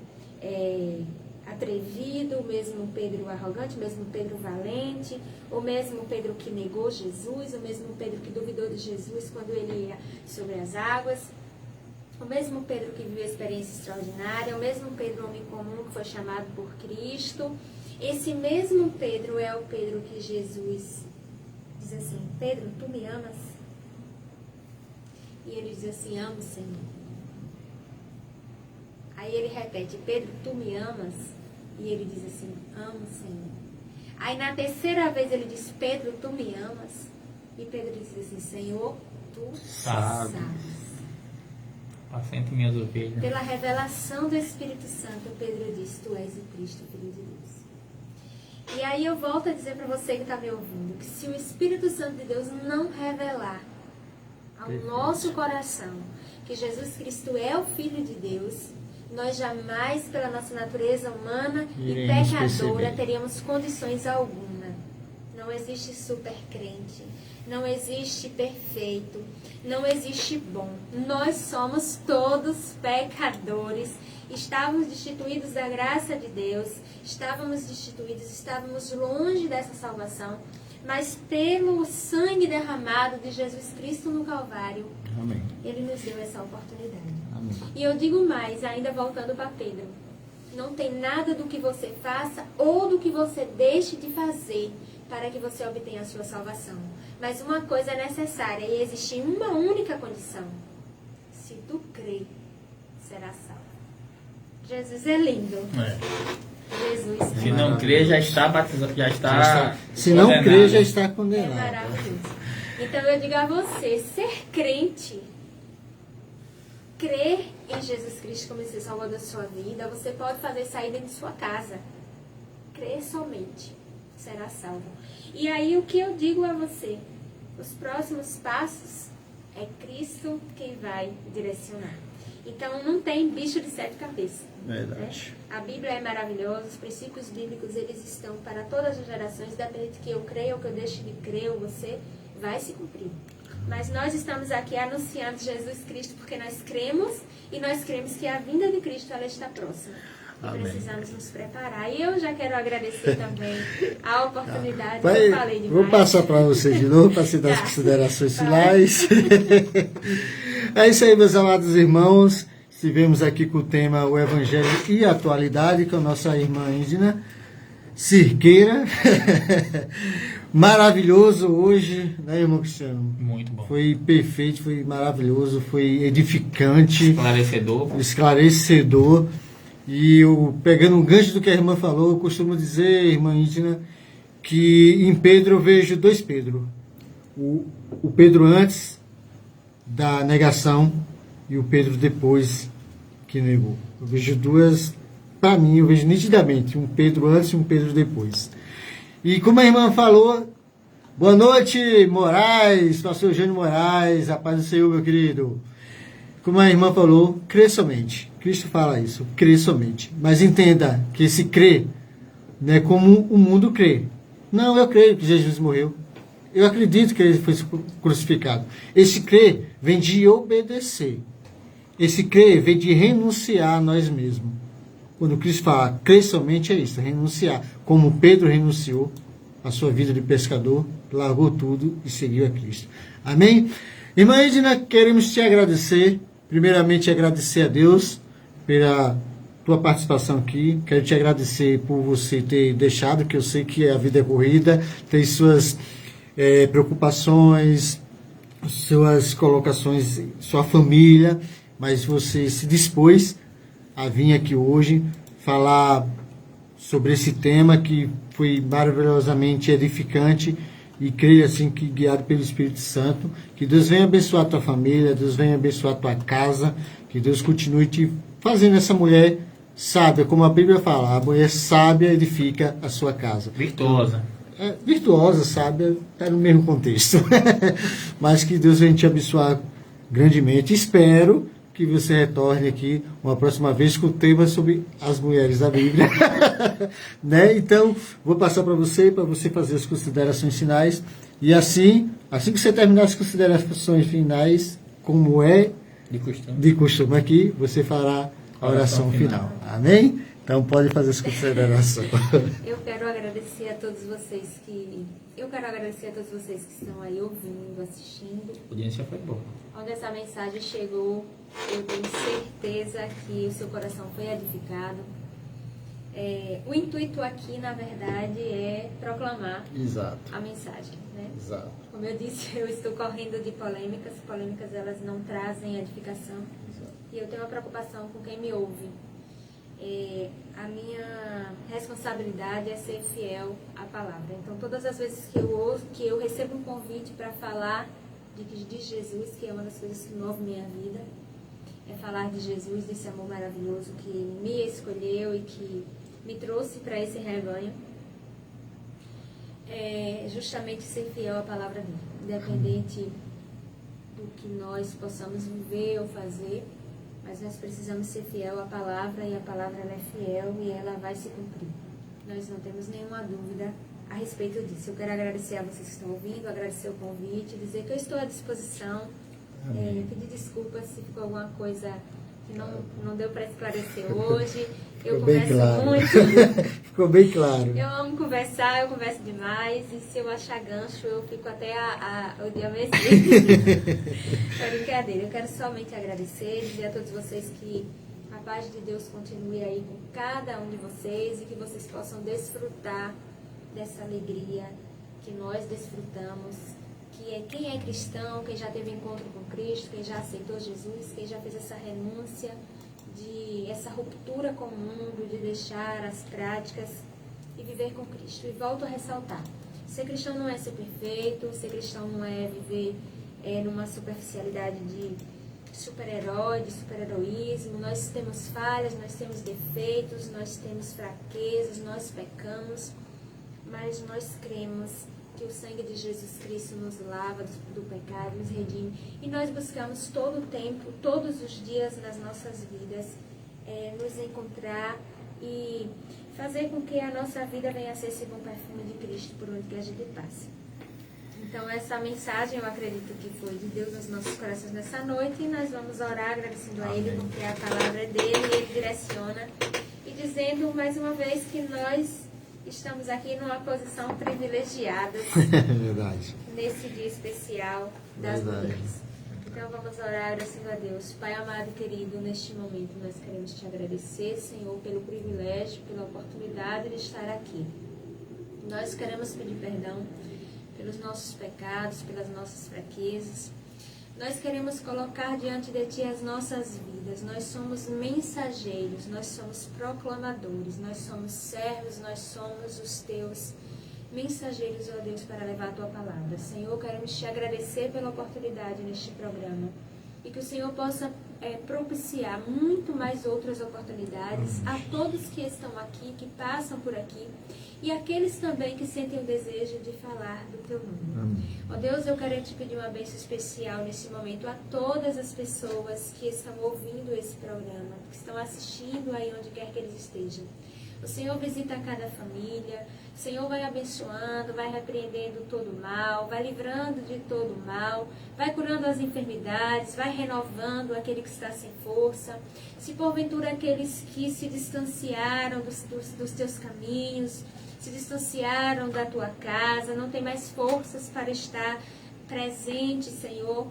[SPEAKER 3] atrevido, o mesmo Pedro arrogante, o mesmo Pedro valente, o mesmo Pedro que negou Jesus, o mesmo Pedro que duvidou de Jesus quando ele ia sobre as águas, o mesmo Pedro que viveu a experiência extraordinária, o mesmo Pedro homem comum que foi chamado por Cristo. Esse mesmo Pedro é o Pedro que Jesus diz assim: Pedro, tu me amas? E ele diz assim: amo, Senhor. Aí ele repete: Pedro, tu me amas? E ele diz assim: amo, Senhor. Aí na terceira vez ele diz: Pedro, tu me amas? E Pedro diz assim: Senhor, tu sabes.
[SPEAKER 2] Apacenta minhas ovelhas.
[SPEAKER 3] Pela revelação do Espírito Santo, Pedro diz: tu és o Cristo, Filho de Deus. E aí eu volto a dizer para você que está me ouvindo, que se o Espírito Santo de Deus não revelar ao nosso coração que Jesus Cristo é o Filho de Deus, nós jamais, pela nossa natureza humana e pecadora, teríamos condições alguma. Não existe super crente, não existe perfeito, não existe bom. Nós somos todos pecadores, estávamos destituídos da graça de Deus, estávamos longe dessa salvação, mas pelo sangue derramado de Jesus Cristo no Calvário,
[SPEAKER 1] Amém.
[SPEAKER 3] Ele nos deu essa oportunidade.
[SPEAKER 1] Amém.
[SPEAKER 3] E eu digo mais, ainda voltando para Pedro, não tem nada do que você faça ou do que você deixe de fazer para que você obtenha a sua salvação. Mas uma coisa é necessária, e existe uma única condição: se tu crer, será salvo. Jesus é lindo. Jesus
[SPEAKER 2] Se não crer, já está batizado, já está.
[SPEAKER 1] Se não
[SPEAKER 2] condenado.
[SPEAKER 1] crer, já está
[SPEAKER 3] é
[SPEAKER 1] condenado.
[SPEAKER 3] maravilhoso. Então eu digo a você, ser crente, crer em Jesus Cristo como seu salvador da sua vida, você pode fazer sair dentro de sua casa. crer somente, será salvo. E aí o que eu digo a você? Os próximos passos é Cristo quem vai direcionar. Então não tem bicho de 7 cabeças.
[SPEAKER 1] Verdade.
[SPEAKER 3] Né? A Bíblia é maravilhosa, os princípios bíblicos eles estão para todas as gerações, independente que eu creia ou que eu deixe de crer, ou você vai se cumprir. Mas nós estamos aqui anunciando Jesus Cristo porque nós cremos e nós cremos que a vinda de Cristo ela está próxima. E
[SPEAKER 1] Amém.
[SPEAKER 3] precisamos nos preparar. E eu já quero agradecer também a oportunidade.
[SPEAKER 1] Vai,
[SPEAKER 3] Eu falei demais.
[SPEAKER 1] vou passar para você de novo para citar as
[SPEAKER 3] Tá.
[SPEAKER 1] considerações finais. É isso aí, meus amados irmãos. Estivemos aqui com o tema O Evangelho e a Atualidade com a nossa irmã Índina Cirqueira. Maravilhoso hoje, né, irmão Cristiano?
[SPEAKER 2] Muito bom.
[SPEAKER 1] Foi perfeito, foi maravilhoso, foi edificante, esclarecedor. E eu, pegando um gancho do que a irmã falou, eu costumo dizer, irmã Índina, que em Pedro eu vejo 2 Pedro. O Pedro antes da negação e o Pedro depois que negou. Eu vejo 2, para mim, eu vejo nitidamente, um Pedro antes e um Pedro depois. E como a irmã falou, boa noite, Moraes, pastor Eugênio Moraes, a paz do Senhor, meu querido. Como a irmã falou, crê somente. Cristo fala isso, crê somente. Mas entenda que esse crer não é como o mundo crê. Não, eu creio que Jesus morreu. Eu acredito que ele foi crucificado. Esse crer vem de obedecer. Esse crer vem de renunciar a nós mesmos. Quando Cristo fala, crê somente é isso, renunciar. Como Pedro renunciou à sua vida de pescador, largou tudo e seguiu a Cristo. Amém? Irmã Edna, queremos te agradecer. Primeiramente, agradecer a Deus pela tua participação aqui. Quero te agradecer por você ter deixado, que eu sei que a vida é corrida, tem suas preocupações, suas colocações, sua família, mas você se dispôs a vir aqui hoje falar sobre esse tema que foi maravilhosamente edificante e creio assim que guiado pelo Espírito Santo. Que Deus venha abençoar a tua família, Deus venha abençoar a tua casa, que Deus continue te fazendo essa mulher sábia, como a Bíblia fala, a mulher sábia edifica a sua casa.
[SPEAKER 2] Virtuosa.
[SPEAKER 1] Virtuosa, sábia, está no mesmo contexto. Mas que Deus venha te abençoar grandemente. Espero que você retorne aqui uma próxima vez com o tema sobre as mulheres da Bíblia. Né? Então, vou passar para você fazer as considerações finais. E assim que você terminar as considerações finais, como é de costume aqui, você fará a oração final. Amém? Então, pode fazer as considerações.
[SPEAKER 3] Eu quero agradecer a todos vocês que estão aí ouvindo, assistindo.
[SPEAKER 2] A audiência foi boa.
[SPEAKER 3] Onde essa mensagem chegou, eu tenho certeza que o seu coração foi edificado. O intuito aqui, na verdade, é proclamar
[SPEAKER 1] Exato.
[SPEAKER 3] a mensagem, né?
[SPEAKER 1] Exato.
[SPEAKER 3] Como eu disse, eu estou correndo de polêmicas. Polêmicas, elas não trazem edificação.
[SPEAKER 1] Exato.
[SPEAKER 3] E eu tenho uma preocupação com quem me ouve. A minha responsabilidade é ser fiel à palavra. Então, todas as vezes que eu recebo um convite para falar de Jesus, que é uma das coisas que move minha vida, é falar de Jesus, desse amor maravilhoso que me escolheu e que me trouxe para esse rebanho, é justamente ser fiel à palavra dele, independente do que nós possamos viver ou fazer. Mas nós precisamos ser fiel à palavra, e a palavra ela é fiel e ela vai se cumprir. Nós não temos nenhuma dúvida a respeito disso. Eu quero agradecer a vocês que estão ouvindo, agradecer o convite, dizer que eu estou à disposição, pedir desculpas se ficou alguma coisa que não deu para esclarecer hoje. Eu converso muito.
[SPEAKER 1] Ficou bem claro.
[SPEAKER 3] Eu amo conversar, eu converso demais, e se eu achar gancho, eu fico até o dia amanhecer. É brincadeira. Eu quero somente agradecer, dizer a todos vocês que a paz de Deus continue aí com cada um de vocês e que vocês possam desfrutar dessa alegria que nós desfrutamos, que é quem é cristão, quem já teve encontro com Cristo, quem já aceitou Jesus, quem já fez essa renúncia, essa ruptura com o mundo, de deixar as práticas e viver com Cristo. E volto a ressaltar, ser cristão não é ser perfeito, ser cristão não é viver numa superficialidade de super-herói, de super-heroísmo. Nós temos falhas, nós temos defeitos, nós temos fraquezas, nós pecamos, mas nós cremos que o sangue de Jesus Cristo nos lava do pecado, nos redime, e nós buscamos todo o tempo, todos os dias nas nossas vidas, nos encontrar e fazer com que a nossa vida venha a ser esse bom perfume de Cristo por onde que a gente passe. Então essa mensagem eu acredito que foi de Deus nos nossos corações nessa noite, e nós vamos orar agradecendo a Ele, porque a palavra é dele e Ele direciona, e dizendo mais uma vez que nós estamos aqui numa posição privilegiada
[SPEAKER 1] Verdade.
[SPEAKER 3] nesse dia especial das
[SPEAKER 1] Verdade.
[SPEAKER 3] mulheres. Então vamos orar agradecendo a Deus. Pai amado e querido, neste momento nós queremos te agradecer, Senhor, pelo privilégio, pela oportunidade de estar aqui. Nós queremos pedir perdão pelos nossos pecados, pelas nossas fraquezas. Nós queremos colocar diante de Ti as nossas vidas. Nós somos mensageiros, nós somos proclamadores, nós somos servos, nós somos os Teus mensageiros, ó Deus, para levar a Tua palavra. Senhor, queremos Te agradecer pela oportunidade neste programa, e que o Senhor possa propiciar muito mais outras oportunidades a todos que estão aqui, que passam por aqui, e aqueles também que sentem o desejo de falar do Teu nome. Ó Deus, eu quero Te pedir uma bênção especial nesse momento a todas as pessoas que estão ouvindo esse programa, que estão assistindo aí onde quer que eles estejam. O Senhor visita cada família, o Senhor vai abençoando, vai repreendendo todo mal, vai livrando de todo mal, vai curando as enfermidades, vai renovando aquele que está sem força. Se porventura aqueles que se distanciaram dos teus caminhos, se distanciaram da tua casa, não tem mais forças para estar presente, Senhor,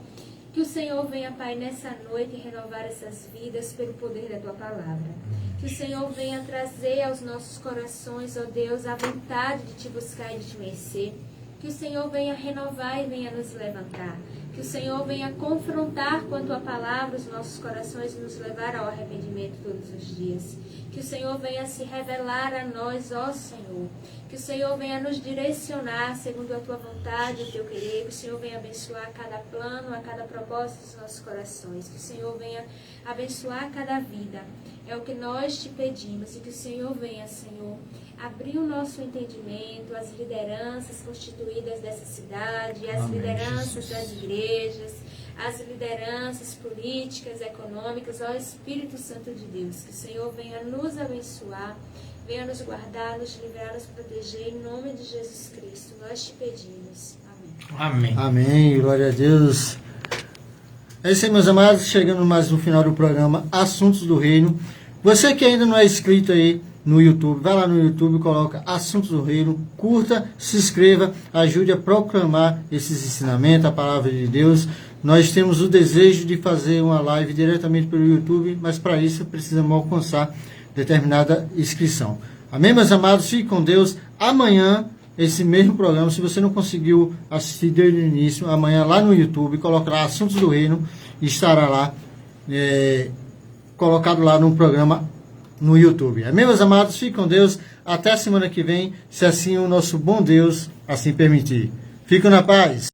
[SPEAKER 3] que o Senhor venha, Pai, nessa noite renovar essas vidas pelo poder da Tua palavra. Que o Senhor venha trazer aos nossos corações, ó Deus, a vontade de Te buscar e de Te conhecer. Que o Senhor venha renovar e venha nos levantar. Que o Senhor venha confrontar com a Tua palavra os nossos corações e nos levar ao arrependimento todos os dias. Que o Senhor venha se revelar a nós, ó Senhor. Que o Senhor venha nos direcionar segundo a Tua vontade e o Teu querer. Que o Senhor venha abençoar cada plano, a cada propósito dos nossos corações. Que o Senhor venha abençoar cada vida. É o que nós Te pedimos. E que o Senhor venha, Senhor, abrir o nosso entendimento, as lideranças constituídas dessa cidade, as lideranças das igrejas, as lideranças políticas, econômicas, ó Espírito Santo de Deus. Que o Senhor venha nos abençoar, venha nos guardar, nos livrar, nos proteger, em nome de Jesus Cristo. Nós Te pedimos. Amém.
[SPEAKER 2] Amém.
[SPEAKER 1] Amém, glória a Deus. É isso aí, meus amados, chegando mais no final do programa Assuntos do Reino. Você que ainda não é inscrito aí no YouTube, vai lá no YouTube, coloca Assuntos do Reino, curta, se inscreva, ajude a proclamar esses ensinamentos, a palavra de Deus. Nós temos o desejo de fazer uma live diretamente pelo YouTube, mas para isso precisamos alcançar determinada inscrição. Amém, meus amados? Fique com Deus. Amanhã, esse mesmo programa, se você não conseguiu assistir desde o início, amanhã lá no YouTube, coloca lá Assuntos do Reino, e estará lá, colocado lá no programa no YouTube. Amém, meus amados? Fique com Deus. Até a semana que vem, se assim o nosso bom Deus assim permitir. Fiquem na paz.